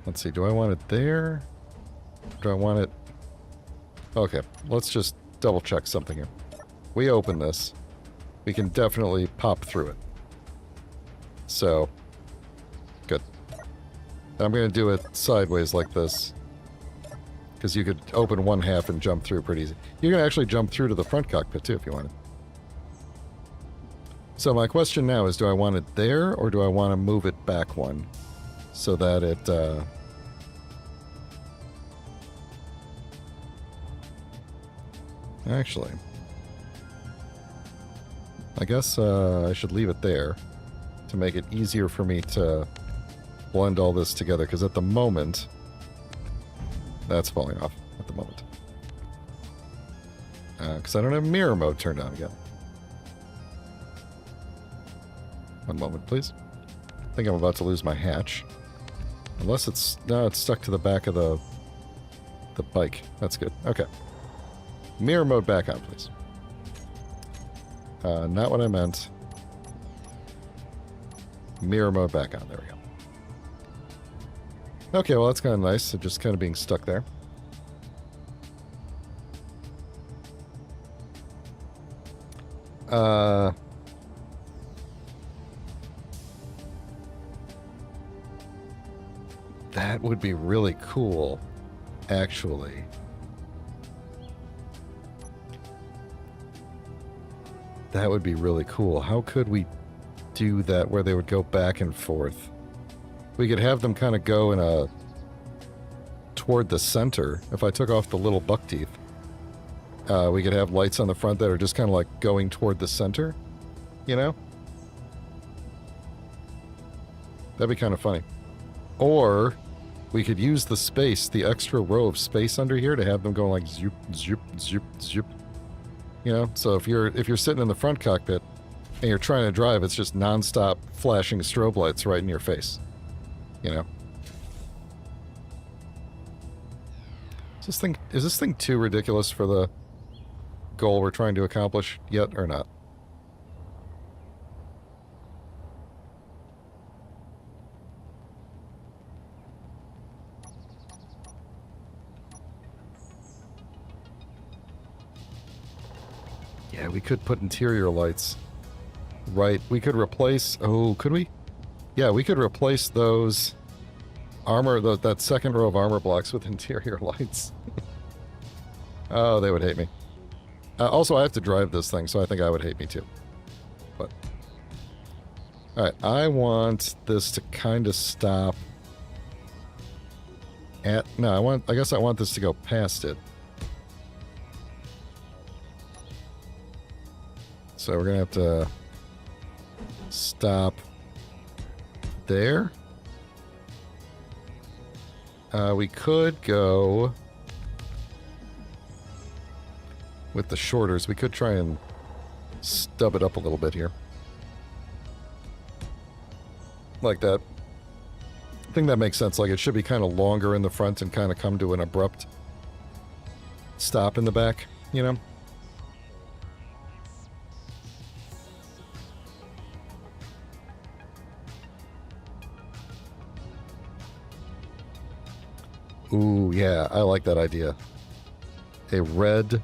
Let's see, do I want it there? Do I want it... Okay, let's just double check something here. We open this. We can definitely pop through it. So, good. I'm going to do it sideways like this. Because you could open one half and jump through pretty easy. You can actually jump through to the front cockpit too if you wanted. So my question now is, do I want it there or do I want to move it back one? So that it... Actually... I guess I should leave it there to make it easier for me to blend all this together, because at the moment... That's falling off at the moment. Because I don't have mirror mode turned on again. One moment, please. I think I'm about to lose my hatch. Unless it's... No, it's stuck to the back of the bike. That's good. Okay. Mirror mode back on, please. Not what I meant. Mirror mode back on. There we go. Okay, well, that's kind of nice. So just kind of being stuck there. That would be really cool, actually. That would be really cool. How could we do that where they would go back and forth? We could have them kind of go in a... toward the center. If I took off the little buck teeth, we could have lights on the front that are just kind of like going toward the center, you know? That'd be kind of funny. Or we could use the space, the extra row of space under here to have them go like zoop, zoop, zoop, zoop. You know? So if you're sitting in the front cockpit and you're trying to drive, it's just non-stop flashing strobe lights right in your face. You know? Is this thing too ridiculous for the goal we're trying to accomplish yet or not? Yeah, we could put interior lights. Right, we could replace... Oh, could we? Yeah, we could replace those armor... that second row of armor blocks with interior lights. Oh, they would hate me. Also, I have to drive this thing, so I think I would hate me too. But... Alright, I want this to kind of stop... at... No, I guess I want this to go past it. So we're going to have to stop there. We could go with the shorters. We could try and stub it up a little bit here. Like that. I think that makes sense. Like it should be kind of longer in the front and kind of come to an abrupt stop in the back, you know? Ooh, yeah, I like that idea. A red...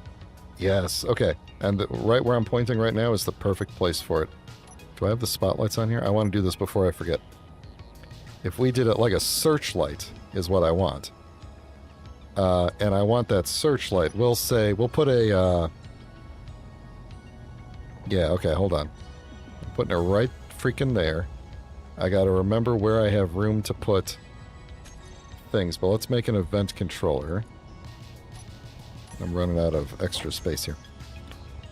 Yes, okay. And right where I'm pointing right now is the perfect place for it. Do I have the spotlights on here? I want to do this before I forget. If we did it like a searchlight is what I want. And I want that searchlight. We'll put a... Yeah, okay, hold on. I'm putting it right freaking there. I gotta remember where I have room to put... things, but let's make an event controller. I'm running out of extra space here.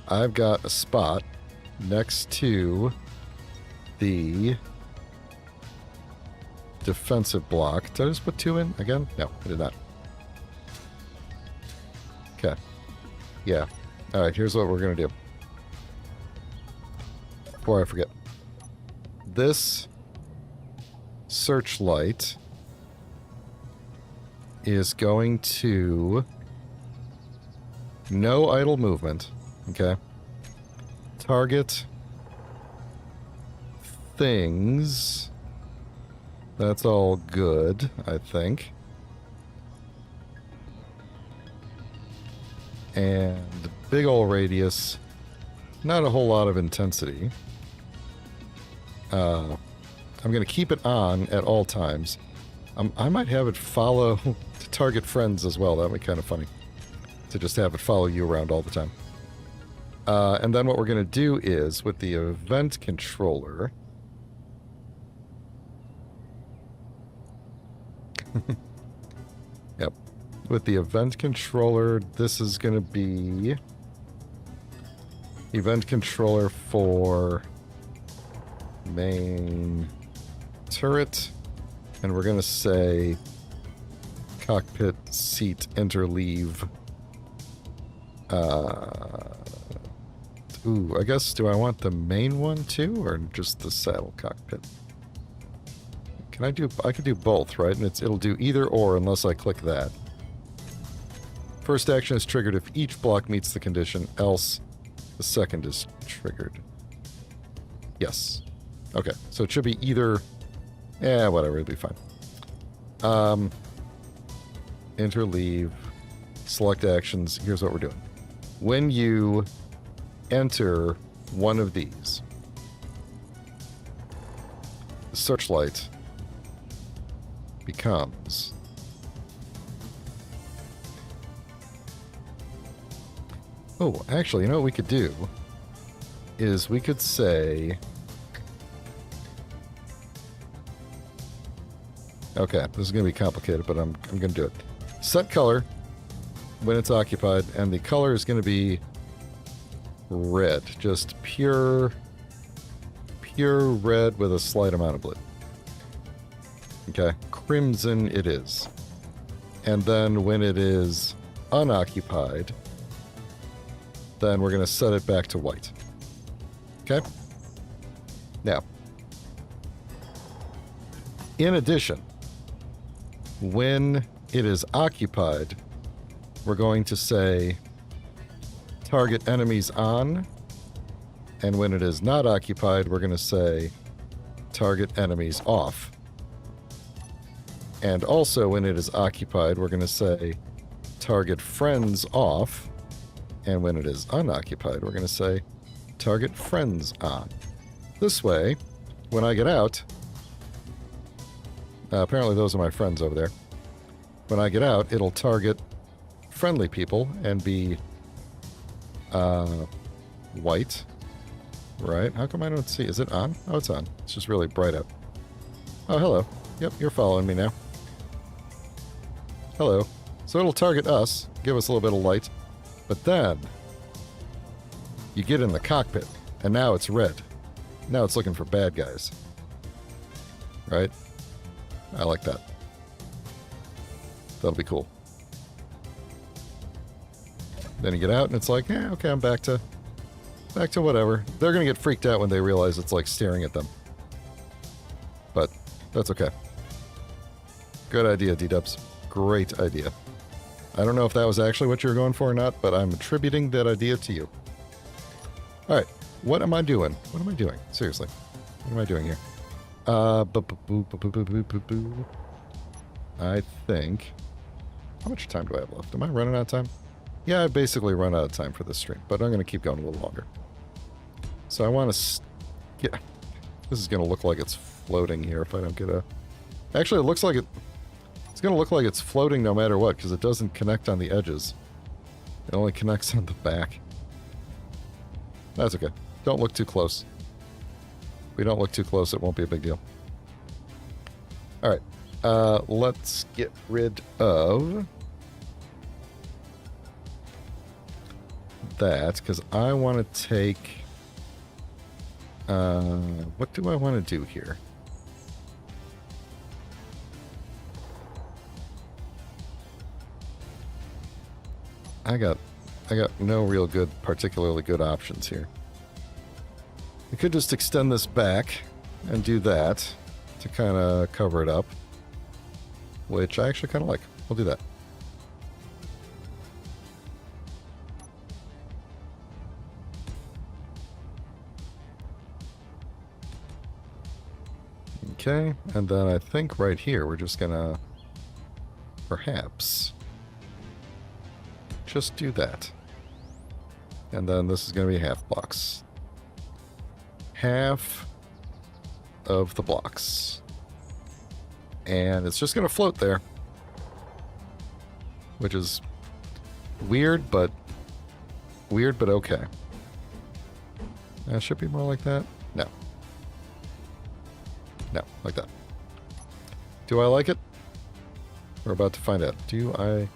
I've got a spot next to the defensive block. Did I just put 2 in again? No, I did not. Okay. Yeah. Alright, here's what we're going to do. Before I forget. This searchlight is going to... No idle movement, okay? target things. That's all good, I think. And big ol' radius. Not a whole lot of intensity. I'm going to keep it on at all times. I might have it follow to target friends as well. That would be kind of funny. To just have it follow you around all the time. And then what we're going to do is, with the event controller... Yep. With the event controller, this is going to be... Event controller for main turret. And we're going to say cockpit seat interleave. Ooh, I guess, do I want the main one too, or just the saddle cockpit? I could do both, right? And it'll do either or unless I click that. First action is triggered if each block meets the condition, else the second is triggered. Yes. Okay, so it should be either... Yeah, whatever, it'll be fine. Interleave, select actions. Here's what we're doing. When you enter one of these, the searchlight becomes oh, actually, you know what we could do is we could say okay, this is going to be complicated, but I'm going to do it. Set color when it's occupied, and the color is going to be red, just pure red with a slight amount of blue. Okay, crimson it is. And then when it is unoccupied, then we're going to set it back to white. Okay? Now, in addition, when it is occupied, we're going to say target enemies on, and when it is not occupied, we're going to say target enemies off. And also when it is occupied, we're going to say target friends off, and when it is unoccupied, we're going to say target friends on. This way, when I get out, apparently those are my friends over there. When I get out, it'll target friendly people and be white. Right? How come I don't see? Is it on? Oh, it's on. It's just really bright out. Oh, hello. Yep, you're following me now. Hello. So it'll target us, give us a little bit of light, but then you get in the cockpit, and now it's red. Now it's looking for bad guys. Right? I like that. That'll be cool. Then you get out, and it's like, yeah, okay, I'm back to whatever. They're gonna get freaked out when they realize it's like staring at them. But that's okay. Good idea, D-dubs. Great idea. I don't know if that was actually what you were going for or not, but I'm attributing that idea to you. Alright, what am I doing? What am I doing? Seriously. What am I doing here? I think... How much time do I have left? Am I running out of time? Yeah, I basically run out of time for this stream, but I'm going to keep going a little longer. So I want to... Yeah, this is going to look like it's floating here if I don't get a... Actually, it looks like it... It's going to look like it's floating no matter what, because it doesn't connect on the edges. It only connects on the back. That's okay. Don't look too close. If we don't look too close, it won't be a big deal. Alright. Let's get rid of... that, because I want to take... what do I want to do here? I got no real good, particularly good options here. We could just extend this back and do that to kind of cover it up, which I actually kind of like. We'll do that. Okay, and then I think right here we're just gonna perhaps just do that. And then this is gonna be half blocks. Half of the blocks. And it's just gonna float there. Which is weird, but okay. It should be more like that. No. No, like that. Do I like it? We're about to find out. Do I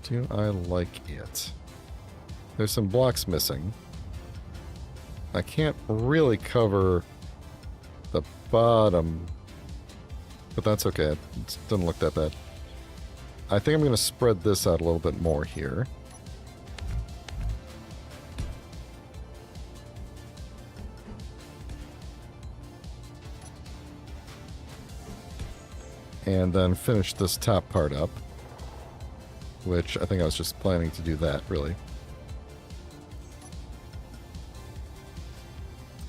like it? There's some blocks missing. I can't really cover the bottom, but that's okay. It doesn't look that bad. I think I'm going to spread this out a little bit more here. And then finish this top part up, which I think I was just planning to do that, really.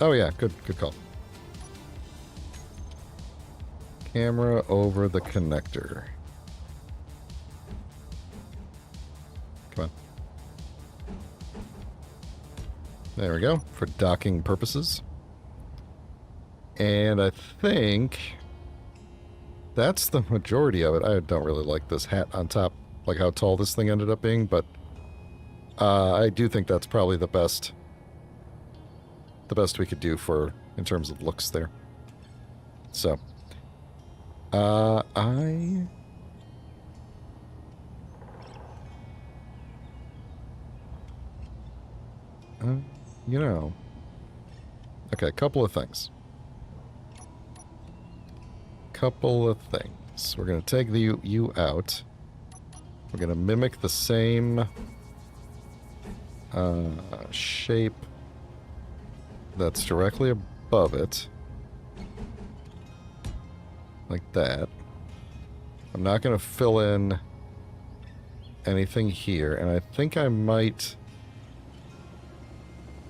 Oh yeah, good call. Camera over the connector. Come on. There we go, for docking purposes. And I think that's the majority of it. I don't really like this hat on top, like how tall this thing ended up being, but I do think that's probably the best we could do for in terms of looks there. So you know, okay, couple of things. We're going to take the U out. We're going to mimic the same shape that's directly above it. Like that. I'm not going to fill in anything here, and I think I might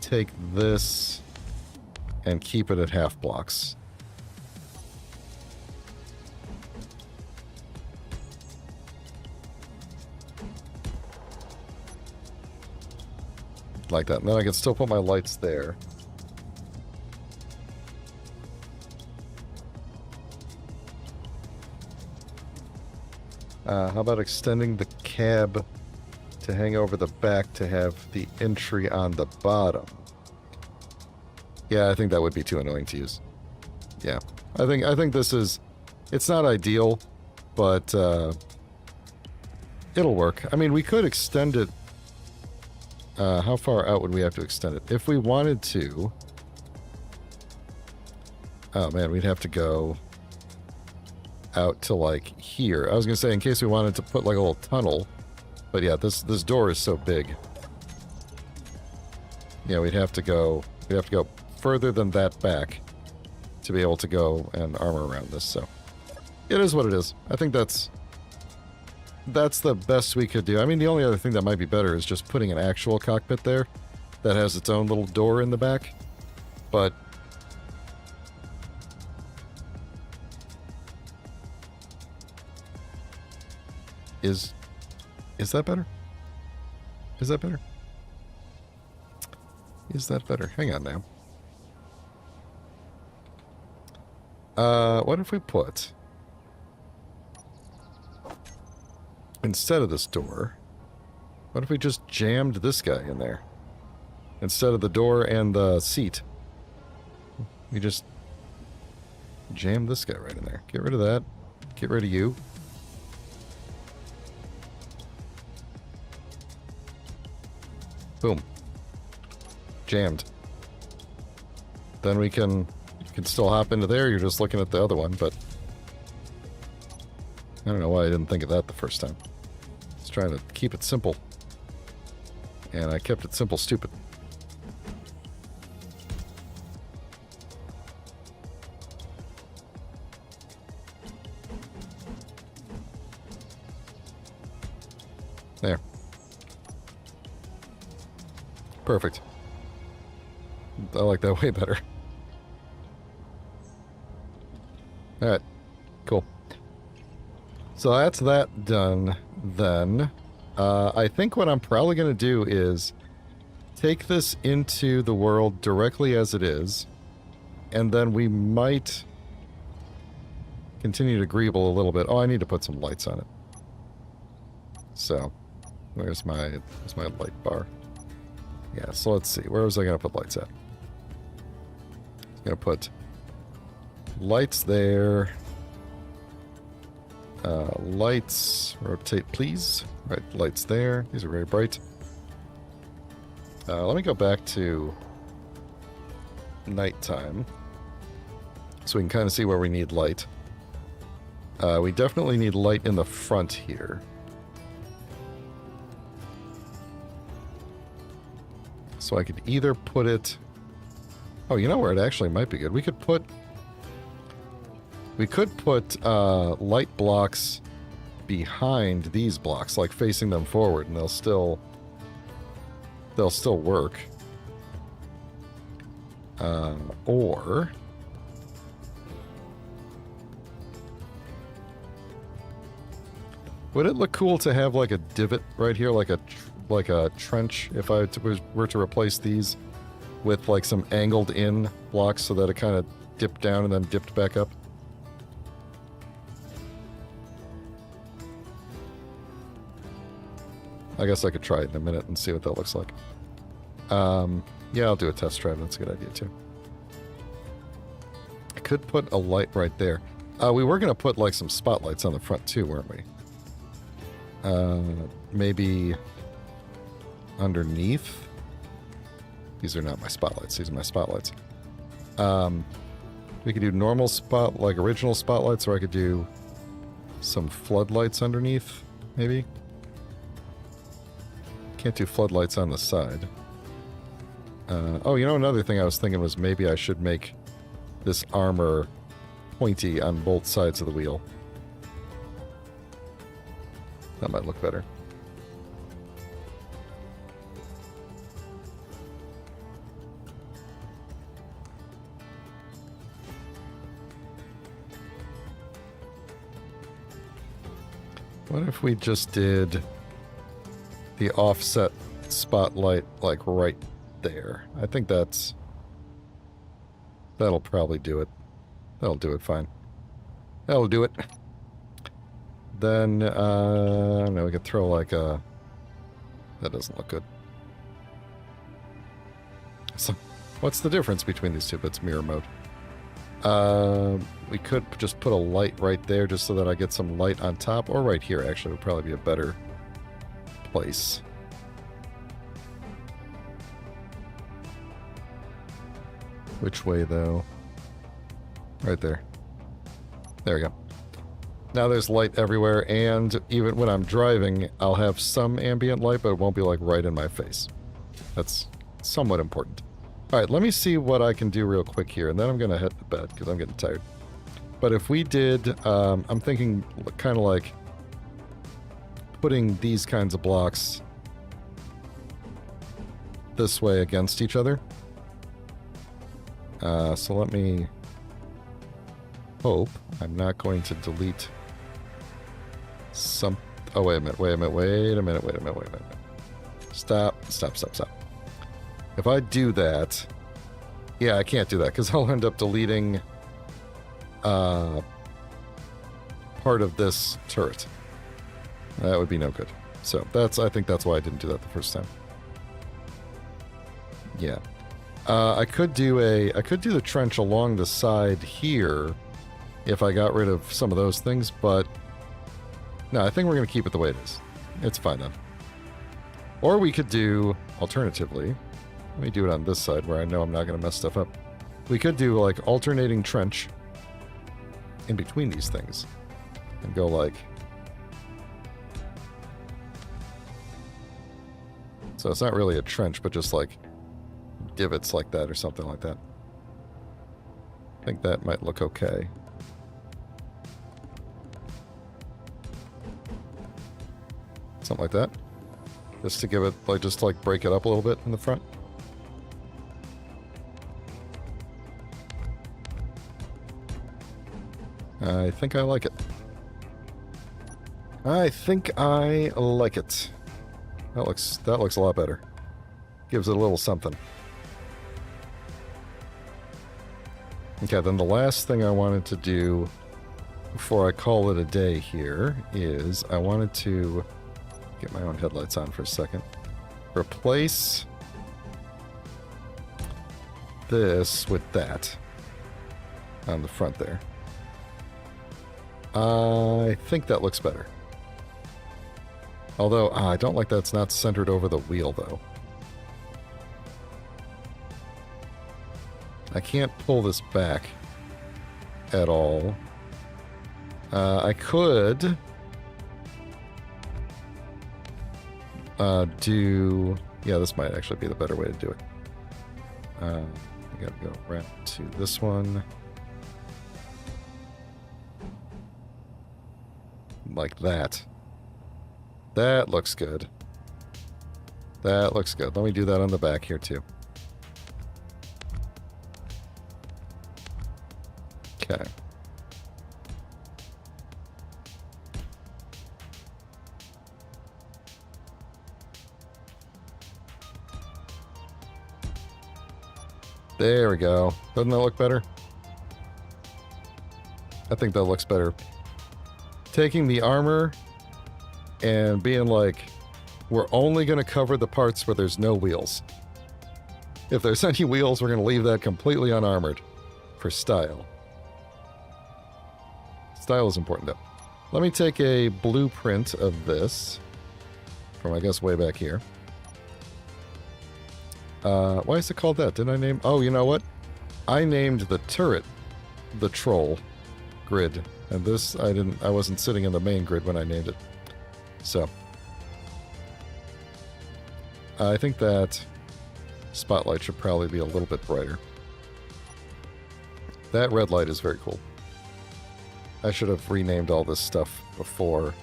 take this and keep it at half blocks. Like that. And then I can still put my lights there. How about extending the cab to hang over the back to have the entry on the bottom? Yeah, I think that would be too annoying to use. Yeah. I think this is... It's not ideal, but it'll work. I mean, we could extend it... how far out would we have to extend it? If we wanted to... Oh man, we'd have to go out to like here. I was gonna say in case we wanted to put like a little tunnel, but yeah, this door is so big. Yeah, we'd have to go further than that back to be able to go and armor around this. So it is what it is. I think that's the best we could do. I mean, the only other thing that might be better is just putting an actual cockpit there that has its own little door in the back. But is that better? Is that better? Is that better? Hang on now. What if we put... Instead of this door, what if we just jammed this guy in there? Instead of the door and the seat. We just jam this guy right in there. Get rid of that. Get rid of you. Boom. Jammed. Then we can... You can still hop into there. You're just looking at the other one, but... I don't know why I didn't think of that the first time. I was trying to keep it simple. And I kept it simple stupid. There. Perfect. I like that way better. Alright, cool. So that's that done then. I think what I'm probably going to do is take this into the world directly as it is, and then we might continue to greeble a little bit. Oh, I need to put some lights on it. So, where's my light bar? Yeah, so let's see. Where was I going to put lights at? I'm going to put lights there. Lights, rotate please. Right, lights there. These are very bright. Let me go back to nighttime so we can kind of see where we need light. We definitely need light in the front here. So I could either put it... Oh, you know where it actually might be good? We could put light blocks behind these blocks, like facing them forward, and they'll still work. Or would it look cool to have like a divot right here, like a trench, if I were to replace these with like some angled in blocks so that it kind of dipped down and then dipped back up? I guess I could try it in a minute and see what that looks like. Yeah, I'll do a test drive. That's a good idea, too. I could put a light right there. We were going to put, like, some spotlights on the front, too, weren't we? Maybe underneath? These are not my spotlights. These are my spotlights. We could do normal like original spotlights, or I could do some floodlights underneath, maybe? Can't do floodlights on the side. Oh, you know, another thing I was thinking was maybe I should make this armor pointy on both sides of the wheel. That might look better. What if we just did the offset spotlight like right there? I think that'll probably do it. That'll do it fine. That'll do it. Then, no, we could throw like a... That doesn't look good. So, what's the difference between these two? It's mirror mode. We could just put a light right there just so that I get some light on top, or right here actually would probably be a better place. Which way though? Right there. There we go. Now there's light everywhere, and even when I'm driving, I'll have some ambient light, but it won't be like right in my face. That's somewhat important. Alright, let me see what I can do real quick here, and then I'm going to head to bed because I'm getting tired. But if we did, I'm thinking kind of like putting these kinds of blocks this way against each other. So let me hope I'm not going to delete some... Oh, wait a minute. Stop. If I do that... Yeah, I can't do that, because I'll end up deleting part of this turret. That would be no good. So, I think that's why I didn't do that the first time. Yeah. I could do the trench along the side here if I got rid of some of those things, but no, I think we're going to keep it the way it is. It's fine then. Or we could do, alternatively, let me do it on this side where I know I'm not going to mess stuff up. We could do like alternating trench in between these things and go like... So it's not really a trench, but just like divots like that or something like that. I think that might look okay. Something like that. Just to give it, like, just to like break it up a little bit in the front. I think I like it. I think I like it. That looks a lot better. Gives it a little something. Okay, then the last thing I wanted to do before I call it a day here is I wanted to get my own headlights on for a second. Replace this with that on the front there. I think that looks better. Although, I don't like that it's not centered over the wheel, though. I can't pull this back at all. I could do... Yeah, this might actually be the better way to do it. I gotta go right to this one. Like that. That looks good. That looks good. Let me do that on the back here, too. Okay. There we go. Doesn't that look better? I think that looks better. Taking the armor and being like, we're only going to cover the parts where there's no wheels. If there's any wheels, we're going to leave that completely unarmored for style. Style is important, though. Let me take a blueprint of this from, I guess, way back here. Why is it called that? Didn't I name... Oh, you know what? I named the turret the troll grid. And this, I wasn't sitting in the main grid when I named it. So, I think that spotlight should probably be a little bit brighter. That red light is very cool. I should have renamed all this stuff before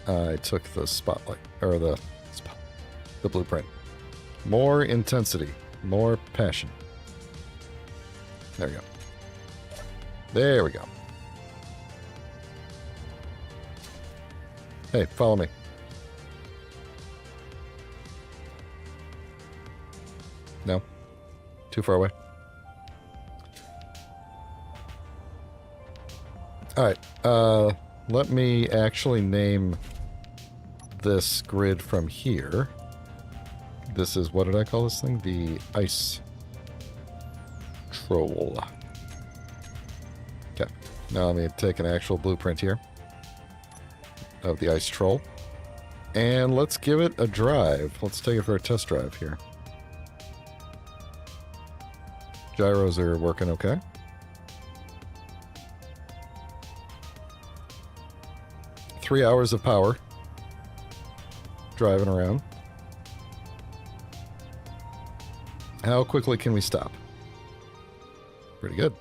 I took the spotlight, or the blueprint. More intensity, more passion. There we go. There we go. Hey, follow me. No? Too far away? Alright, let me actually name this grid from here. This is, what did I call this thing? The ice troll. Okay, now let me take an actual blueprint here of the ice troll. And let's give it a drive. Let's take it for a test drive here. Gyros are working okay. Three hours of power. Driving around. How quickly can we stop? Pretty good.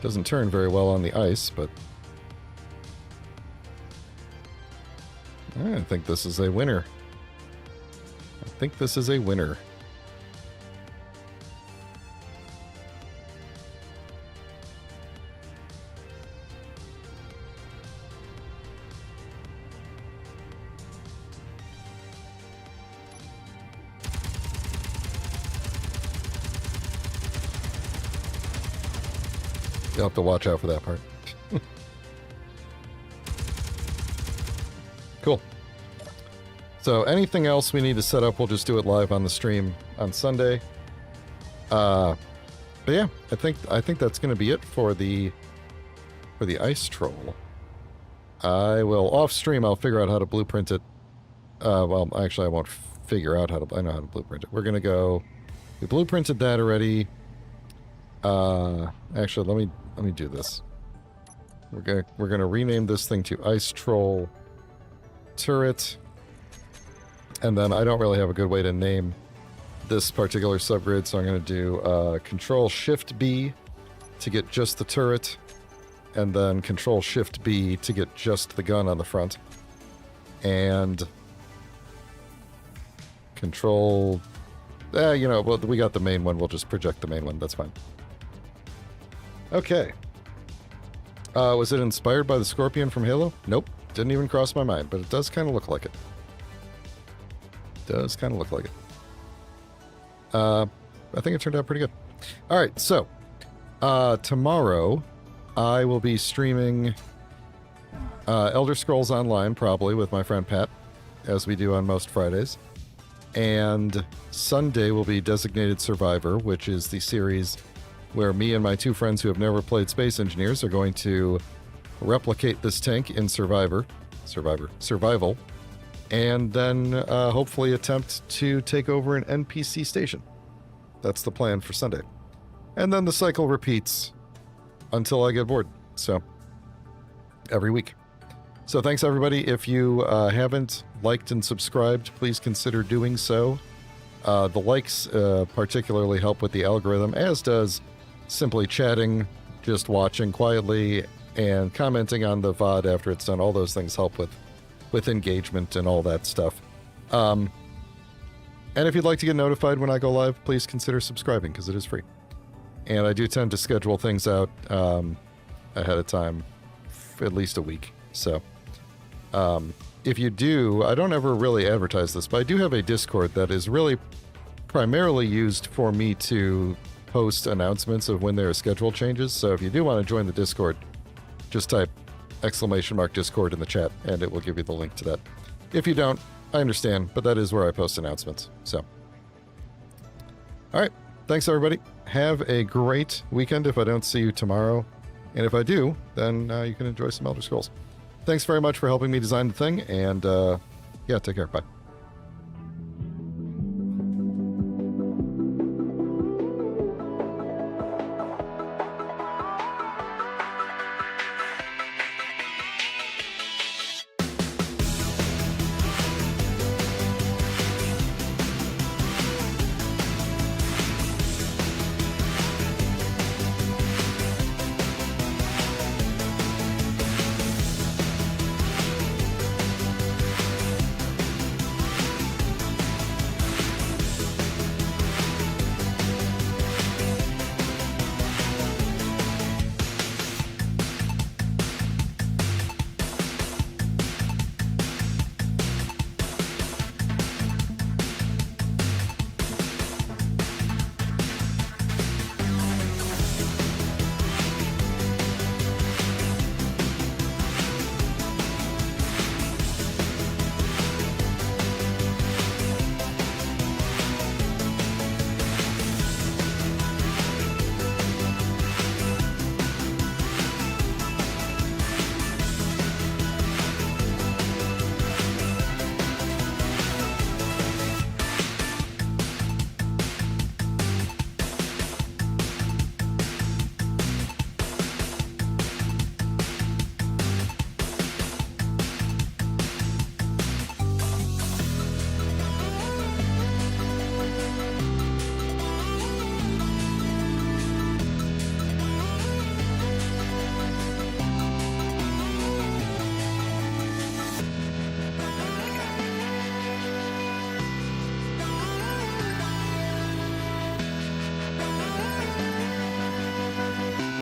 Doesn't turn very well on the ice, but I think this is a winner. I think this is a winner. You'll have to watch out for that part. Cool. So anything else we need to set up, we'll just do it live on the stream on Sunday. But yeah, I think that's going to be it for the ice troll. I will off stream. I'll figure out how to blueprint it. Well, actually, I won't figure out how to. I know how to blueprint it. We're gonna go. We blueprinted that already. Actually, let me do this. We're gonna rename this thing to Ice Troll Turret, and then I don't really have a good way to name this particular subgrid, so I'm gonna do Control Shift B to get just the turret, and then Control Shift B to get just the gun on the front, and Control... well, we got the main one. We'll just project the main one. That's fine. Okay. Was it inspired by the Scorpion from Halo? Nope. Didn't even cross my mind, but it does kind of look like it. Does kind of look like it. I think it turned out pretty good. All right, so tomorrow I will be streaming Elder Scrolls Online, probably with my friend Pat, as we do on most Fridays. And Sunday will be Designated Survivor, which is the series where me and my two friends who have never played Space Engineers are going to replicate this tank in Survival, and then hopefully attempt to take over an NPC station. That's the plan for Sunday. And then the cycle repeats until I get bored. So, every week. So thanks everybody. If you haven't liked and subscribed, please consider doing so. The likes particularly help with the algorithm, as does simply chatting, just watching quietly, and commenting on the VOD after it's done. All those things help with engagement and all that stuff. And if you'd like to get notified when I go live, please consider subscribing, because it is free. And I do tend to schedule things out ahead of time, for at least a week. So, if you do, I don't ever really advertise this, but I do have a Discord that is really primarily used for me to post announcements of when there are schedule changes. So if you do want to join the Discord, just type !Discord in the chat, and it will give you the link to that. If you don't, I understand, but that is where I post announcements. So, all right. Thanks, everybody. Have a great weekend if I don't see you tomorrow. And if I do, then you can enjoy some Elder Scrolls. Thanks very much for helping me design the thing, and yeah, take care. Bye.